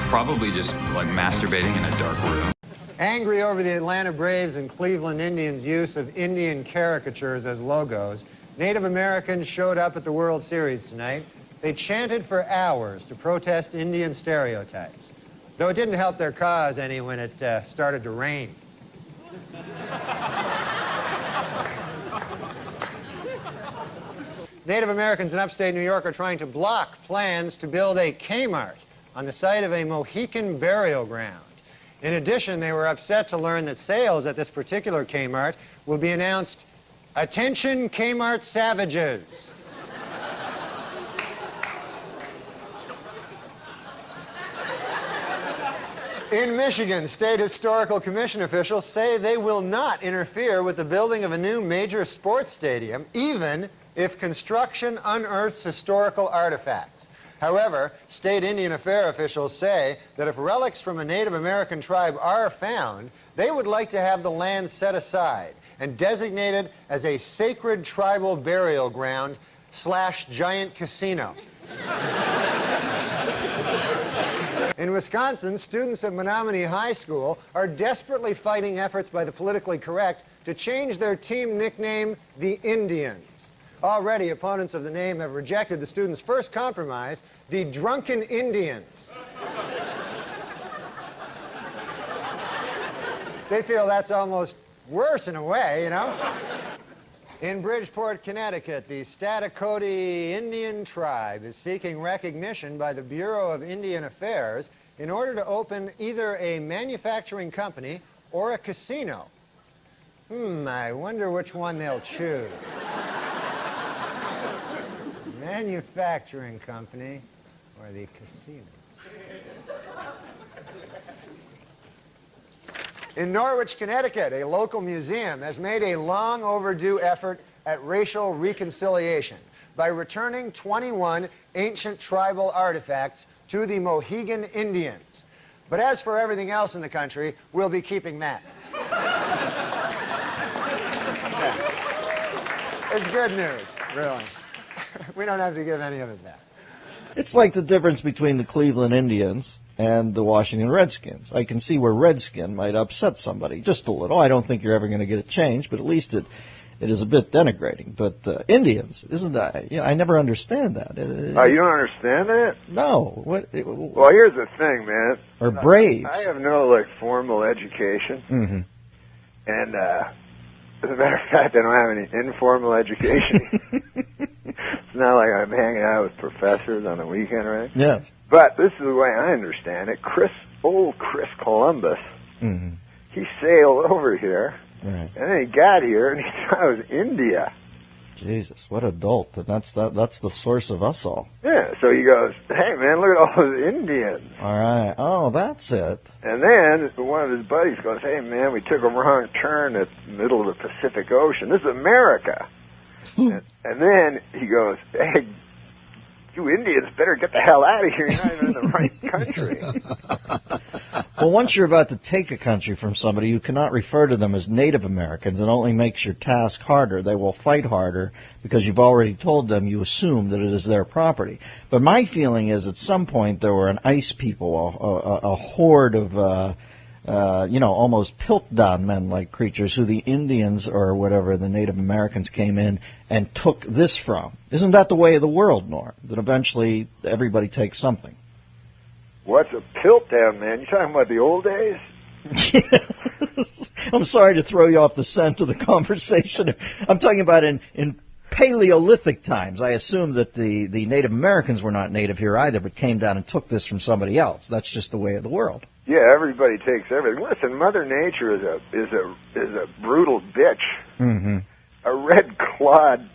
Probably just like masturbating in a dark room. Angry over the Atlanta Braves and Cleveland Indians' use of Indian caricatures as logos, Native Americans showed up at the World Series tonight. They chanted for hours to protest Indian stereotypes, though it didn't help their cause any when it started to rain. Native Americans in upstate New York are trying to block plans to build a Kmart on the site of a Mohican burial ground. In addition, they were upset to learn that sales at this particular Kmart will be announced, "Attention Kmart Savages." In Michigan, State Historical Commission officials say they will not interfere with the building of a new major sports stadium, even if construction unearths historical artifacts. However, state Indian Affairs officials say that if relics from a Native American tribe are found, they would like to have the land set aside and designated as a sacred tribal burial ground / giant casino. In Wisconsin, students at Menominee High School are desperately fighting efforts by the politically correct to change their team nickname the Indians. Already, opponents of the name have rejected the students' first compromise, the Drunken Indians. They feel that's almost worse in a way, you know? In Bridgeport, Connecticut, the Staticoti Indian tribe is seeking recognition by the Bureau of Indian Affairs in order to open either a manufacturing company or a casino. I wonder which one they'll choose. Manufacturing company or the casino. In Norwich, Connecticut, a local museum has made a long overdue effort at racial reconciliation by returning 21 ancient tribal artifacts to the Mohegan Indians. But as for everything else in the country, we'll be keeping that. Yeah. It's good news, really. We don't have to give any of it back. It's like the difference between the Cleveland Indians and the Washington Redskins. I can see where Redskin might upset somebody just a little. I don't think you're ever going to get it changed, but at least it is a bit denigrating. But Indians, isn't that? I never understand that. Oh, you don't understand that? No. What? Well, here's the thing, man. Or Braves. I have no formal education, mm-hmm. and as a matter of fact, I don't have any informal education. It's not like I'm hanging out with professors on the weekend, right? Yes. But this is the way I understand it. Old Chris Columbus, mm-hmm. he sailed over here, right. and then he got here, and he thought it was India. Jesus, what a dolt. And that's the source of us all. Yeah, so he goes, hey, man, look at all those Indians. All right. Oh, that's it. And then one of his buddies goes, hey, man, we took a wrong turn at the middle of the Pacific Ocean. This is America. and then he goes, hey, you Indians better get the hell out of here. You're not even in the right country. Well, once you're about to take a country from somebody, you cannot refer to them as Native Americans. It only makes your task harder. They will fight harder because you've already told them you assume that it is their property. But my feeling is at some point there were an ice people, a horde of, almost Piltdown men-like creatures who the Indians or whatever, the Native Americans came in and took this from. Isn't that the way of the world, Norm? That eventually everybody takes something. What's a Piltdown, man? You talking about the old days? I'm sorry to throw you off the scent of the conversation. I'm talking about in Paleolithic times. I assume that the Native Americans were not native here either, but came down and took this from somebody else. That's just the way of the world. Yeah, everybody takes everything. Listen, Mother Nature is a brutal bitch. Mm-hmm. A red-clawed,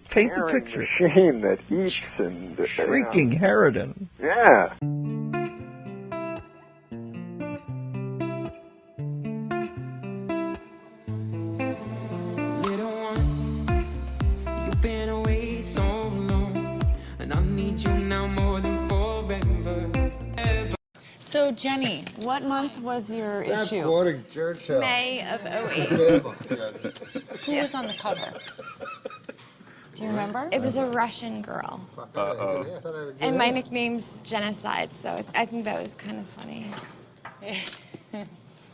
paint the picture. Machine that eats and shrieking harridan. Yeah. So, Jenny, what month was your Stop issue? quoting Churchill. May of 08. Who was on the cover? Do you remember? It was a Russian girl. And my nickname's Genocide, so I think that was kind of funny.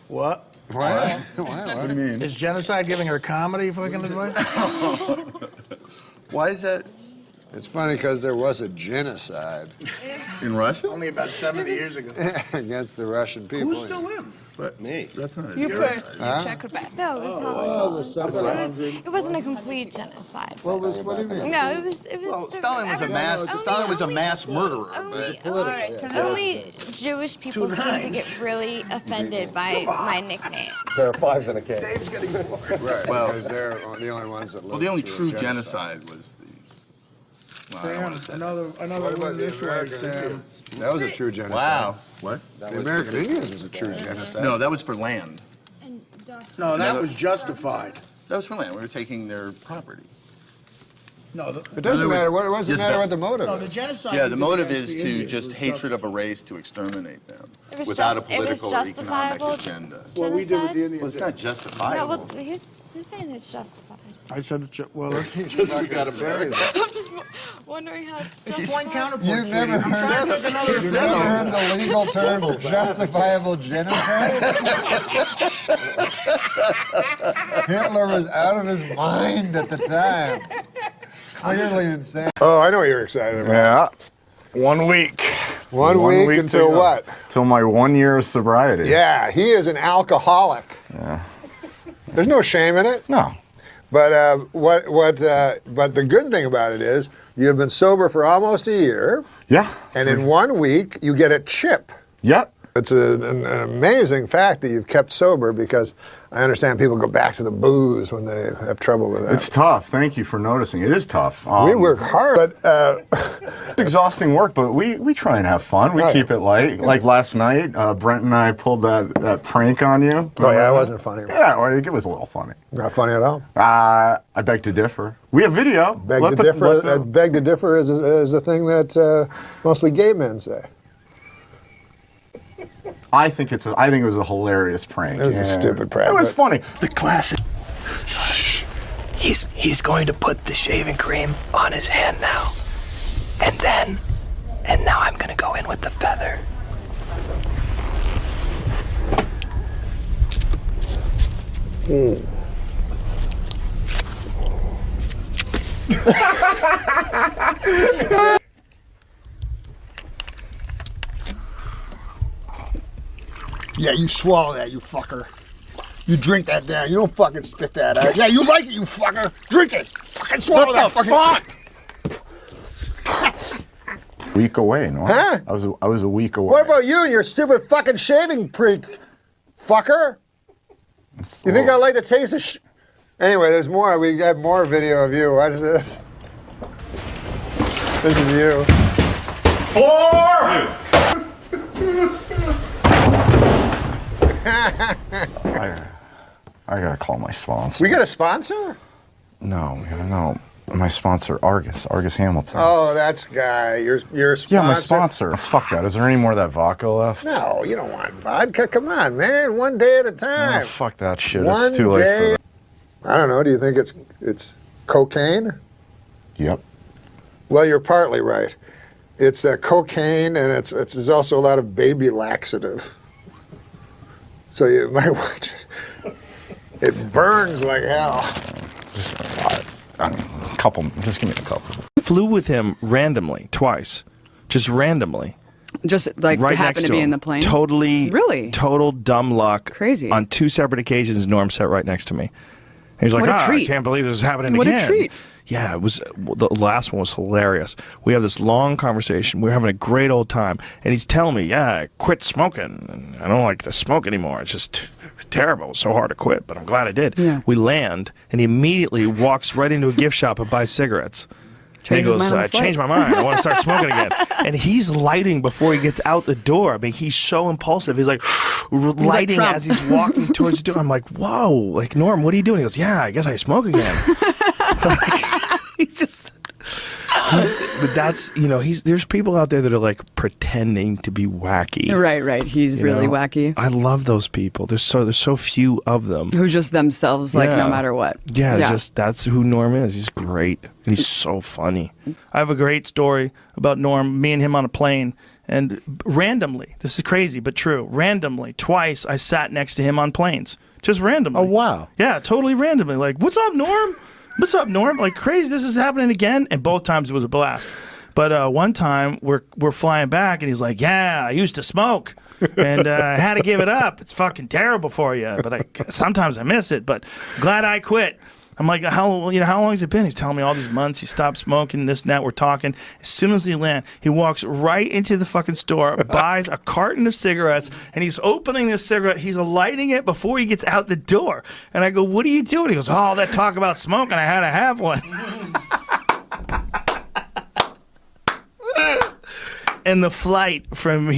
What? What? What do you mean? Is Genocide giving her comedy fucking advice? Why is that? It's funny because there was a genocide. In Russia? Only about 70 years ago. Against the Russian people. Who still lives? But me. That's not a You genocide. first. Huh? Check her back. No, it was it wasn't a complete genocide. What do you mean? No, it was. Well, Stalin was a mass murderer. Only Jewish people seem to get really offended by my nickname. There are 5s in a case. Dave's getting more. Right, Well, because they're the only ones that live. Well, the only through true genocide was the. Well, I don't wanna say Another one this way, Sam. That was a true genocide. Wow. What? The American Indians was a true genocide. No, that was for land. No, that was justified. That was for land. We were taking their property. No, it doesn't matter. What doesn't matter what the motive No, is. the genocide. Yeah, the motive against is the to Indians just was hatred of a race to exterminate them It was without a just- it was political or economic justifiable agenda. What we did with the Indians. Well, it's not No, justifiable. well, who's saying it's justified? I said it. Well, Just we got to bury them. I'm just wondering how it's justified. One counterpoint. You've never heard the legal term justifiable genocide? Hitler was out of his mind at the time. Clearly insane. Oh, I know what you're excited about. Yeah. 1 week. One week until to go. what? Till my 1 year of sobriety. Yeah, he is an alcoholic. Yeah. There's no shame in it. No. But but the good thing about it is you have been sober for almost a year. Yeah. And in 1 week you get a chip. Yep. It's an amazing fact that you've kept sober, because I understand people go back to the booze when they have trouble with that. It's tough. Thank you for noticing. It is tough. We work hard, but it's exhausting work, but we try and have fun. We keep it light. Like last night, Brent and I pulled that prank on you. Oh yeah, it wasn't funny. Yeah, well, it was a little funny. Not funny at all. I beg to differ. We have video. Beg to differ is a thing that mostly gay men say. I think it was a hilarious prank. It was a stupid prank. It was funny. The classic. He's going to put the shaving cream on his hand now. And now I'm going to go in with the feather. Yeah, you swallow that, you fucker. You drink that down. You don't fucking spit that out. Yeah, you like it, you fucker. Drink it. Fucking swallow that fucking. Week away, no? Huh? I was a week away. What about you and your stupid fucking shaving freak, fucker? You think I like the taste of Anyway, there's more. We got more video of you. Watch this. This is you. 4! I gotta call my sponsor. We got a sponsor? No. My sponsor, Argus Hamilton. Oh, that's guy. Your sponsor. Yeah, my sponsor. Fuck that. Is there any more of that vodka left? No, you don't want vodka. Come on, man. One day at a time. Oh, fuck that shit. One it's too late day. for that. I don't know. Do you think it's cocaine? Yep. Well, you're partly right. It's cocaine, and there's also a lot of baby laxative. So you might watch it. It burns like hell. Just give me a couple. Flew with him randomly twice, just randomly. Just like right happened next to be him. in the plane? Totally. Really? Total dumb luck. Crazy. On 2 separate occasions, Norm sat right next to me. He was like, What a I treat. can't believe this is happening What again. a treat. Yeah, it was. The last one was hilarious. We have this long conversation. We're having a great old time, and he's telling me, "Yeah, I quit smoking. And I don't like to smoke anymore. It's just terrible. It's so hard to quit, but I'm glad I did." Yeah. We land, and he immediately walks right into a gift shop and buys cigarettes. And he Changed his goes, mind on "I the flight." changed my mind. I want to start smoking again." And he's lighting before he gets out the door. I mean, he's so impulsive. He's like lighting Trump. as he's walking towards the door. I'm like, "Whoa, like Norm, what are you doing?" He goes, "Yeah, I guess I smoke again." But that's, there's people out there that are like pretending to be wacky. Right. He's really wacky. I love those people. There's so few of them. Who just themselves, like, no matter what. Yeah, just that's who Norm is. He's great. And he's so funny. I have a great story about Norm, me and him on a plane. And randomly, this is crazy, but true, randomly, twice I sat next to him on planes. Just randomly. Oh, wow. Yeah, totally randomly. Like, what's up, Norm? What's up, Norm? Like, crazy, this is happening again. And both times it was a blast. But one time we're flying back, and he's like, yeah, I used to smoke. And I had to give it up. It's fucking terrible for you. But sometimes I miss it. But glad I quit. I'm like, how long has it been? He's telling me all these months. He stopped smoking, this and that. We're talking. As soon as we land, he walks right into the fucking store, buys a carton of cigarettes, and he's opening this cigarette. He's lighting it before he gets out the door. And I go, what are you doing? He goes, oh, that talk about smoking. I had to have one. And the flight from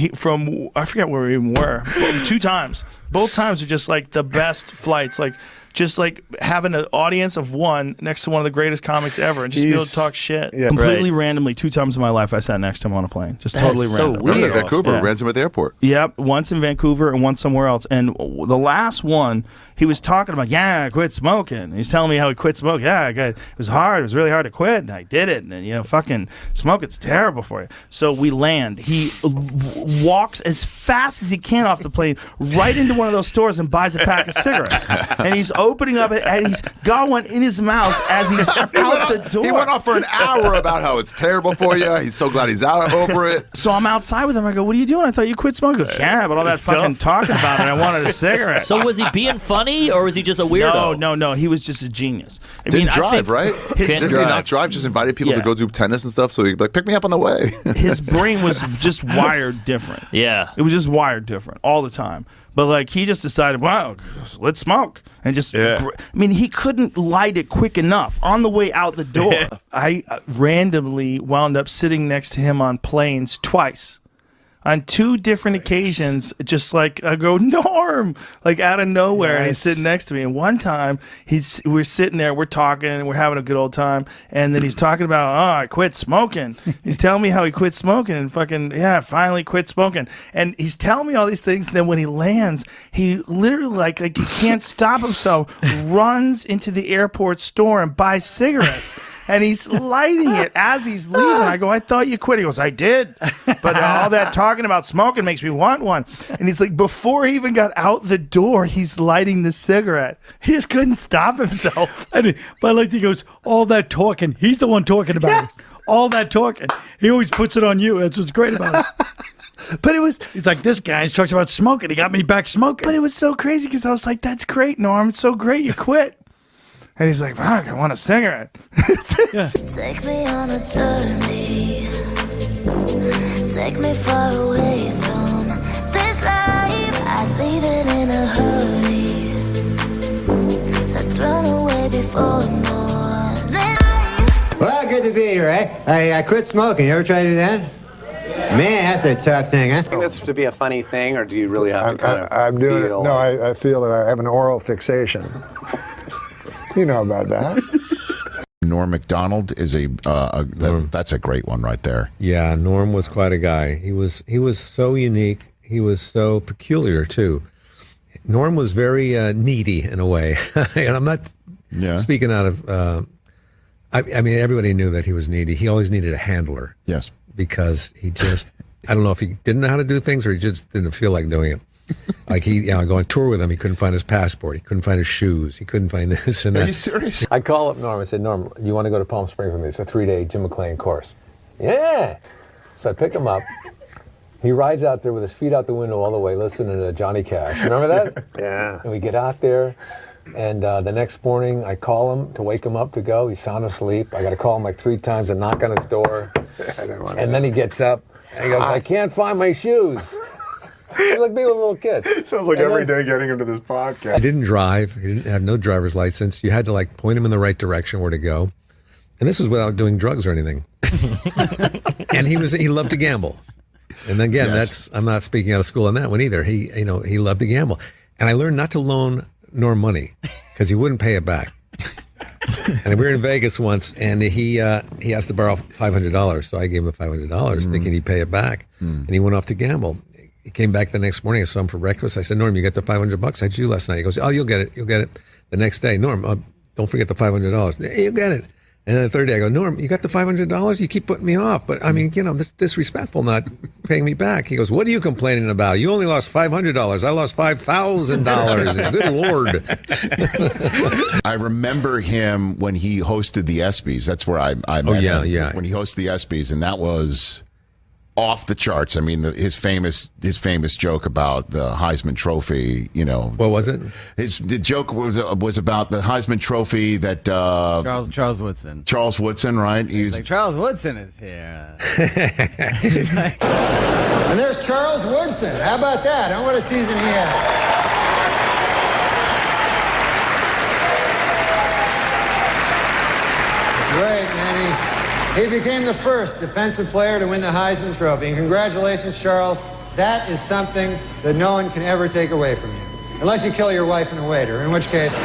I forget where we even were, 2 times. Both times are just like the best flights. Like, just like having an audience of one next to one of the greatest comics ever and just be able to talk shit. Yeah, completely randomly, 2 times in my life I sat next to him on a plane. Just totally random. So weird. Vancouver, ran him at the airport. Yep, once in Vancouver and once somewhere else. And the last one, he was talking about, I quit smoking. He's telling me how he quit smoking. It was hard. It was really hard to quit, and I did it. And, fucking smoking's terrible for you. So we land. He walks as fast as he can off the plane right into one of those stores and buys a pack of cigarettes. And he's opening up it, and he's got one in his mouth as he's out the door. He went off for an hour about how it's terrible for you. He's so glad he's out over it. So I'm outside with him. I go, what are you doing? I thought you quit smoking. He goes, yeah, but all that fucking talking about it, I wanted a cigarette. So was he being funny, or was he just a weirdo? No. He was just a genius. Didn't drive, right? Didn't he not drive? Just invited people to go do tennis and stuff, so he'd be like, pick me up on the way. His brain was just wired different. Yeah. It was just wired different all the time. But, like, he just decided, wow, let's smoke. And just, he couldn't light it quick enough on the way out the door. I randomly wound up sitting next to him on planes twice. On 2 different occasions, just like, I go, Norm, like out of nowhere, and he's sitting next to me. And one time, we're sitting there, we're talking, and we're having a good old time. And then he's talking about, I quit smoking. He's telling me how he quit smoking and finally quit smoking. And he's telling me all these things. And then when he lands, he literally, like he can't stop himself, runs into the airport store and buys cigarettes. And he's lighting it as he's leaving. I go, I thought you quit. He goes, I did. But all that talking about smoking makes me want one. And he's like, before he even got out the door, he's lighting the cigarette. He just couldn't stop himself. But I like he goes, all that talking. He's the one talking about it. All that talking. He always puts it on you. That's what's great about it. But he's like, this guy talks about smoking. He got me back smoking. But it was so crazy because I was like, that's great, Norm. It's so great you quit. And he's like, fuck, I want a cigarette. Take me on a journey. Take me far away from this life. I'd leave it in a hurry. Let's run away before morning. Well, good to be here, eh? I quit smoking. You ever try to do that? Man, that's a tough thing, huh? I think that's to be a funny thing, or do you really have to kind of I'm doing feel it. No, I feel that I have an oral fixation. You know about that. Norm MacDonald is that's a great one right there. Yeah, Norm was quite a guy. He was so unique. He was so peculiar too. Norm was very needy in a way, and I'm not speaking out of. I mean, everybody knew that he was needy. He always needed a handler. Yes, because he just I don't know if he didn't know how to do things or he just didn't feel like doing it. Like go on tour with him, he couldn't find his passport, he couldn't find his shoes, he couldn't find this and that. Are you serious? I call up Norm. I said, Norm, you want to go to Palm Springs with me? It's a 3-day Jim McClain course. Yeah. So I pick him up. He rides out there with his feet out the window all the way, listening to Johnny Cash. Remember that? Yeah. And we get out there, and the next morning I call him to wake him up to go. He's sound asleep. I got to call him like 3 times and knock on his door. And then he gets up and he goes, I can't find my shoes. He's like being a little kid. Sounds like every day getting him to this podcast. He didn't drive. He didn't have no driver's license. You had to like point him in the right direction where to go. And this was without doing drugs or anything. And he loved to gamble. And again, I'm not speaking out of school on that one either. He loved to gamble. And I learned not to loan Norm money because he wouldn't pay it back. And we were in Vegas once, and he asked to borrow $500. So I gave him the $500, thinking he'd pay it back. And he went off to gamble. He came back the next morning. I saw him for breakfast. I said, Norm, you got the $500? How'd you do last night? He goes, oh, you'll get it. You'll get it. The next day, Norm, don't forget the $500. Hey, you'll get it. And then the third day, I go, Norm, you got the $500? You keep putting me off. But, I mean, this disrespectful not paying me back. He goes, what are you complaining about? You only lost $500. I lost $5,000. Good Lord. I remember him when he hosted the ESPYs. That's where I met him. Yeah. When he hosted the ESPYs, and that was off the charts. I mean, his famous joke about the Heisman Trophy. What was it? The joke was about the Heisman Trophy that Charles Woodson. Charles Woodson, right? He's like, Charles Woodson is here. And there's Charles Woodson. How about that? What a season he had. Great, man. He became the first defensive player to win the Heisman Trophy. And congratulations, Charles. That is something that no one can ever take away from you. Unless you kill your wife and a waiter, in which case, all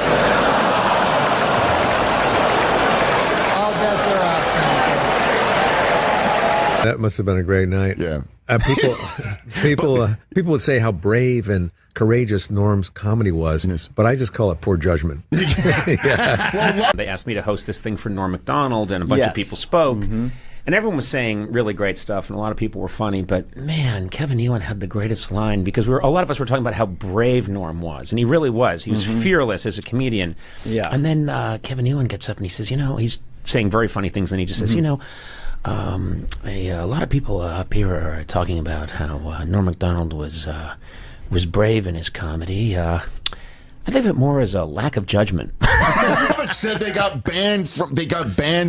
bets are off. That must have been a great night. Yeah. People would say how brave and courageous Norm's comedy was, but I just call it poor judgment. They asked me to host this thing for Norm MacDonald, and a bunch of people spoke. And everyone was saying really great stuff, and a lot of people were funny. But man, Kevin Nealon had the greatest line, because a lot of us were talking about how brave Norm was, and he really was. He was fearless as a comedian. Yeah. And then Kevin Nealon gets up and he says, he's saying very funny things, and he just says, a lot of people up here are talking about how Norm MacDonald was brave in his comedy. I think of it more as a lack of judgment. Said they got banned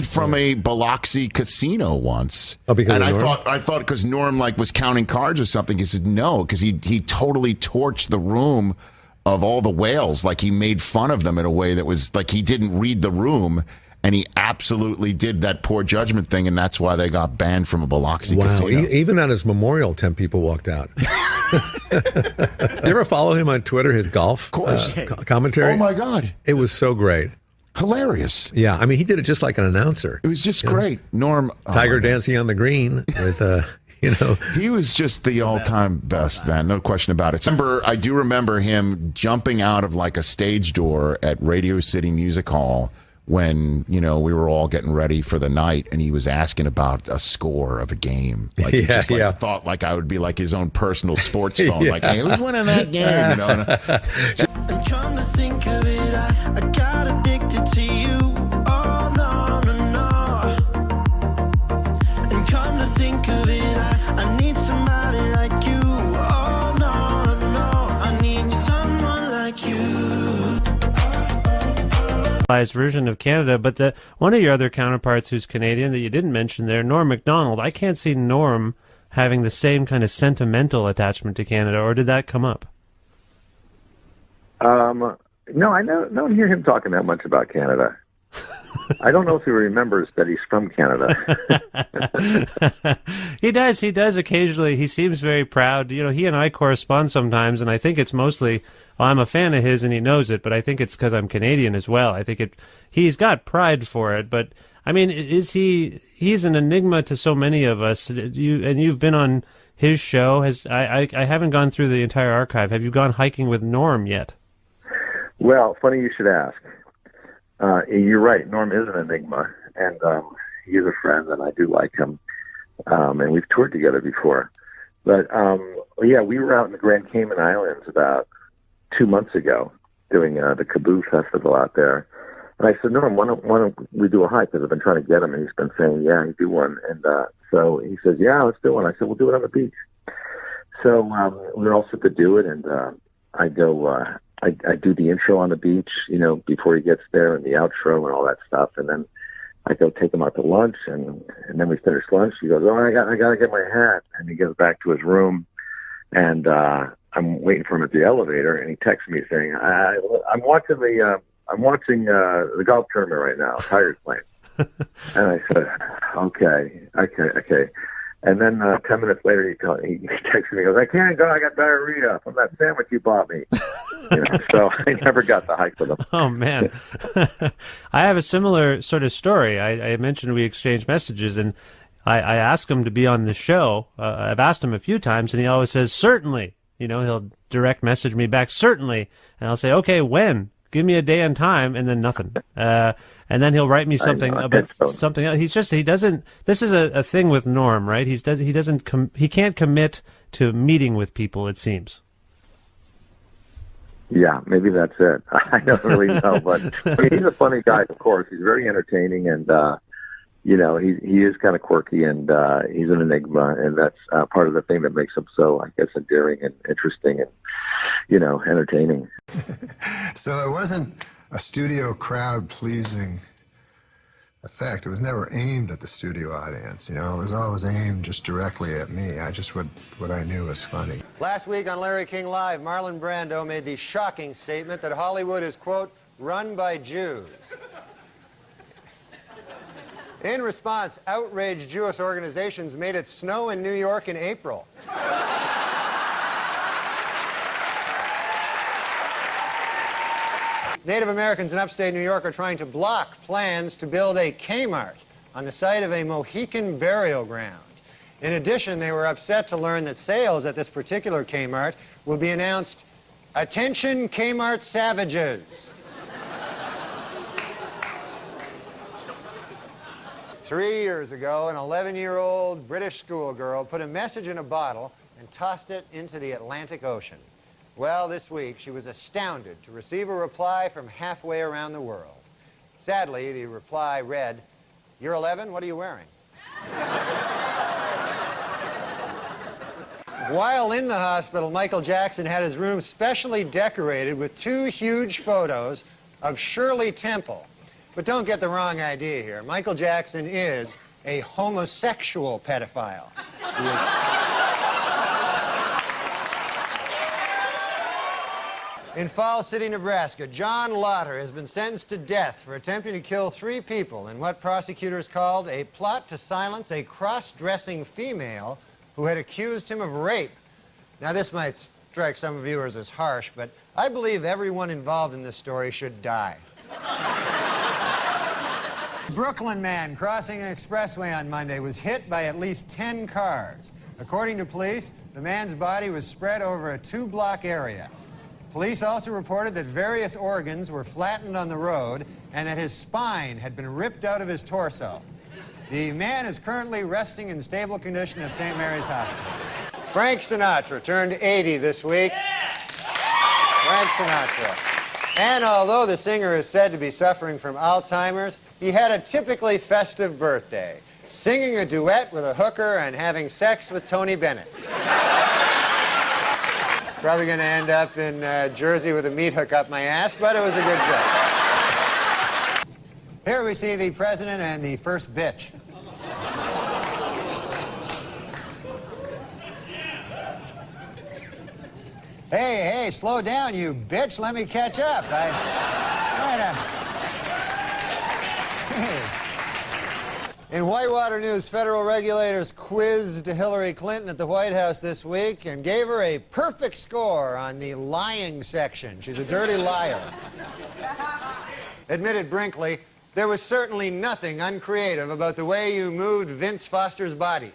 from a Biloxi casino once. Oh, because and of I Norm? thought because Norm was counting cards or something. He said no, because he totally torched the room of all the whales. Like, he made fun of them in a way that was like he didn't read the room. And he absolutely did that poor judgment thing, and that's why they got banned from a Biloxi casino. Even on his memorial, 10 people walked out. You ever follow him on Twitter, his golf commentary? Oh, my God. It was so great. Hilarious. Yeah, I mean, he did it just like an announcer. It was just great. Norm. Tiger dancing on the green with... He was just the all-time best, man. No question about it. I do remember him jumping out of like a stage door at Radio City Music Hall when, we were all getting ready for the night, and he was asking about a score of a game. Like, he just thought like I would be like his own personal sports phone. Like, hey, who's winning that game? And come to think of it, I got addicted to you. Oh, no, no, no. And come to think of it, I need somebody like you. Oh, no, no, no. I need someone like you. Version of Canada, but one of your other counterparts who's Canadian that you didn't mention there, Norm MacDonald, I can't see Norm having the same kind of sentimental attachment to Canada, or did that come up? No, I don't hear him talking that much about Canada. I don't know if he remembers that he's from Canada. He does occasionally. He seems very proud. He and I correspond sometimes, and I think it's mostly, I'm a fan of his and he knows it, but I think it's because I'm Canadian as well. I think he's got pride for it, but I mean, he's an enigma to so many of us. You've been on his show. I haven't gone through the entire archive. Have you gone hiking with Norm yet? Well, funny you should ask. You're right. Norm is an enigma, and he's a friend, and I do like him. And we've toured together before. But, we were out in the Grand Cayman Islands about 2 months ago doing the Kaboo Festival out there. And I said, Norm, why don't we do a hike? Because I've been trying to get him, and he's been saying, yeah, he'd do one. And so he says, yeah, let's do one. I said, we'll do it on the beach. So we were all set to do it, and I go... I do the intro on the beach, before he gets there, and the outro and all that stuff. And then I go take him out to lunch, and then we finish lunch. He goes, oh, I got to get my hat. And he goes back to his room, and I'm waiting for him at the elevator, and he texts me saying, I'm watching the golf tournament right now. Tiger's playing. And I said, okay. And then 10 minutes later, he texted me. He goes, "I can't go. I got diarrhea from that sandwich you bought me." So I never got the hike with him. Oh, man. I have a similar sort of story. I mentioned we exchanged messages, and I asked him to be on the show. I've asked him a few times, and he always says, "Certainly." He'll direct message me back, "Certainly." And I'll say, "Okay, when? Give me a day and time," and then nothing. And then he'll write me something about something else. He doesn't, this is a thing with Norm, right? He can't commit to meeting with people, it seems. Yeah, maybe that's it. I don't really know, but he's a funny guy, of course. He's very entertaining, and he is kind of quirky, and he's an enigma, and that's part of the thing that makes him so, I guess, endearing and interesting and, entertaining. So it wasn't a studio crowd-pleasing effect. It was never aimed at the studio audience. It was always aimed just directly at me. What I knew was funny. Last week on Larry King Live, Marlon Brando made the shocking statement that Hollywood is, quote, run by Jews. In response, outraged Jewish organizations made it snow in New York in April. Native Americans in upstate New York are trying to block plans to build a Kmart on the site of a Mohican burial ground. In addition, they were upset to learn that sales at this particular Kmart will be announced, "Attention Kmart savages." 3 years ago, an 11-year-old British schoolgirl put a message in a bottle and tossed it into the Atlantic Ocean. Well, this week, she was astounded to receive a reply from halfway around the world. Sadly, the reply read, "You're 11, what are you wearing?" While in the hospital, Michael Jackson had his room specially decorated with 2 huge photos of Shirley Temple. But don't get the wrong idea here. Michael Jackson is a homosexual pedophile. He is... In Falls City, Nebraska, John Lauder has been sentenced to death for attempting to kill 3 people in what prosecutors called a plot to silence a cross-dressing female who had accused him of rape. Now, this might strike some viewers as harsh, but I believe everyone involved in this story should die. Brooklyn man crossing an expressway on Monday was hit by at least 10 cars. According to police, the man's body was spread over a 2-block area. Police also reported that various organs were flattened on the road and that his spine had been ripped out of his torso. The man is currently resting in stable condition at St. Mary's Hospital. Frank Sinatra turned 80 this week. Frank Sinatra. And although the singer is said to be suffering from Alzheimer's, he had a typically festive birthday, singing a duet with a hooker and having sex with Tony Bennett. Probably going to end up in Jersey with a meat hook up my ass, but it was a good joke. Here we see the president and the first bitch. Hey, slow down, you bitch. Let me catch up. In Whitewater news, federal regulators quizzed Hillary Clinton at the White House this week and gave her a perfect score on the lying section. She's a dirty liar. Admitted Brinkley, there was certainly nothing uncreative about the way you moved Vince Foster's body.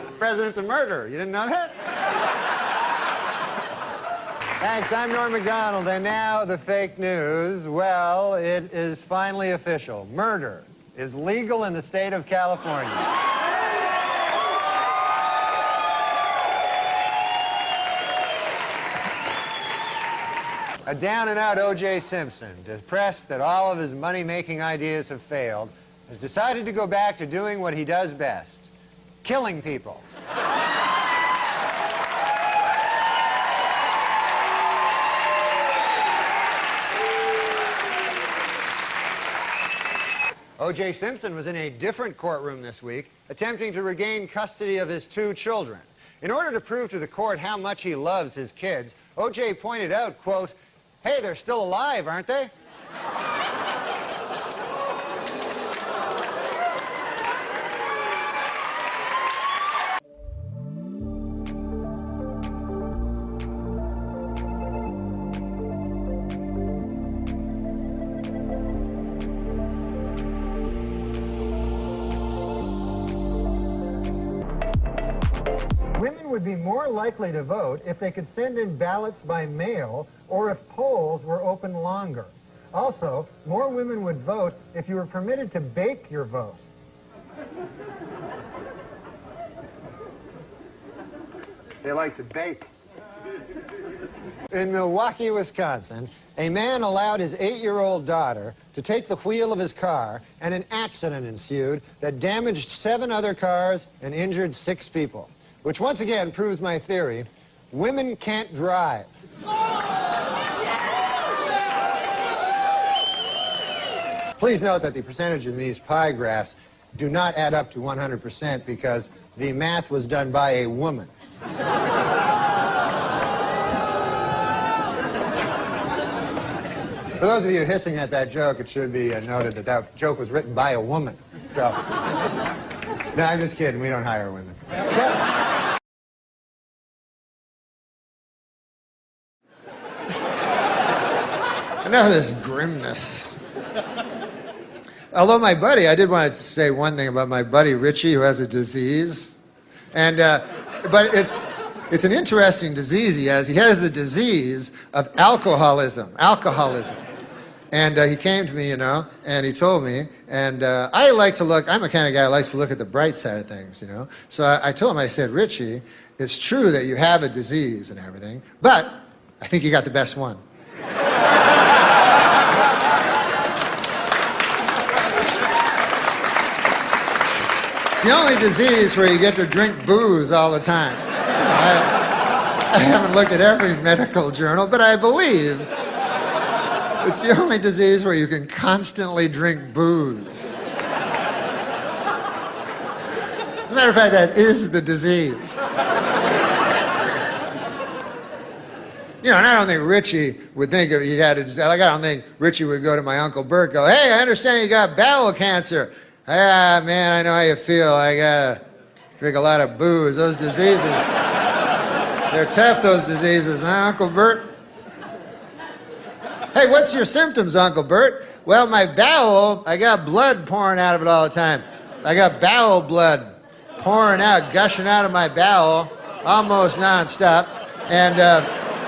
The president's a murderer. You didn't know that? Thanks, I'm Norm MacDonald, and now the fake news. Well, it is finally official. Murder is legal in the state of California. A down-and-out O.J. Simpson, depressed that all of his money-making ideas have failed, has decided to go back to doing what he does best, killing people. O.J. Simpson was in a different courtroom this week, attempting to regain custody of his 2 children. In order to prove to the court how much he loves his kids, O.J. pointed out, quote, "Hey, they're still alive, aren't they?" would be more likely to vote if they could send in ballots by mail or if polls were open longer. Also, more women would vote if you were permitted to bake your vote. They like to bake. In Milwaukee, Wisconsin, a man allowed his 8-year-old daughter to take the wheel of his car, and an accident ensued that damaged 7 other cars and injured 6 people, which once again proves my theory: women can't drive. Please note that the percentage in these pie graphs do not add up to 100% because the math was done by a woman. For those of you hissing at that joke, it should be noted that that joke was written by a woman. So, no, I'm just kidding. We don't hire women. I know this grimness. Although my buddy, I did want to say one thing about my buddy Richie, who has a disease, and but it's an interesting disease he has. He has the disease of alcoholism. And he came to me, you know, and he told me, and I like to look, I'm the kind of guy who likes to look at the bright side of things, you know. So I told him, I said, Richie, it's true that you have a disease and everything, but I think you got the best one. It's the only disease where you get to drink booze all the time. I haven't looked at every medical journal, but I believe it's the only disease where you can constantly drink booze. As a matter of fact, that is the disease. You know, and I don't think Richie would think if he had a disease. Like, I don't think Richie would go to my Uncle Bert, go, hey, I understand you got bowel cancer. Ah, man, I know how you feel. I gotta drink a lot of booze. Those diseases, they're tough, those diseases, huh, Uncle Bert? Hey, what's your symptoms, Uncle Bert? Well, my bowel, I got blood pouring out of it all the time. I got bowel blood pouring out, gushing out of my bowel, almost nonstop. And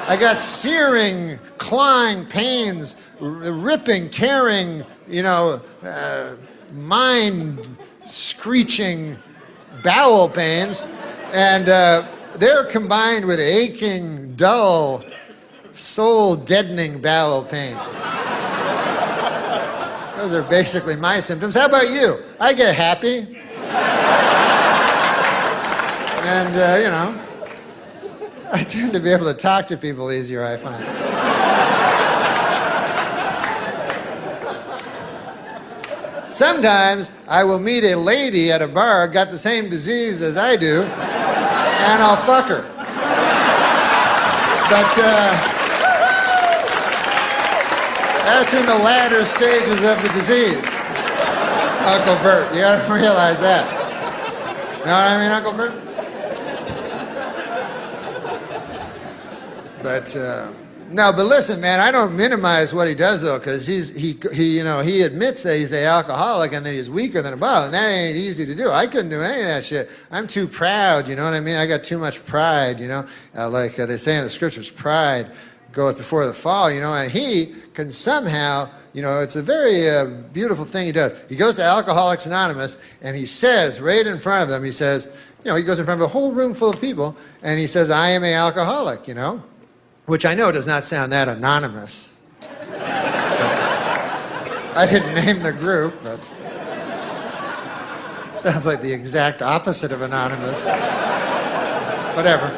I got searing, clawing pains, ripping, tearing, you know, mind-screeching bowel pains. And they're combined with aching, dull, soul-deadening bowel pain. Those are basically my symptoms. How about you? I get happy. And, you know, I tend to be able to talk to people easier, I find. Sometimes I will meet a lady at a bar, got the same disease as I do, and I'll fuck her. But, that's in the latter stages of the disease, Uncle Bert. You gotta realize that. You know what I mean, Uncle Bert? But, no, but listen, man, I don't minimize what he does, though, because he admits that he's an alcoholic and that he's weaker than a bottle, and that ain't easy to do. I couldn't do any of that shit. I'm too proud, you know what I mean? I got too much pride, you know? Like they say in the scriptures, pride goeth before the fall, you know, and he can somehow, you know, it's a very beautiful thing he does. He goes to Alcoholics Anonymous, and he says, right in front of them, he says, you know, he goes in front of a whole room full of people, and he says, I am an alcoholic, you know? Which I know does not sound that anonymous. I didn't name the group, but sounds like the exact opposite of anonymous. Whatever.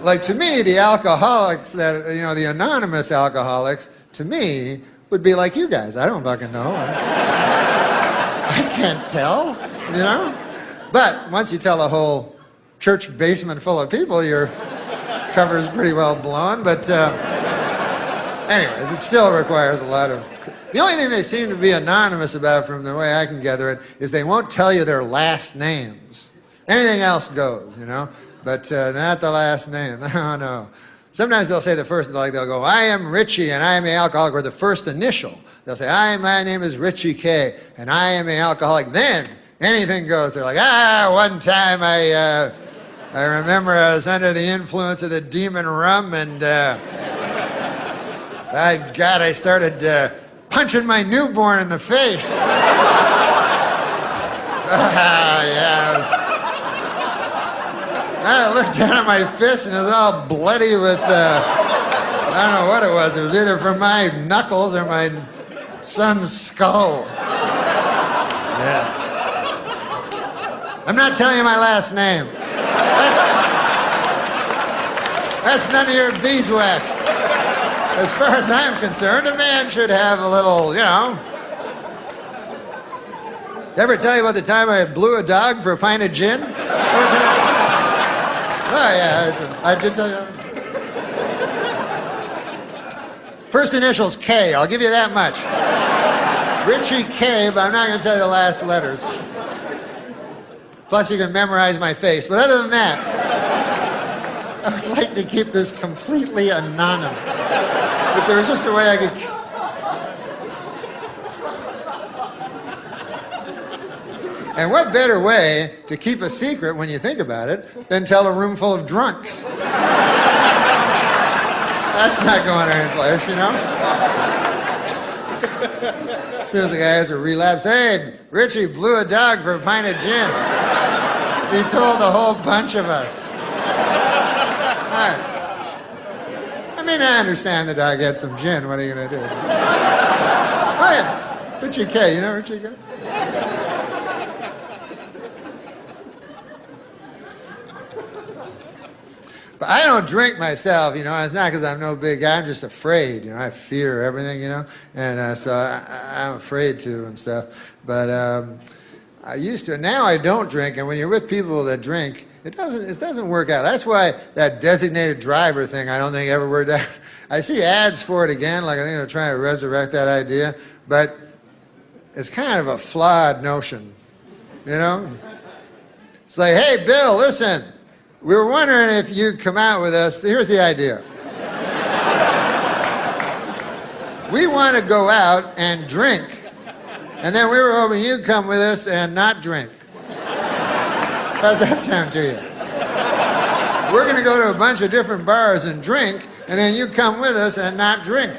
Like, to me, the alcoholics that, you know, the anonymous alcoholics, to me, would be like you guys. I don't fucking know. I can't tell, you know? But once you tell a whole church basement full of people, your cover's pretty well blown. But anyways, it still requires a lot of... The only thing they seem to be anonymous about, from the way I can gather it, is they won't tell you their last names. Anything else goes, you know? But not the last name. No, no. Sometimes they'll say the first, like they'll go, I am Richie and I am an alcoholic, or the first initial. They'll say, my name is Richie K and I am an alcoholic. Then, anything goes. They're like, one time I remember I was under the influence of the demon rum, and I started punching my newborn in the face. I looked down at my fist and it was all bloody with, I don't know what it was. It was either from my knuckles or my son's skull. Yeah. I'm not telling you my last name. That's none of your beeswax. As far as I'm concerned, a man should have a little, Did I ever tell you about the time I blew a dog for a pint of gin? Oh, yeah, I did tell you that. First initial's K, I'll give you that much. Richie K, but I'm not going to tell you the last letters. Plus, you can memorize my face. But other than that, I would like to keep this completely anonymous. If there was just a way I could... And what better way to keep a secret when you think about it than tell a room full of drunks? That's not going anyplace, As soon as the guy has a relapse, hey, Richie blew a dog for a pint of gin. He told a whole bunch of us. I mean, I understand the dog had some gin. What are you going to do? Oh, yeah. Richie K. You know Richie K? But I don't drink myself, It's not because I'm no big guy. I'm just afraid, I fear everything, And so I'm afraid to and stuff. But I used to. Now I don't drink. And when you're with people that drink, it doesn't work out. That's why that designated driver thing, I don't think ever worked out. I see ads for it again, like I think they're trying to resurrect that idea. But it's kind of a flawed notion, It's like, hey, Bill, listen. We were wondering if you'd come out with us. Here's the idea. We want to go out and drink. And then we were hoping you'd come with us and not drink. How's that sound to you? We're going to go to a bunch of different bars and drink, and then you come with us and not drink.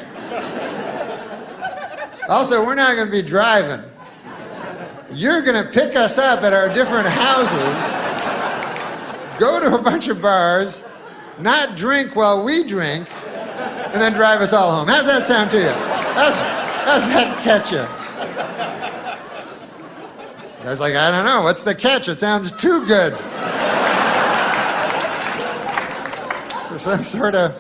Also, we're not going to be driving. You're going to pick us up at our different houses, go to a bunch of bars, not drink while we drink, and then drive us all home. How's that sound to you? How's that catch you? I was like, I don't know. What's the catch? It sounds too good. For some sort of...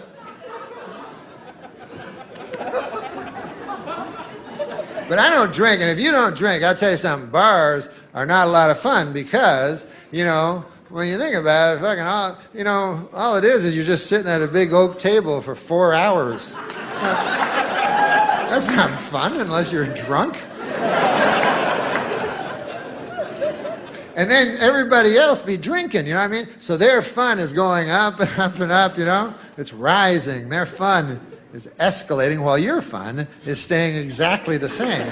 But I don't drink, and if you don't drink, I'll tell you something. Bars are not a lot of fun because, when you think about it, all it is you're just sitting at a big oak table for 4 hours. That's not fun unless you're drunk. And then everybody else be drinking, you know what I mean? So their fun is going up and up and up, It's rising. Their fun is escalating while your fun is staying exactly the same.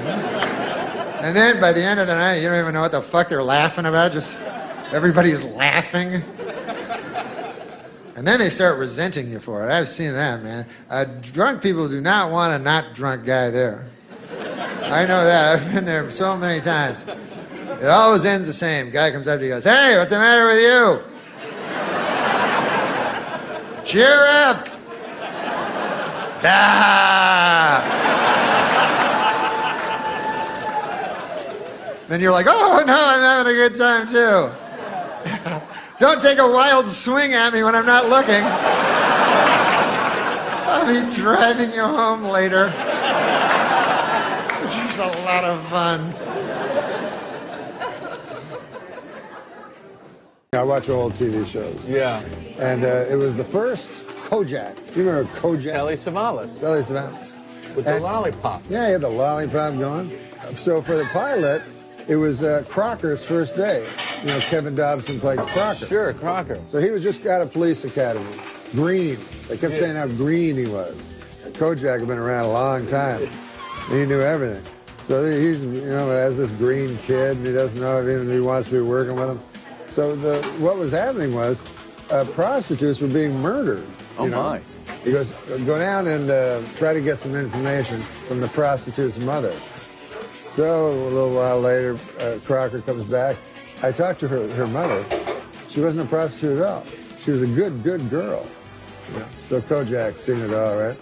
And then by the end of the night, you don't even know what the fuck they're laughing about. Just everybody's laughing. And then they start resenting you for it. I've seen that, man. Drunk people do not want a not drunk guy there. I know that. I've been there so many times. It always ends the same. Guy comes up to you and goes, hey, what's the matter with you? Cheer up. Then you're like, oh, no, I'm having a good time, too. Don't take a wild swing at me when I'm not looking. I'll be driving you home later. This is a lot of fun. I watch old TV shows. Yeah. And it was the first Kojak. You remember Kojak? Telly Savalas. Telly Savalas. With the lollipop. Yeah, he had the lollipop going. So for the pilot, it was Crocker's first day. Kevin Dobson played Crocker. Sure, Crocker. So he was just out of police academy. Green. They kept saying how green he was. And Kojak had been around a long time. And he knew everything. So he's, has this green kid, and he doesn't know if he wants to be working with him. So what was happening was prostitutes were being murdered. Oh, my. He goes, go down and try to get some information from the prostitute's mother. So a little while later, Crocker comes back. I talked to her mother. She wasn't a prostitute at all. She was a good girl. So Kojak's seen it all, right?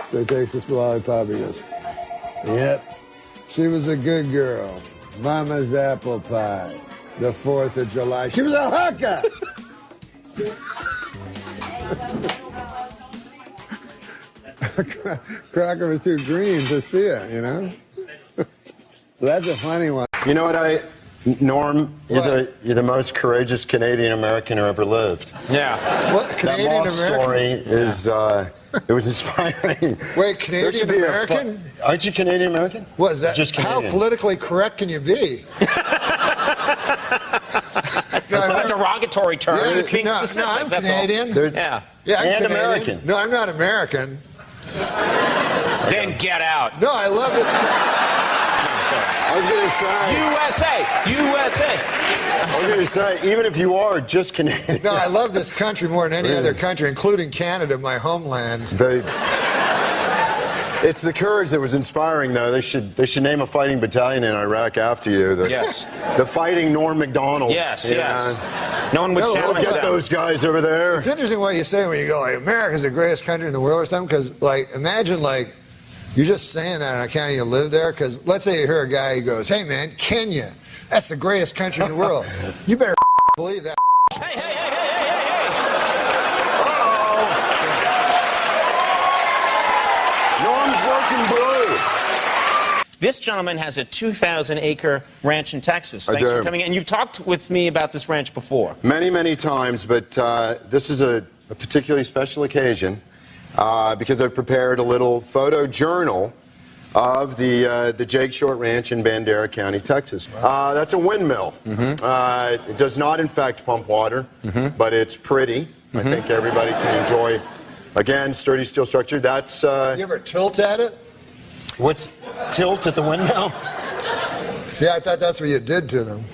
So he takes this lollipop. He goes, yep, she was a good girl. Mama's apple pie. The 4th of July. She was a hooker! Crocker was too green to see it, So that's a funny one. You know what, Norm, you're the most courageous Canadian American who ever lived. Yeah. What, Canadian that American? story is, it was inspiring. Wait, Canadian American? Aren't you Canadian American? What is that? Just how Canadian. politically correct can you be? It's not a derogatory term. Yeah, He's being specific. No, I'm that's Canadian. all. Yeah. Yeah, I'm And Canadian. American. No, I'm not American. Then get out. No, I love this. I was going to say. USA. I was going to say, even if you are just Canadian. No, I love this country more than any other country, including Canada, my homeland. It's the courage that was inspiring, though. They should name a fighting battalion in Iraq after you. Yes. The Fighting Norm MacDonald. Yes. No one would challenge Get that. those guys over there. It's interesting what you say when you go, like, America's the greatest country in the world or something, because, like, imagine, like, you're just saying that on account of you live there, because let's say you hear a guy who goes, hey, man, Kenya, that's the greatest country in the world. You better believe that. Hey. Norm's working blue. This gentleman has a 2,000-acre ranch in Texas. Thanks for coming in. And you've talked with me about this ranch before. Many, many times, but this is a particularly special occasion because I've prepared a little photo journal of the Jake Short Ranch in Bandera County, Texas. That's a windmill. It does not, in fact, pump water, but it's pretty. I think everybody can enjoy, again, sturdy steel structure. That's... You ever tilt at it? What's tilt at the windmill? Yeah, I thought that's what you did to them.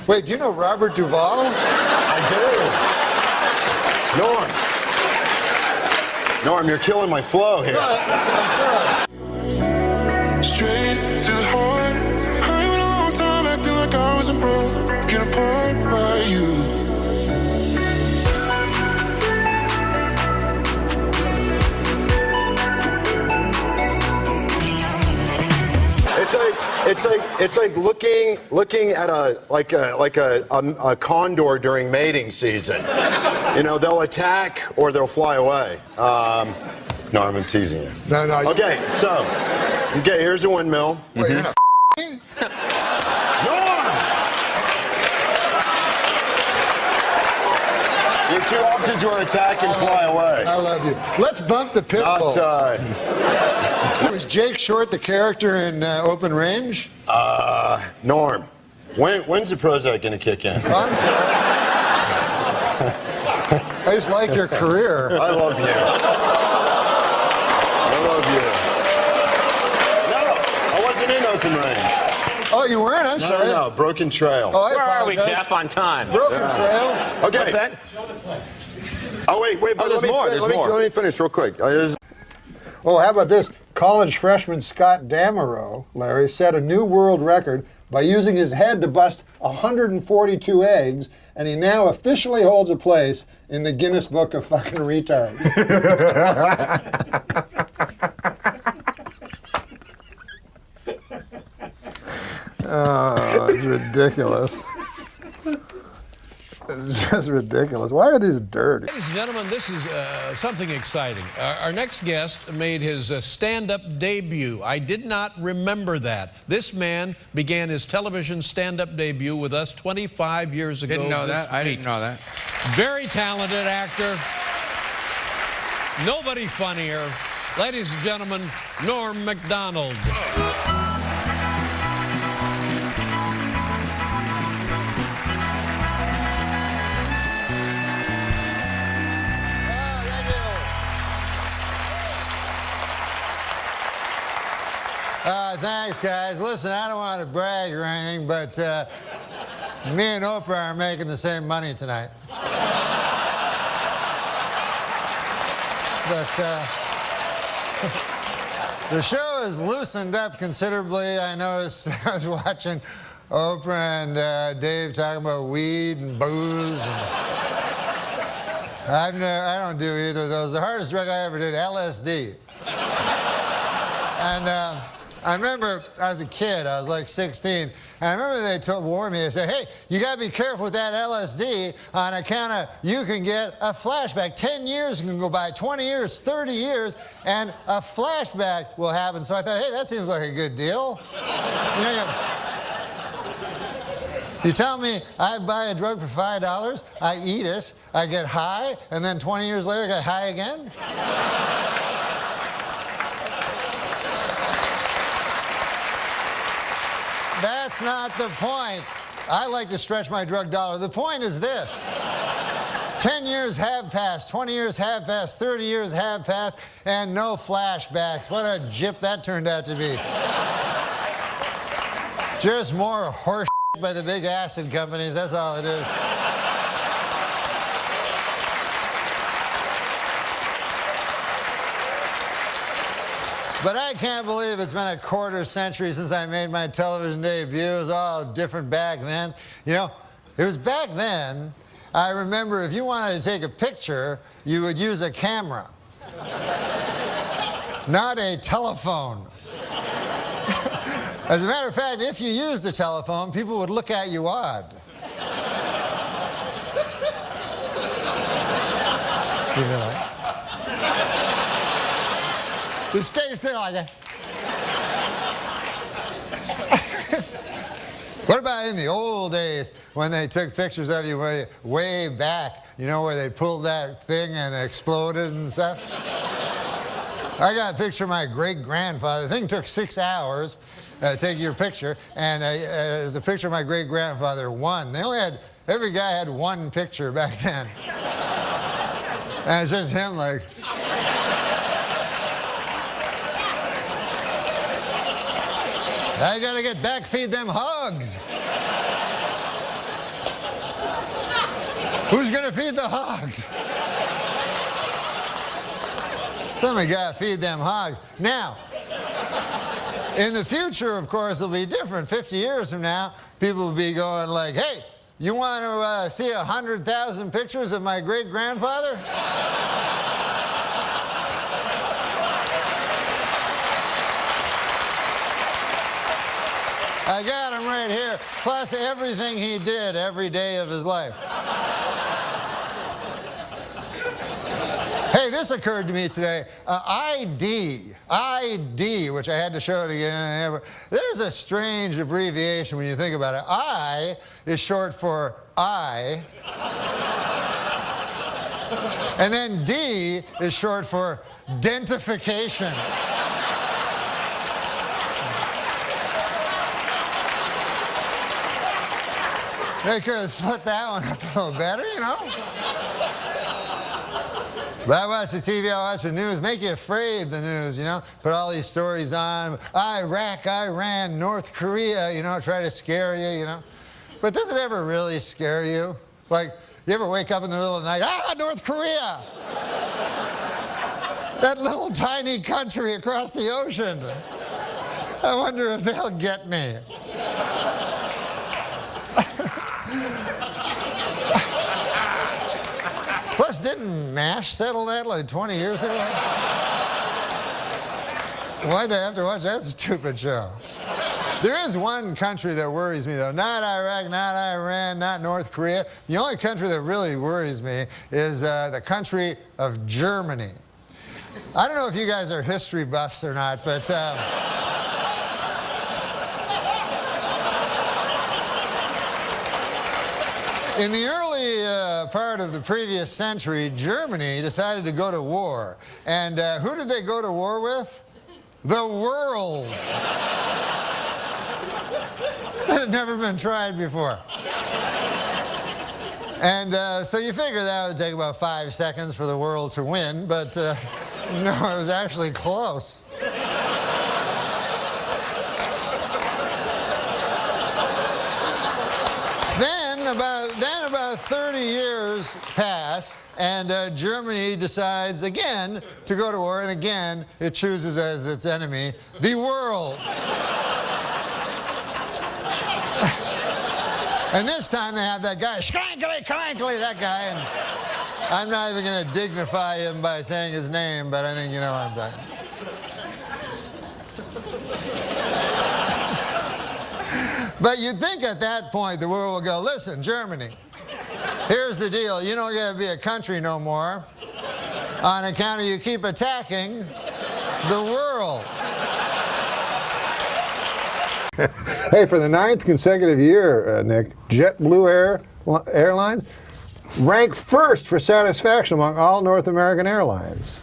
Wait, do you know Robert Duvall? I do. Norm, you're killing my flow here. I'm sorry. Straight to the heart. I went a long time acting like I wasn't broken apart by you. It's like looking at a condor during mating season. They'll attack or they'll fly away. No, I'm teasing you. No. Okay, here's a windmill. Wait, you're gonna me? You're too often to attack and fly away. I love you. Let's bump the pit bull. Was Jake Short the character in Open Range? Norm, when's the Prozac going to kick in? I'm sorry. I just like your career. I love you. No, I wasn't in Open Range. Oh, you weren't? I'm sorry. No, Broken Trail. Oh, Where are we, Jeff, on time? Broken Trail. Okay. What's that? Oh, wait, but there's more. Let me finish real quick. Oh, how about this? College freshman Scott Damerow, Larry, set a new world record by using his head to bust 142 eggs, and he now officially holds a place in the Guinness Book of fucking retards. Oh, it's ridiculous. It's just ridiculous. Why are these dirty? Ladies and gentlemen, this is something exciting. Our next guest made his stand-up debut. I did not remember that. This man began his television stand-up debut with us 25 years ago. Didn't know that. I didn't know that. Very talented actor. Nobody funnier. Ladies and gentlemen, Norm MacDonald. Thanks, guys. Listen, I don't want to brag or anything, but me and Oprah are making the same money tonight. But the show has loosened up considerably. I noticed I was watching Oprah and Dave talking about weed and booze. And I don't do either of those. The hardest drug I ever did, LSD. And I remember I was a kid, I was like 16, and I remember they warned me, they said, hey, you gotta be careful with that LSD on account of you can get a flashback. 10 years can go by, 20 years, 30 years, and a flashback will happen. So I thought, hey, that seems like a good deal. You tell me I buy a drug for $5, I eat it, I get high, and then 20 years later I get high again? That's not the point. I like to stretch my drug dollar. The point is this. 10 years have passed, 20 years have passed, 30 years have passed, and no flashbacks. What a gyp that turned out to be. Just more horse by the big acid companies, that's all it is. But I can't believe it's been a quarter century since I made my television debut. It was all different back then. You know, it was back then, I remember if you wanted to take a picture, you would use a camera, not a telephone. As a matter of fact, if you used a telephone, people would look at you odd. Give it like. Just stay still like that. What about in the old days when they took pictures of you way back, you know, where they pulled that thing and exploded and stuff? I got a picture of my great-grandfather. The thing took 6 hours to take your picture, and it was a picture of my great-grandfather, one. They only had, every guy had one picture back then. And it's just him like... I gotta get back, feed them hogs. Who's gonna feed the hogs? Somebody gotta feed them hogs. Now, in the future, of course, it'll be different. 50 years from now, people will be going like, hey, you want to see 100,000 pictures of my great-grandfather? I got him right here, plus everything he did every day of his life. Hey, this occurred to me today. ID, which I had to show it again. There's a strange abbreviation when you think about it. I is short for I. And then D is short for dentification. They could have split that one up a little better, you know? But I watch the TV, I watch the news, make you afraid, the news, you know? Put all these stories on, Iraq, Iran, North Korea, you know, try to scare you, you know? But does it ever really scare you? Like, you ever wake up in the middle of the night, North Korea! That little tiny country across the ocean. I wonder if they'll get me. Plus, didn't MASH settle that like 20 years ago? Why'd I have to watch that stupid show? There is one country that worries me, though. Not Iraq, not Iran, not North Korea. The only country that really worries me is the country of Germany. I don't know if you guys are history buffs or not, but... in the early part of the previous century, Germany decided to go to war. And who did they go to war with? The world. That had never been tried before. And so you figure that would take about 5 seconds for the world to win, but no, it was actually close. then about 30 years pass, and Germany decides again to go to war, and again it chooses as its enemy the world. And this time they have that guy, Schrankly, Crankly, that guy, and I'm not even going to dignify him by saying his name, but I think you know what I'm talking about. But you'd think at that point the world will go, listen, Germany, here's the deal. You don't get to be a country no more on account of you keep attacking the world. Hey, for the 9th consecutive year, Nick, JetBlue Airlines ranked first for satisfaction among all North American airlines.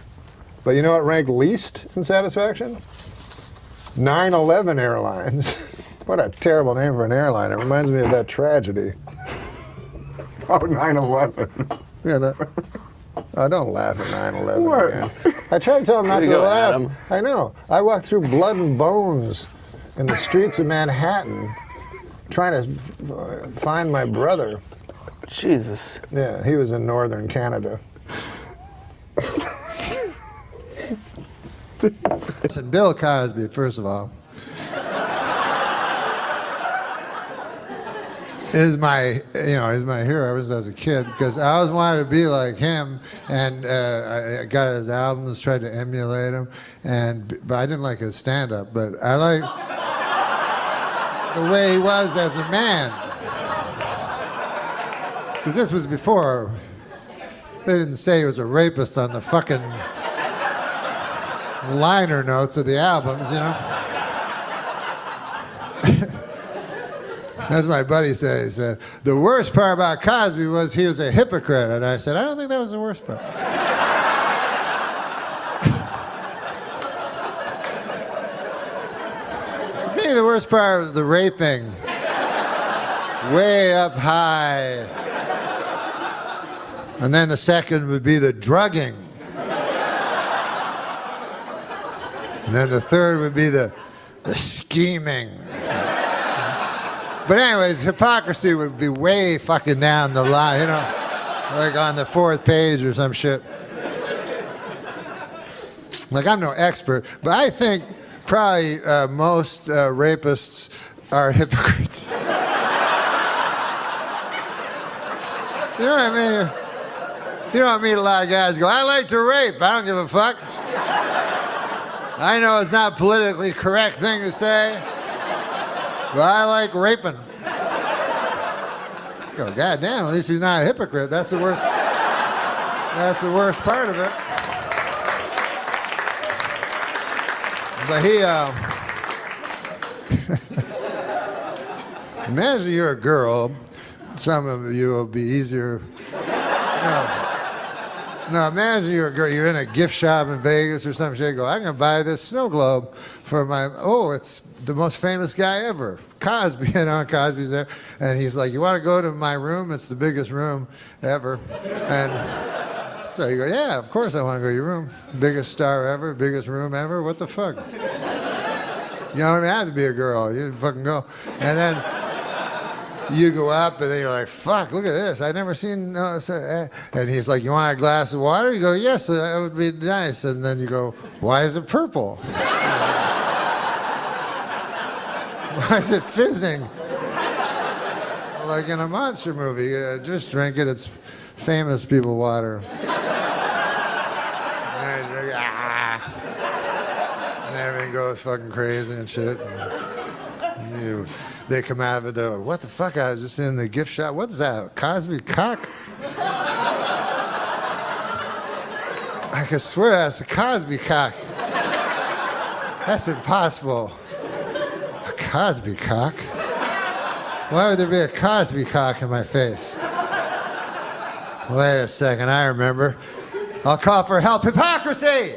But you know what ranked least in satisfaction? 9/11 Airlines. What a terrible name for an airline. It reminds me of that tragedy. Oh, 9/11. Yeah, don't laugh at 9/11 again. I tried to tell him not to laugh. Adam. I know. I walked through blood and bones in the streets of Manhattan trying to find my brother. Jesus. Yeah, he was in northern Canada. Listen, Bill Cosby, first of all, is my hero ever since I was a kid, because I always wanted to be like him, and I got his albums, tried to emulate him, but I didn't like his stand-up, but I like the way he was as a man. Because this was before, they didn't say he was a rapist on the fucking liner notes of the albums, you know? As my buddy said, he said, the worst part about Cosby was he was a hypocrite. And I said, I don't think that was the worst part. To me, the worst part was the raping. Way up high. And then the second would be the drugging. And then the third would be the scheming. But anyways, hypocrisy would be way fucking down the line, you know, like on the 4th page or some shit. Like, I'm no expert, but I think probably most rapists are hypocrites. You know what I mean? You don't meet a lot of guys go, I like to rape, I don't give a fuck. I know it's not a politically correct thing to say, but I like raping. Go, goddamn, at least he's not a hypocrite. That's the worst. That's the worst part of it. But he, imagine you're a girl. Some of you will be easier. No, imagine you're a girl. You're in a gift shop in Vegas or some shit. You go, I'm gonna buy this snow globe for my. Oh, it's the most famous guy ever, Cosby. You know, Cosby's there, and he's like, "You want to go to my room? It's the biggest room ever." And so you go, "Yeah, of course I want to go to your room. Biggest star ever, biggest room ever. What the fuck? You don't have to be a girl. You fucking go." And then you go up, and then you're like, fuck, look at this. I've never seen... And he's like, you want a glass of water? You go, yes, that would be nice. And then you go, why is it purple? Why is it fizzing? Like in a monster movie. Just drink it. It's famous people water. And drink, and everything goes fucking crazy and shit. And they come out of it, they're like, what the fuck? I was just in the gift shop. What is that? Cosby cock? I can swear that's a Cosby cock. That's impossible. A Cosby cock? Why would there be a Cosby cock in my face? Wait a second, I remember. I'll call for help. Hypocrisy!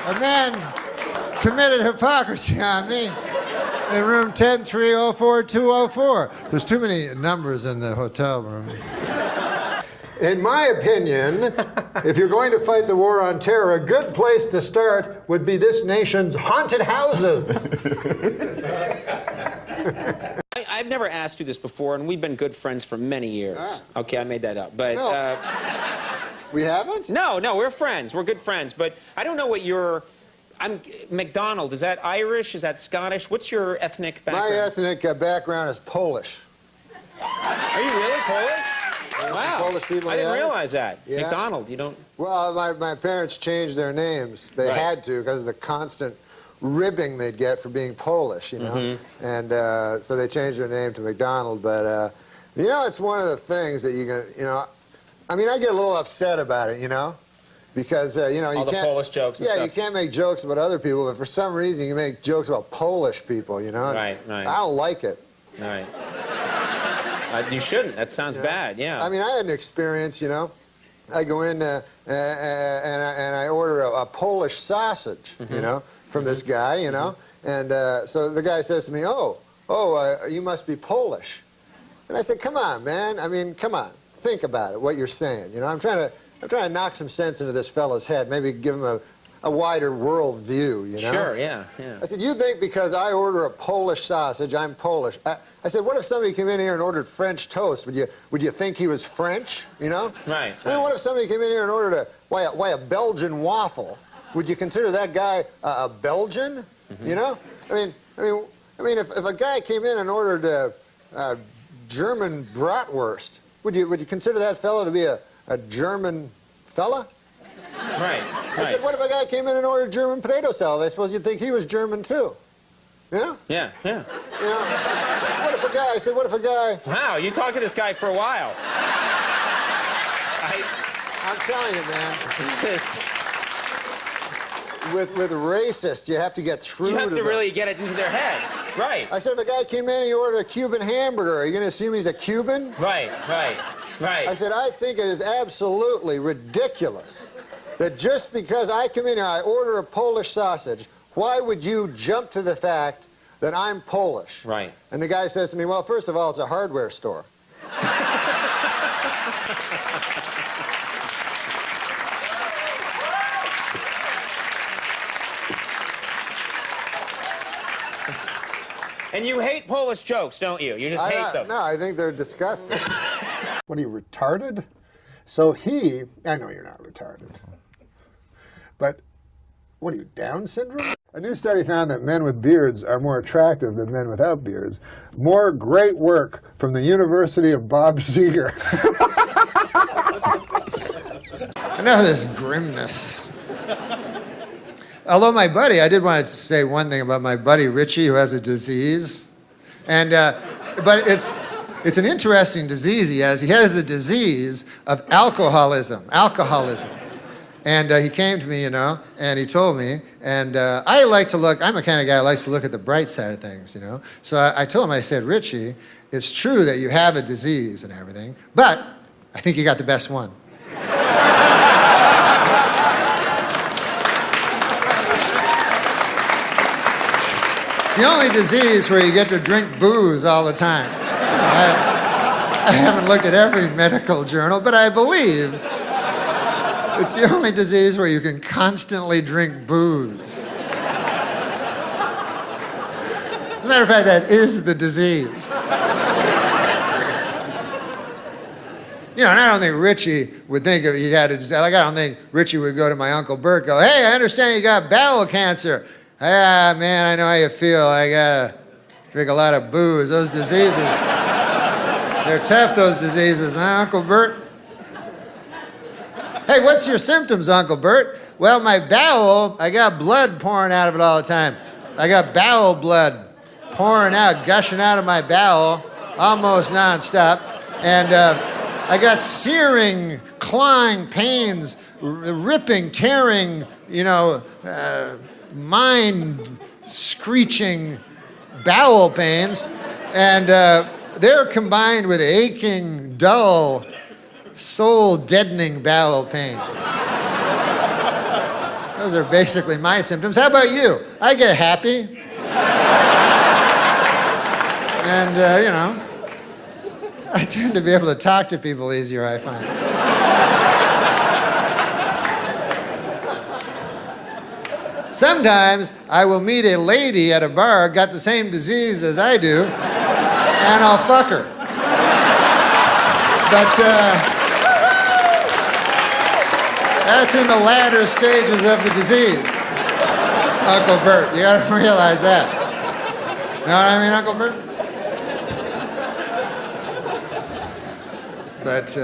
A man committed hypocrisy on me in room 10304-204. There's too many numbers in the hotel room. In my opinion, if you're going to fight the war on terror, a good place to start would be this nation's haunted houses. I I've never asked you this before, and we've been good friends for many years. Ah. Okay, I made that up. But No. We haven't? no, we're friends. We're good friends. But I don't know what your... McDonald, is that Irish? Is that Scottish? What's your ethnic background? My ethnic background is Polish. Are you really Polish? Wow. Polish people, I didn't yeah. realize that. Yeah. McDonald, you don't... Well, my parents changed their names. They Right. had to because of the constant ribbing they'd get for being Polish, you know. Mm-hmm. And so they changed their name to McDonald. But, you know, it's one of the things that you can, you know, I mean, I get a little upset about it, you know. Because, you know, you All the can't... Polish jokes and Yeah, stuff. you can't make jokes about other people, but for some reason you make jokes about Polish people, you know. Right, right. I don't like it. Right. You shouldn't. That sounds bad, yeah. I mean, I had an experience, you know. I go in and I order a Polish sausage, you know, from this guy, you know. And so the guy says to me, you must be Polish. And I said, come on, man. I mean, come on. Think about it, what you're saying. You know, I'm trying to knock some sense into this fellow's head, maybe give him a wider world view, you know? Sure, yeah. I said, you think because I order a Polish sausage, I'm Polish. I said, what if somebody came in here and ordered French toast? Would you think he was French, you know? Right. I mean, what if somebody came in here and ordered a Belgian waffle? Would you consider that guy a Belgian, you know? I mean, if a guy came in and ordered a German bratwurst, would you consider that fella to be a German fella? Right, I said, what if a guy came in and ordered German potato salad? I suppose you'd think he was German too. You know? Yeah. You know? What if a guy... Wow, you talked to this guy for a while. I'm telling you, man. With racist, you have to get through You have to them. really get it into their head. Right. I said, if a guy came in and he ordered a Cuban hamburger, are you going to assume he's a Cuban? Right. I said, I think it is absolutely ridiculous that just because I come in here, I order a Polish sausage, why would you jump to the fact that I'm Polish? Right. And the guy says to me, well, first of all, it's a hardware store. And you hate Polish jokes, don't you? You just hate them. No, I think they're disgusting. What are you, retarded? So I know you're not retarded, but what are you, Down syndrome? A new study found that men with beards are more attractive than men without beards. More great work from the University of Bob Seger. Enough of this grimness. Although my buddy, I did want to say one thing about my buddy Richie, who has a disease, and but it's an interesting disease he has. He has the disease of alcoholism. And he came to me, you know, and he told me, and I like to look, I'm the kind of guy who likes to look at the bright side of things, you know. So I told him, I said, Richie, it's true that you have a disease and everything, but I think you got the best one. It's the only disease where you get to drink booze all the time. I haven't looked at every medical journal, but I believe it's the only disease where you can constantly drink booze. As a matter of fact, that is the disease. You know, and I don't think Richie would think if he had a disease. Like, I don't think Richie would go to my Uncle Bert, go, hey, I understand you got bowel cancer. Ah, man, I know how you feel. I gotta drink a lot of booze. Those diseases, they're tough, those diseases, huh, Uncle Bert? Hey, what's your symptoms, Uncle Bert? Well, my bowel, I got blood pouring out of it all the time. I got bowel blood pouring out, gushing out of my bowel, almost nonstop. And I got searing, clawing pains, ripping, tearing, you know, mind-screeching bowel pains. And they're combined with aching, dull, soul-deadening bowel pain. Those are basically my symptoms. How about you? I get happy. And, you know, I tend to be able to talk to people easier, I find. Sometimes I will meet a lady at a bar, got the same disease as I do, and I'll fuck her. But that's in the latter stages of the disease, Uncle Bert. You gotta realize that. You know what I mean, Uncle Bert? But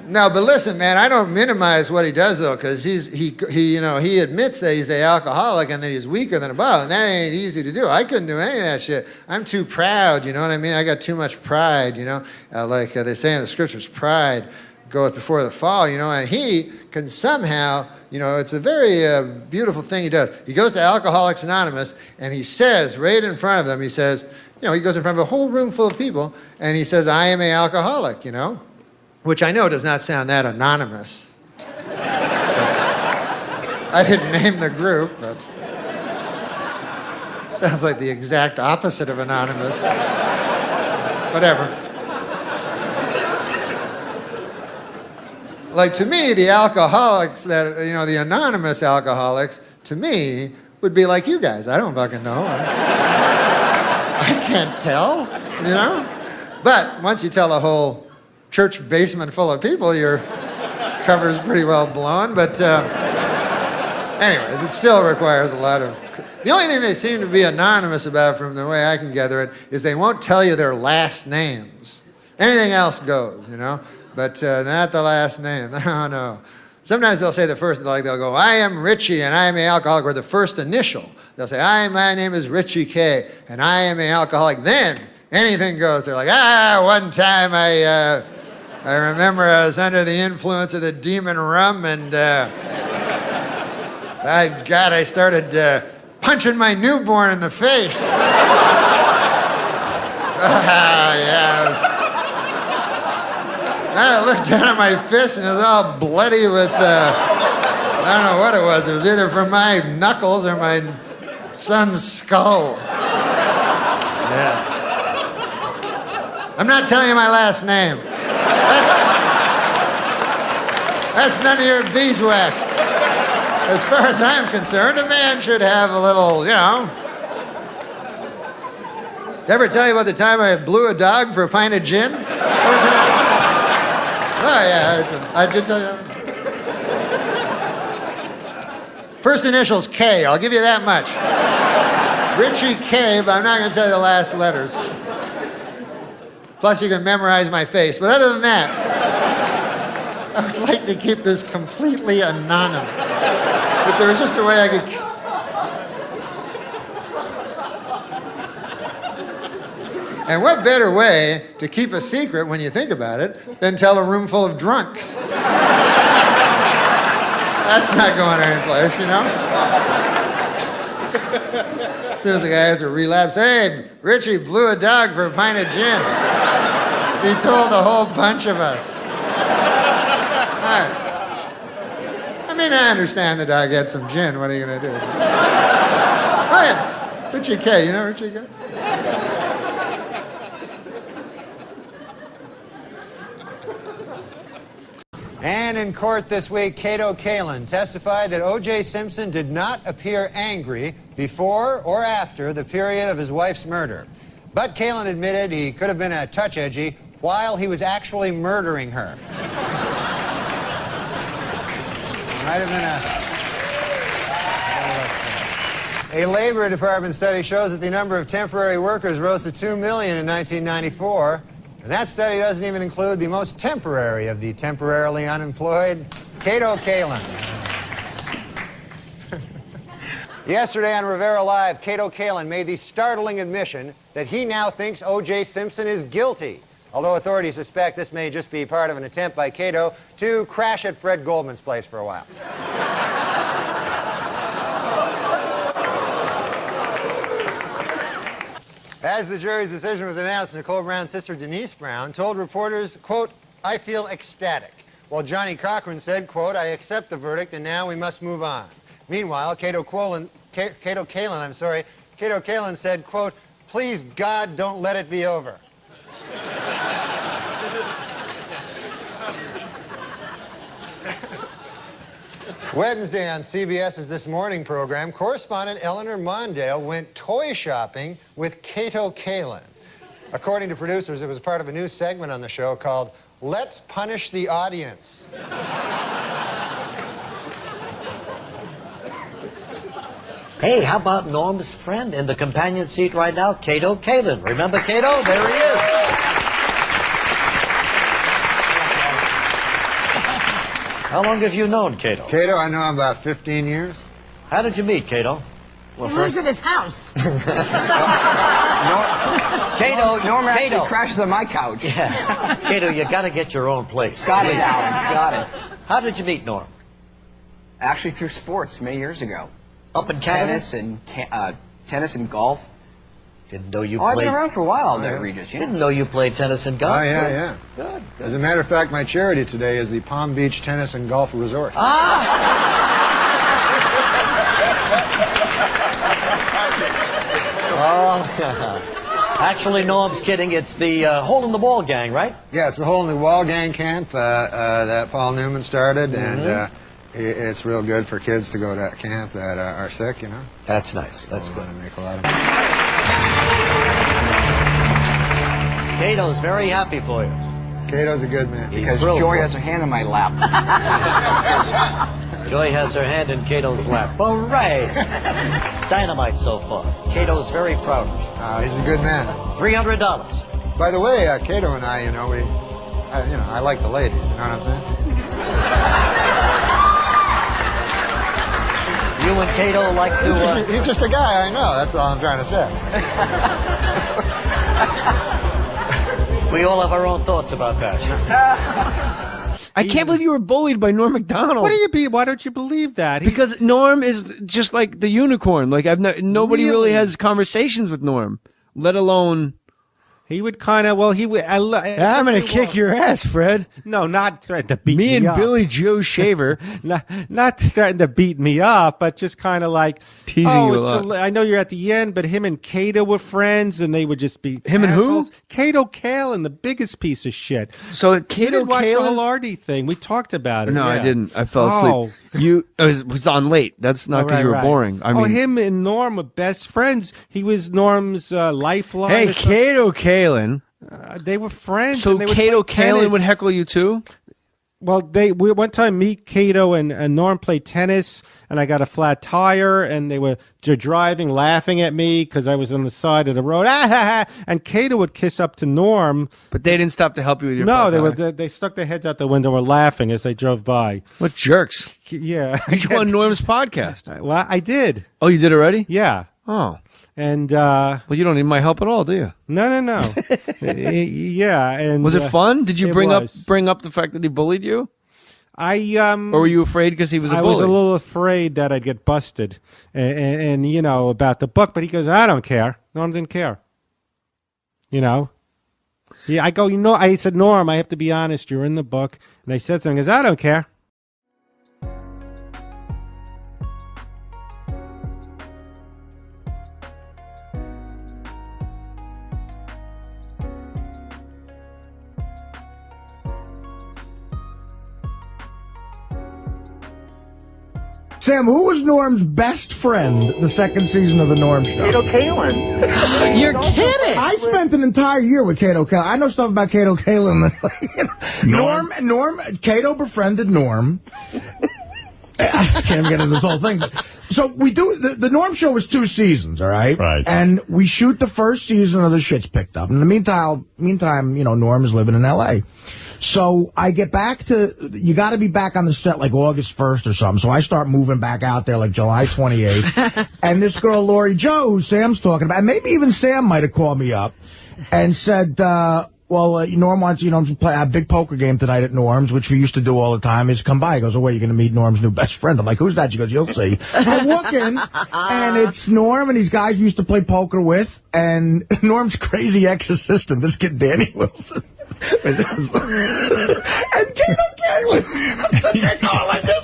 no, but listen, man, I don't minimize what he does though, because he admits that he's an alcoholic and that he's weaker than a bottle, and that ain't easy to do. I couldn't do any of that shit. I'm too proud, you know what I mean? I got too much pride, you know, like they say in the scriptures, pride goeth before the fall, you know, and he can somehow, you know, it's a very beautiful thing he does. He goes to Alcoholics Anonymous and he says, right in front of them, he says, you know, he goes in front of a whole room full of people and he says, I am an alcoholic, you know, which I know does not sound that anonymous. I didn't name the group, but sounds like the exact opposite of anonymous. Whatever. Like, to me, the alcoholics that, you know, the anonymous alcoholics, to me, would be like you guys. I don't fucking know. I can't tell, you know? But once you tell a whole church basement full of people, your cover's pretty well blown. But anyways, it still requires a lot of... The only thing they seem to be anonymous about, from the way I can gather it, is they won't tell you their last names. Anything else goes, you know? But not the last name. No, no. Sometimes they'll say the first, like they'll go, I am Richie and I am an alcoholic, or the first initial. They'll say, my name is Richie K and I am an alcoholic. Then anything goes. They're like, one time I remember I was under the influence of the demon rum and I started punching my newborn in the face. Yeah. I looked down at my fist and it was all bloody with, I don't know what it was. It was either from my knuckles or my son's skull. Yeah. I'm not telling you my last name. That's none of your beeswax. As far as I'm concerned, a man should have a little, you know. Did I ever tell you about the time I blew a dog for a pint of gin? Oh, yeah, I did tell you that. First initial's K, I'll give you that much. Richie K, but I'm not going to tell you the last letters. Plus, you can memorize my face. But other than that, I would like to keep this completely anonymous. If there was just a way I could... And what better way to keep a secret, when you think about it, than tell a room full of drunks? That's not going any place, you know? As soon as the guy has a relapse, hey, Richie blew a dog for a pint of gin. He told a whole bunch of us. I mean, I understand the dog had some gin. What are you going to do? Oh, yeah. Richie K. You know Richie K? And in court this week, Cato Kalin testified that O.J. Simpson did not appear angry before or after the period of his wife's murder. But Kalin admitted he could have been a touch edgy while he was actually murdering her. Might have been a Labor Department study shows that the number of temporary workers rose to 2 million in 1994. And that study doesn't even include the most temporary of the temporarily unemployed, Cato Kalin. Yesterday on Rivera Live, Cato Kalin made the startling admission that he now thinks O.J. Simpson is guilty, although authorities suspect this may just be part of an attempt by Cato to crash at Fred Goldman's place for a while. As the jury's decision was announced, Nicole Brown's sister Denise Brown told reporters, quote, I feel ecstatic. While Johnny Cochran said, quote, I accept the verdict and now we must move on. Meanwhile, Cato Kalin said, quote, please God, don't let it be over. Wednesday on CBS's This Morning program, correspondent Eleanor Mondale went toy shopping with Cato Kalin. According to producers, it was part of a new segment on the show called Let's Punish the Audience. Hey, how about Norm's friend in the companion seat right now, Kato Kalin? Remember Kato? There he is. How long have you known Kato? Kato, I know him about 15 years. How did you meet Kato? Well, he lives in his house. Kato, Norm actually Kato. crashes on my couch. Yeah. Kato, you got to get your own place. Got it, Alan. Got it. How did you meet Norm? Actually, through sports many years ago. Up in Canada? Tennis and golf. Didn't know you I've played. been around for a while there, Regis. Yeah. Didn't know you played tennis and golf. Oh, yeah, so- yeah. Good. As a matter of fact, my charity today is the Palm Beach Tennis and Golf Resort. Oh, actually, Norm's kidding. It's the Hole in the Wall gang, right? Yeah, it's the Hole in the Wall gang camp that Paul Newman started, and it's real good for kids to go to that camp that are sick, you know. That's nice. That's good. Make a lot of money. Kato's very happy for you. Kato's a good man. He's Because thrilled Joy for has you. her hand in my lap. Joy has her hand in Kato's lap. Hooray! Dynamite so far. Kato's very proud of you. He's a good man. $300. By the way, Kato and I, I like the ladies. You know what I'm saying? You and Kato like to... He's just a guy, I know. That's all I'm trying to say. We all have our own thoughts about that. I can't believe you were bullied by Norm Macdonald. Why don't you believe that? Because Norm is just like the unicorn. Like nobody really has conversations with Norm, let alone. He would kind of, I'm going to kick your ass, Fred. No, not threaten to beat me Me and up. Billy Joe Shaver. not threaten to beat me up, but just kind of like, teasing you a lot. I know you're at the end, but him and Kato were friends, and they would just be Him and who? assholes. Kato Kalin, the biggest piece of shit. So You Kato didn't watch the Kalin. whole Artie thing. We talked about it. No, yeah. I didn't. I fell asleep. It was on late. That's not because you were boring. I mean, him and Norm were best friends. He was Norm's lifeline. hey, or something. Kato Kalin. They were friends. So and they would Kato play Kalin tennis. would heckle you too? Well, we one time me, Kato, and Norm played tennis, and I got a flat tire, and they were driving, laughing at me because I was on the side of the road. And Kato would kiss up to Norm, but they didn't stop to help you with your. No, flat tire. they stuck their heads out the window, were laughing as they drove by. What jerks! Yeah, You should go on Norm's podcast. Well, I did. Oh, you did already? Yeah. Oh. And well, you don't need my help at all, do you? No. Yeah, and Was it fun? Did you it bring was. up the fact that he bullied you? Or were you afraid because he was a bully? I was a little afraid that I'd get busted, and about the book. But he goes, I don't care. Norm didn't care. Yeah, I go, I said, Norm, I have to be honest. You're in the book, and I said something. He goes, I don't care. Sam, who was Norm's best friend the second season of the Norm Show? Kato Kalin. You're kidding! I spent an entire year with Kato Kalin. I know stuff about Kato Kalin. Norm, Kato befriended Norm. I can't even get into this whole thing. So we do, the Norm Show was 2 seasons, all right? Right. And we shoot the first season of the shit's picked up. In the meantime, Norm is living in L.A. So I get back you got to be back on the set like August 1st or something. So I start moving back out there like July 28th. And this girl, Lori Jo, who Sam's talking about, and maybe even Sam might have called me up and said, Norm wants, to play a big poker game tonight at Norm's, which we used to do all the time. Is come by. He goes, oh, wait, you're going to meet Norm's new best friend. I'm like, who's that? She goes, you'll see. I walk in, and it's Norm and these guys we used to play poker with, and Norm's crazy ex-assistant, this kid Danny Wilson. And Kato Kalin.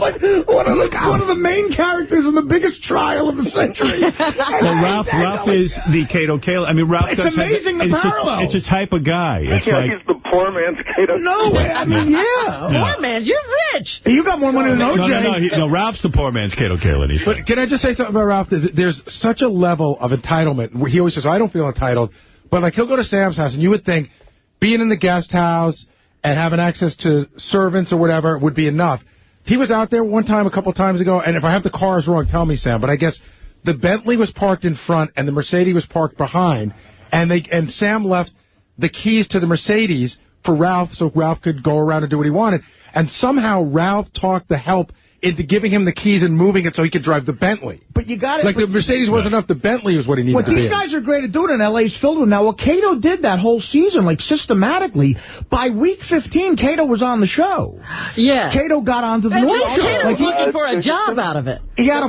Like one of the main characters in the biggest trial of the century. Well, Ralph is the Kato Kalin. I mean, Ralph It's amazing the parallel. It's a type of guy. It's like he's the poor man's Kato. No, I mean, yeah. Poor man, you're rich. You got more money than OJ. No, Ralph's the poor man's Kato Kalin. But can I just say something about Ralph? There's such a level of entitlement where he always says, I don't feel entitled. But, like, he'll go to Sam's house, and you would think being in the guest house and having access to servants or whatever would be enough. He was out there one time a couple times ago, and if I have the cars wrong, tell me, Sam, but I guess the Bentley was parked in front and the Mercedes was parked behind, and Sam left the keys to the Mercedes for Ralph so Ralph could go around and do what he wanted. And somehow Ralph talked the help into giving him the keys and moving it so he could drive the Bentley. But you got it. Like, the Mercedes wasn't enough, the Bentley was what he needed to be. These guys are great at doing it, and L.A.'s filled with now. Well, Cato did that whole season, like, systematically. By week 15, Cato was on the show. Yeah. Cato got onto the Norm show. Cato was looking for a job out of it. He had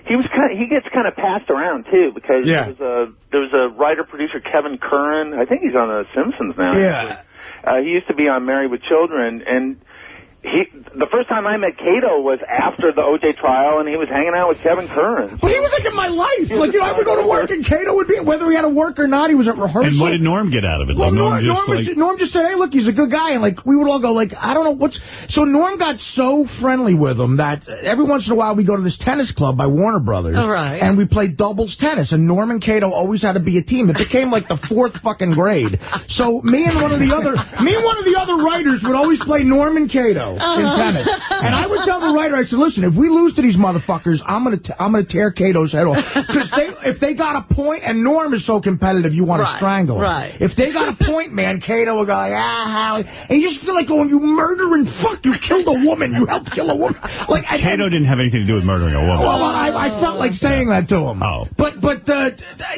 he gets kind of passed around too, because there was a writer producer, Kevin Curran. I think he's on The Simpsons now. Yeah. He used to be on Married with Children, and the first time I met Cato was after the O.J. trial, and he was hanging out with Kevin Curran. But he was like in my life. Like, I would go to work, and Cato would be, whether he had to work or not, he was at rehearsal. And what did Norm get out of it? Well, Norm just said, hey, look, he's a good guy. And, like, we would all go, like, I don't know what's... So Norm got so friendly with him that every once in a while we go to this tennis club by Warner Brothers. All right. And we play doubles tennis. And Norm and Cato always had to be a team. It became, like, the 4th fucking grade. So me and one of the other writers would always play Norm and Cato in tennis. And I would tell the writer, I said, listen, if we lose to these motherfuckers, I'm gonna tear Cato's head off. Because if they got a point, and Norm is so competitive, you want to strangle him. Right. If they got a point, man, Cato would go like, Howie. And you just feel like going, you murdering fuck, you killed a woman, you helped kill a woman. Like, Cato didn't have anything to do with murdering a woman. Well, I felt like saying that to him. Oh. But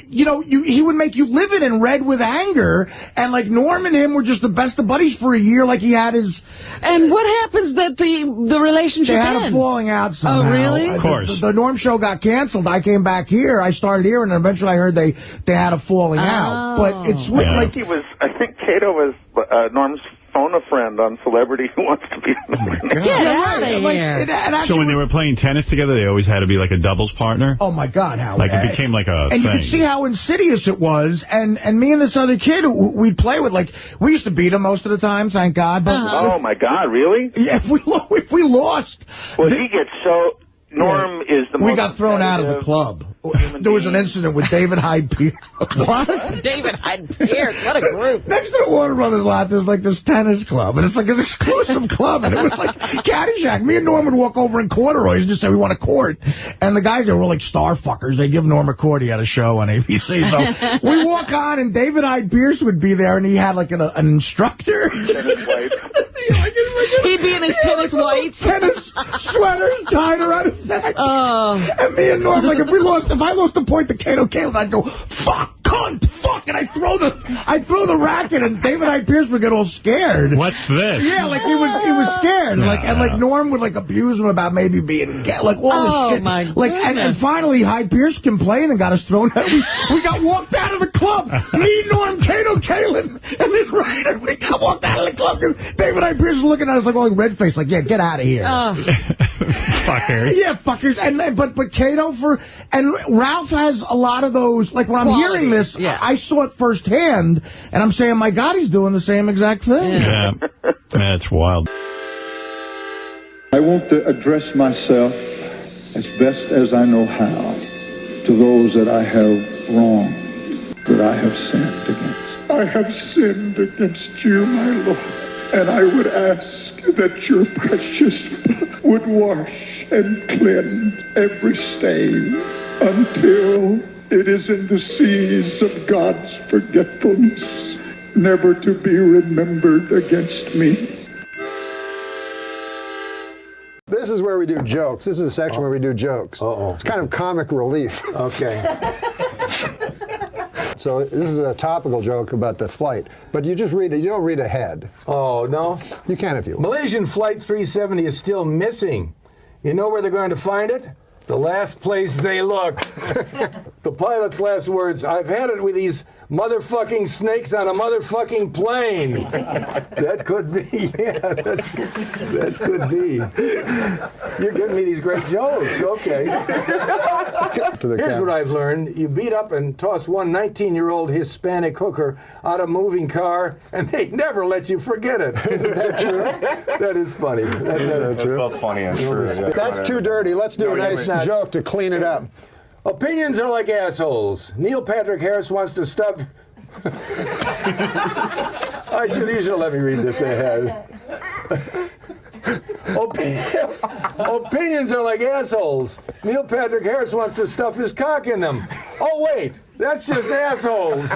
you know, he would make you live it and red with anger, and like Norm and him were just the best of buddies for a year, like he had his... And what happens that the relationship They had ended? a falling out somehow. Oh, really? Of course. The Norm show got canceled. I came back here. I started here, and eventually I heard they had a falling out. But it's weird. I Like, think Cato was Norm's phone-a-friend on Celebrity Who Wants to Be a Millionaire. Get out of here. So when they were playing tennis together, they always had to be like a doubles partner? Oh, my God, how... Like, it became like a And thing. you could see how insidious it was. And me and this other kid who we'd play with, like, we used to beat him most of the time, thank God. But Oh, my God, really? Yeah, if we lost... Well, he gets so... Norm is the most... We got thrown out of the club. There was an incident with David Hyde Pierce. What? David Hyde Pierce, what a group. Next to the Warner Brothers lot, there's like this tennis club, and it's like an exclusive club, and it was like Caddyshack. Me and Norm would walk over in corduroys and just say, we want a court. And the guys there were like star fuckers. They give Norm a court. He had a show on ABC. So we walk on, and David Hyde Pierce would be there, and he had like an instructor. He'd be in his tennis whites. Tennis sweaters tied around his neck. And me and Norm, like, if I lost a point to Cato Caleb, I'd go, fuck, cunt, fuck, and I'd throw the racket, and David Hyde Pierce would get all scared. What's this? Yeah, like he was scared. Like Norm would like abuse him about maybe being gay, like all this shit. My like and finally Hyde Pierce complained and got us thrown out. We got walked out of the club. Me, Norm, Cato Kalin, and this writer, we got walked out of the club. And David Hyde Pierce was looking at us like all red faced, like, yeah, get out of here. Fuckers. Yeah, fuckers. But Cato and Ralph has a lot of those. Like when I'm hearing this, I saw it firsthand, and I'm saying, my God, he's doing the same exact thing. Yeah, that's wild. I want to address myself as best as I know how to those that I have wronged, that I have sinned against. I have sinned against you, my Lord, and I would ask that your precious blood would wash and cleanse every stain until it is in the seas of God's forgetfulness, never to be remembered against me. This is where we do jokes. This is a section where we do jokes. It's kind of comic relief. Okay. So this is a topical joke about the flight, but you just read it. You don't read ahead. Oh, no? You can if you want. Malaysian Flight 370 is still missing. You know where they're going to find it? The last place they look. The pilot's last words, I've had it with these motherfucking snakes on a motherfucking plane. That could be, yeah, that could be. You're giving me these great jokes, okay. Here's what I've learned. You beat up and toss one 19-year-old Hispanic hooker out of a moving car, and they never let you forget it. Isn't that true? That is funny. That's both funny and true. That's too dirty. Let's do a nice joke to clean it up. Opinions are like assholes. Neil Patrick Harris wants to stuff... You should let me read this ahead. Opinions are like assholes. Neil Patrick Harris wants to stuff his cock in them. Oh, wait, that's just assholes.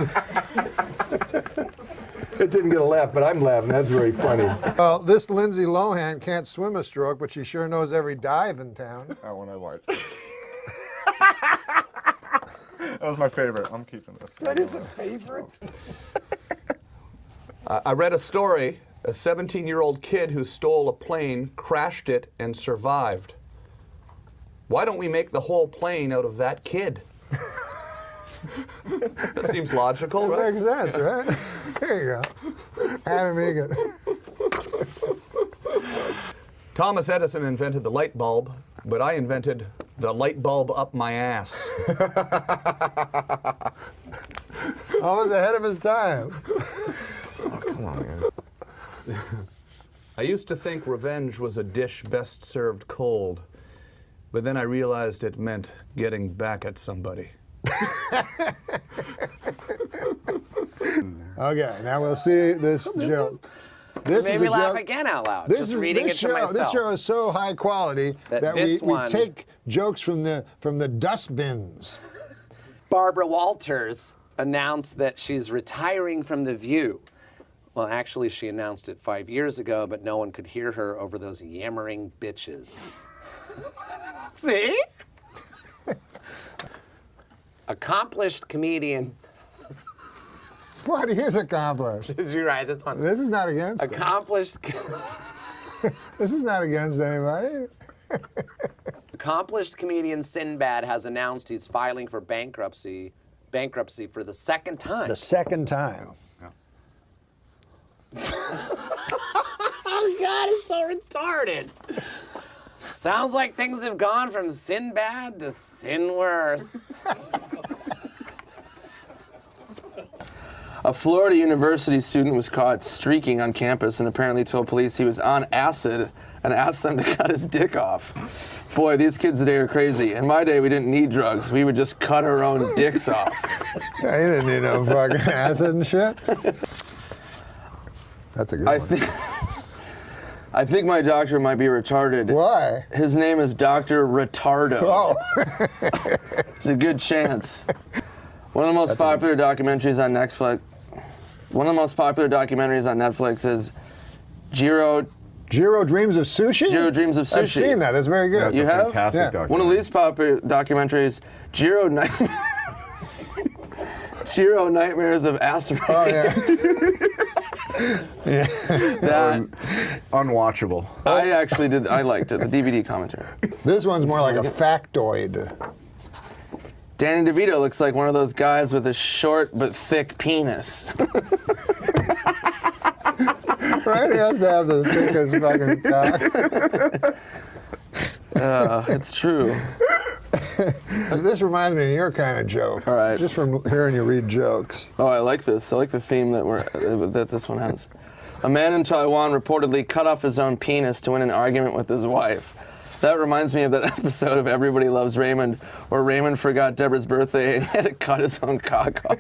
It didn't get a laugh, but I'm laughing. That's very funny. Well, this Lindsay Lohan can't swim a stroke, but she sure knows every dive in town. That one I liked. That was my favorite. I'm keeping this. That is a favorite? I read a story. A 17-year-old kid who stole a plane, crashed it, and survived. Why don't we make the whole plane out of that kid? That seems logical, right? Makes sense, right? There you go. Have make it. Thomas Edison invented the light bulb, but I invented the light bulb up my ass. Always ahead of his time. Oh, come on, man. I used to think revenge was a dish best served cold, but then I realized it meant getting back at somebody. Okay, now we'll see this joke. This made me laugh again out loud. This just reading it to myself. This show is so high quality that we take jokes from the dustbins. Barbara Walters announced that she's retiring from The View. Well, actually, she announced it 5 years ago, but no one could hear her over those yammering bitches. See? Accomplished comedian. What is accomplished? Did you write this one? This is not against accomplished. This is not against anybody. Accomplished comedian Sinbad has announced he's filing for bankruptcy for the second time. The second time. Oh God, it's so retarded. Sounds like things have gone from sin bad to sin worse. A Florida University student was caught streaking on campus and apparently told police he was on acid and asked them to cut his dick off. Boy, these kids today are crazy. In my day, we didn't need drugs. We would just cut our own dicks off. Yeah, you didn't need no fucking acid and shit. That's a good one. I think my doctor might be retarded. Why? His name is Dr. Retardo. Oh. It's a good chance. One of the most popular documentaries on Netflix. One of the most popular documentaries on Netflix is Jiro Dreams of Sushi? Jiro Dreams of Sushi. I've seen that. That's very good. That's a fantastic documentary. One of the least popular documentaries, Jiro Nightmares of Acid. Oh, yeah. Yeah. That unwatchable. I liked it, the DVD commentary. This one's more like a factoid. Danny DeVito looks like one of those guys with a short but thick penis. Right? He has to have the thickest fucking cock. It's true. This reminds me of your kind of joke. All right. Just from hearing you read jokes. Oh, I like this. I like the theme that this one has. A man in Taiwan reportedly cut off his own penis to win an argument with his wife. That reminds me of that episode of Everybody Loves Raymond, where Raymond forgot Deborah's birthday and had to cut his own cock off.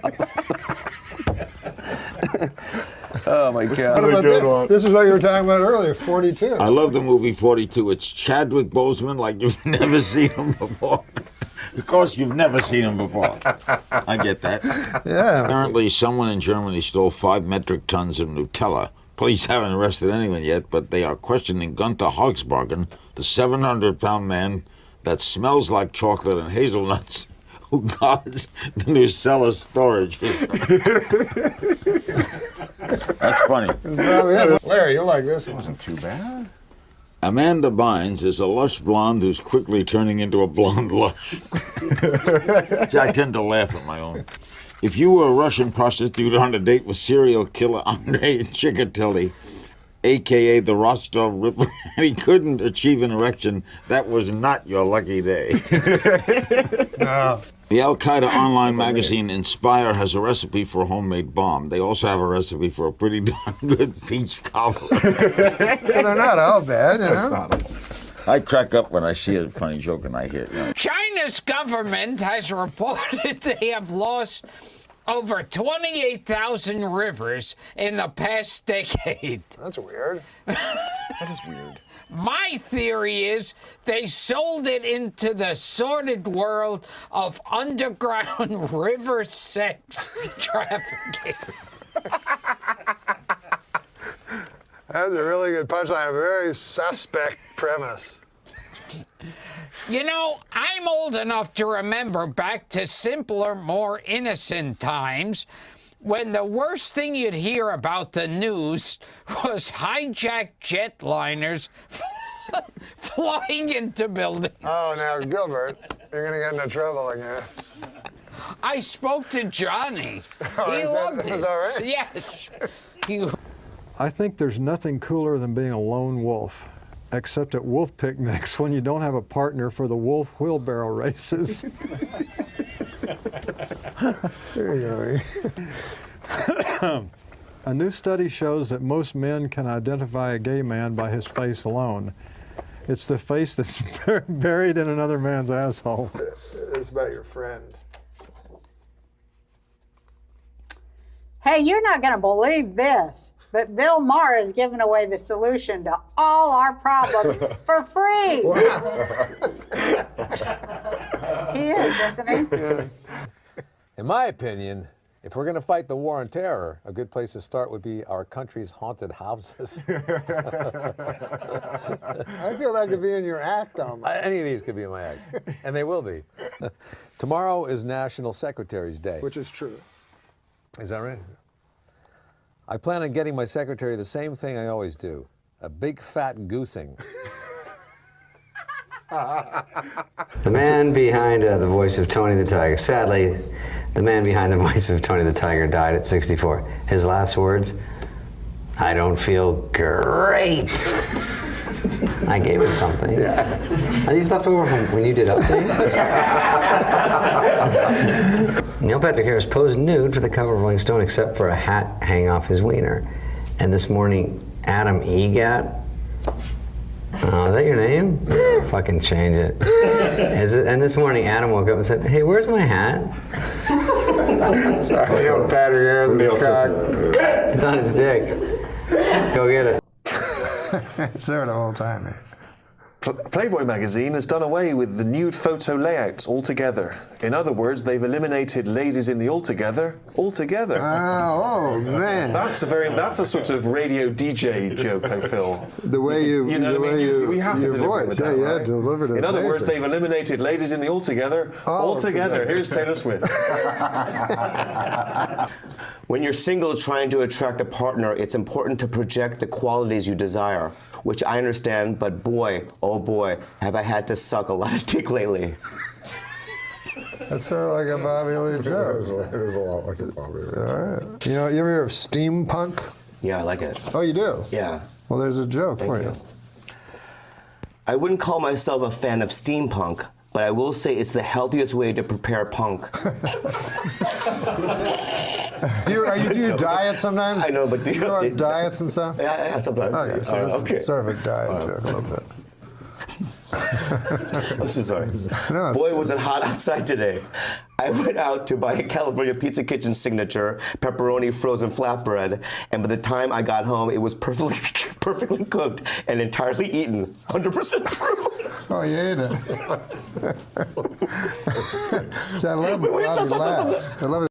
Oh my God. What about this? This is what you were talking about earlier, 42. I love the movie 42. It's Chadwick Boseman like you've never seen him before. Of course, you've never seen him before. I get that. Yeah. Apparently, someone in Germany stole 5 metric tons of Nutella. Police haven't arrested anyone yet, but they are questioning Gunther Hogsbargen, the 700-pound man that smells like chocolate and hazelnuts, who guards the Nutella storage facility. That's funny. Larry, you'll like this one. Wasn't too bad. Amanda Bynes is a lush blonde who's quickly turning into a blonde lush. See, I tend to laugh at my own. If you were a Russian prostitute on a date with serial killer Andrei Chikatilo, a.k.a. the Rostov Ripper, and he couldn't achieve an erection, that was not your lucky day. No. The Al-Qaeda online magazine Inspire has a recipe for a homemade bomb. They also have a recipe for a pretty darn good peach cobbler. So they're not all bad, you know? I crack up when I see a funny joke and I hear it. You know. China's government has reported they have lost over 28,000 rivers in the past decade. That's weird. That is weird. My theory is they sold it into the sordid world of underground river sex trafficking. That's a really good punchline. A very suspect premise. You know, I'm old enough to remember back to simpler, more innocent times when the worst thing you'd hear about the news was hijacked jetliners flying into buildings. Oh, now, Gilbert, you're going to get into trouble again. I spoke to Johnny. Oh, He loved it. Is that right? Yes. I think there's nothing cooler than being a lone wolf, except at wolf picnics when you don't have a partner for the wolf wheelbarrow races. There you go. A new study shows that most men can identify a gay man by his face alone. It's the face that's buried in another man's asshole. It's about your friend. Hey, you're not going to believe this, but Bill Maher is giving away the solution to all our problems for free. He is, isn't he? In my opinion, if we're going to fight the war on terror, a good place to start would be our country's haunted houses. I feel that could be in your act almost. Any of these could be in my act, and they will be. Tomorrow is National Secretary's Day. Which is true. Is that right? I plan on getting my secretary the same thing I always do, a big fat goosing. The man behind the voice of Tony the Tiger. Sadly, the man behind the voice of Tony the Tiger died at 64. His last words, "I don't feel great." I gave it something. Are these left over from when you did updates? Neil Patrick Harris posed nude for the cover of Rolling Stone except for a hat hanging off his wiener. And this morning, Adam Egat. Oh, is that your name? Fucking change it. And this morning, Adam woke up and said, "Hey, where's my hat?" Sorry. Neil Patrick Harris' cock. It's on his dick. Go get it. It's there the whole time, man. Playboy magazine has done away with the nude photo layouts altogether. In other words, they've eliminated ladies in the altogether altogether. Oh man. That's a sort of radio DJ joke, I feel. The way you know what I mean? We have to your deliver voice, it. yeah, delivered it. In other words, amazing. they've eliminated ladies in the altogether altogether. Here's Taylor Swift. When you're single trying to attract a partner, it's important to project the qualities you desire, which I understand, but boy, oh boy, have I had to suck a lot of dick lately. That's sort of like a Bobby Lee joke. It is a lot like a Bobby Lee. All right. You know, you ever hear of steampunk? Yeah, I like it. Oh, you do? Yeah. Well, there's a joke for you. I wouldn't call myself a fan of steampunk, but I will say it's the healthiest way to prepare punk. Do you diet sometimes? I know, but do you go on diets and stuff? Yeah, sometimes. Okay, so this is sort of a diet joke a little bit. I'm so sorry. Boy, was it hot outside today. I went out to buy a California Pizza Kitchen signature pepperoni frozen flatbread, and by the time I got home, it was perfectly cooked and entirely eaten. 100% true. Oh, you ate it. See, I love Wait, Bobby stop. laughs. I love it.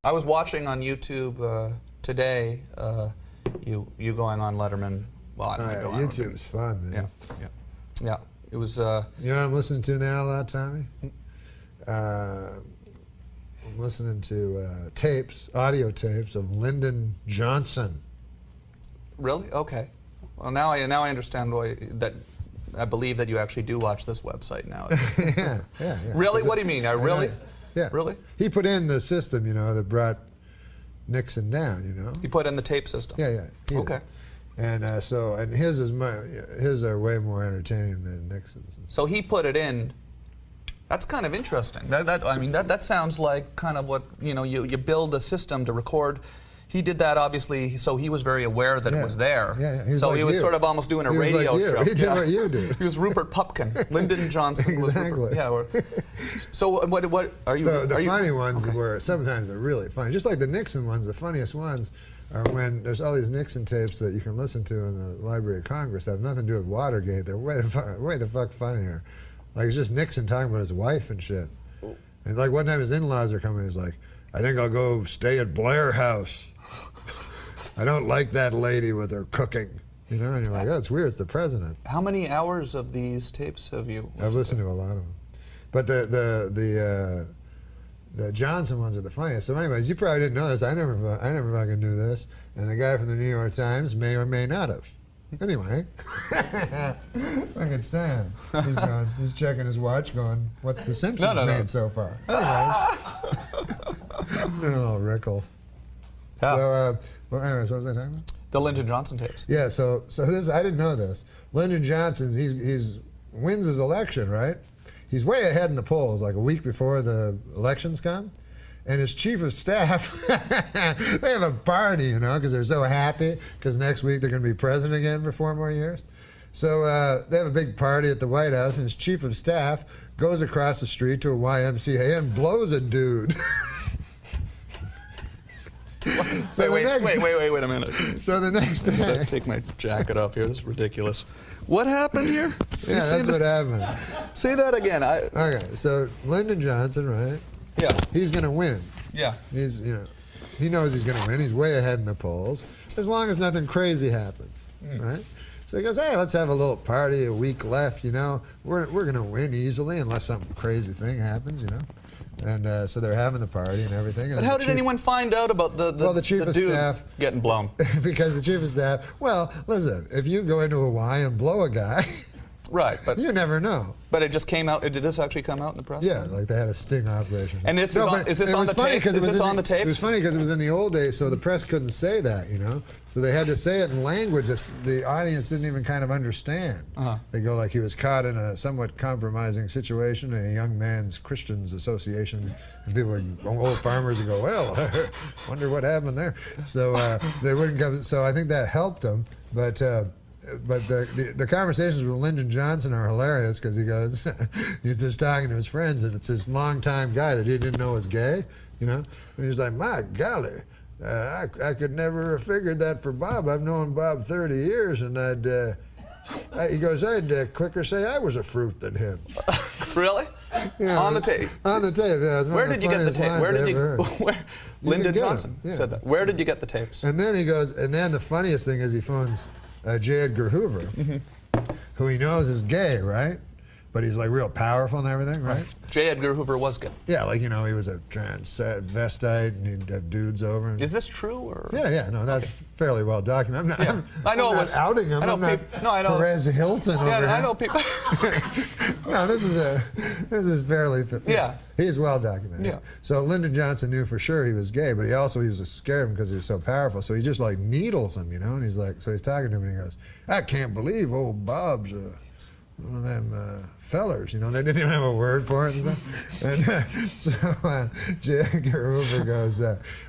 I was watching on YouTube today, you going on Letterman. Well, I don't know. YouTube's fun, man. Yeah. It was. You know what I'm listening to now, that Tommy? I'm listening to audio tapes of Lyndon Johnson. Really? Okay. Well, now I understand why that I believe that you actually do watch this website now. yeah. Really? What do you mean? Really? Yeah. Really? He put in the system, that brought Nixon down, He put in the tape system. Yeah. Okay. And and his are way more entertaining than Nixon's. So he put it in. That's kind of interesting. That sounds like kind of what you build a system to record. He did that obviously, so he was very aware that it was there. Yeah. So he was sort of almost doing a radio show. He did what you do. He was Rupert Pupkin. Lyndon Johnson was Rupert. Yeah. So what are you? So the funny ones were sometimes they're really funny. Just like the Nixon ones, the funniest ones are when there's all these Nixon tapes that you can listen to in the Library of Congress that have nothing to do with Watergate. They're way the fuck funnier. Like it's just Nixon talking about his wife and shit. And like one time his in-laws are coming, he's like, I think I'll go stay at Blair House. I don't like that lady with her cooking. And you're like, oh, it's weird, it's the president. How many hours of these tapes have you listened I've listened to a lot of them. But the Johnson ones are the funniest. So anyways, you probably didn't know this. I never fucking knew this. And the guy from the New York Times may or may not have. Anyway, look at Sam. He's gone. He's checking his watch, going, "What's the Simpsons made so far?" Anyways, doing a little Rickles. Yeah. So, anyways, what was I talking about? The Lyndon Johnson tapes. Yeah. So this I didn't know this. Lyndon Johnson, he's wins his election, right? He's way ahead in the polls, like a week before the elections come. And his chief of staff, they have a party, because they're so happy, because next week they're going to be president again for 4 more years. So they have a big party at the White House, and his chief of staff goes across the street to a YMCA and blows a dude. Wait a minute. So the next day... Take my jacket off here. This is ridiculous. What happened here? Yeah, that's what happened. Say that again. Okay, so Lyndon Johnson, right? Yeah. He's going to win. Yeah. He's, he knows he's going to win. He's way ahead in the polls, as long as nothing crazy happens, right? So he goes, hey, let's have a little party, a week left, We're going to win easily unless some crazy thing happens, And so they're having the party and everything. But how did anyone find out about the chief of dude staff getting blown? Because the chief of staff, well, listen, if you go into a Y and blow a guy... Right, but you never know. But it just came out. Did this actually come out in the press? Yeah, like they had a sting operation. And is this on the tapes? Is this on the tapes? It was funny because it was in the old days, so the press couldn't say that, So they had to say it in language that the audience didn't even kind of understand. They go like he was caught in a somewhat compromising situation in a young man's Christians association, and people, old farmers, would go, well, wonder what happened there. So they wouldn't come. So I think that helped them, but the conversations with Lyndon Johnson are hilarious because he goes, he's just talking to his friends, and it's this longtime guy that he didn't know was gay, and he's like, my golly, I could never have figured that for Bob. I've known Bob 30 years, and he goes, I'd quicker say I was a fruit than him. Really? On the tape? On the tape, yeah. Where did you get the tape? Where did you? Lyndon Johnson said that. Where did you get the tapes? And then he goes, and then the funniest thing is he phones J. Edgar Hoover, who he knows is gay, right? But he's like real powerful and everything, right? J. Edgar Hoover was gay. Yeah, like, he was a transvestite and he'd have dudes over. And... Is this true? Or? Yeah, no, that's fairly well documented. I know I'm it was outing him. I know Perez Hilton over here. I know people. No, this is fairly. Yeah. He's well documented. Yeah. So Lyndon Johnson knew for sure he was gay, but he was scared of him because he was so powerful. So he just like needles him, and he's like, so he's talking to him and he goes, I can't believe old Bob's one of them fellers, they didn't even have a word for it and stuff. And so J. Edgar Hoover goes,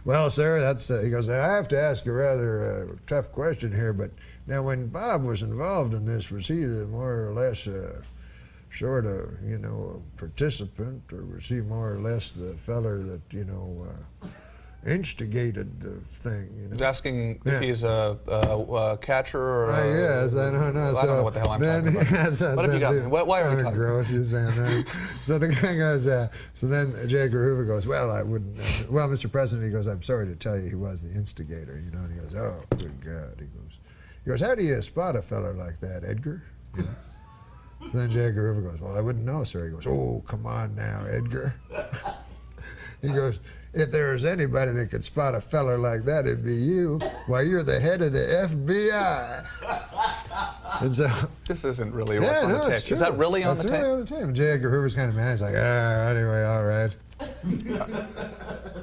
well, sir, he goes, I have to ask a rather tough question here, but now when Bob was involved in this, was he the more or less sort of, participant, or was he more or less the feller that, instigated the thing? He's asking if he's a catcher or yes, I don't know. I don't know what the hell I'm talking about. What have you got? Why are we talking? Gross, you're saying that. So the guy goes, so then J. Edgar Hoover goes, well, I wouldn't, well, Mr. President, he goes, I'm sorry to tell you he was the instigator, and he goes, oh, good God. He goes, how do you spot a feller like that, Edgar? So then J. Edgar Hoover goes, well, I wouldn't know, sir. He goes, oh, come on now, Edgar. He goes, if there's anybody that could spot a feller like that, it'd be you. Why, you're the head of the FBI. And so, This isn't really yeah, what's on no, the it's tape. true. Is that really on That's the tape? really on the tape. And J. Edgar Hoover's kind of mad. He's like, anyway, all right.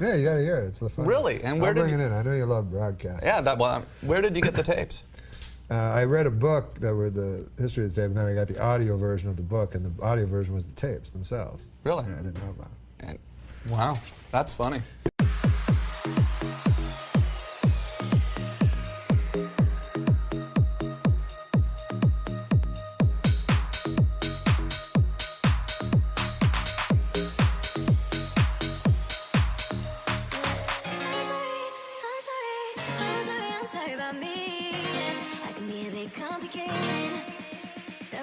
Yeah, you got to hear it. It's the fun. Really? And where I'll did bring you- it in. I know you love broadcasting. Yeah, well, where did you get the tapes? I read a book that were the history of the tape, and then I got the audio version of the book, and the audio version was the tapes themselves. Really? Yeah, I didn't know about it. And, wow, that's funny. I'm sorry about me. I can be a bit complicated. So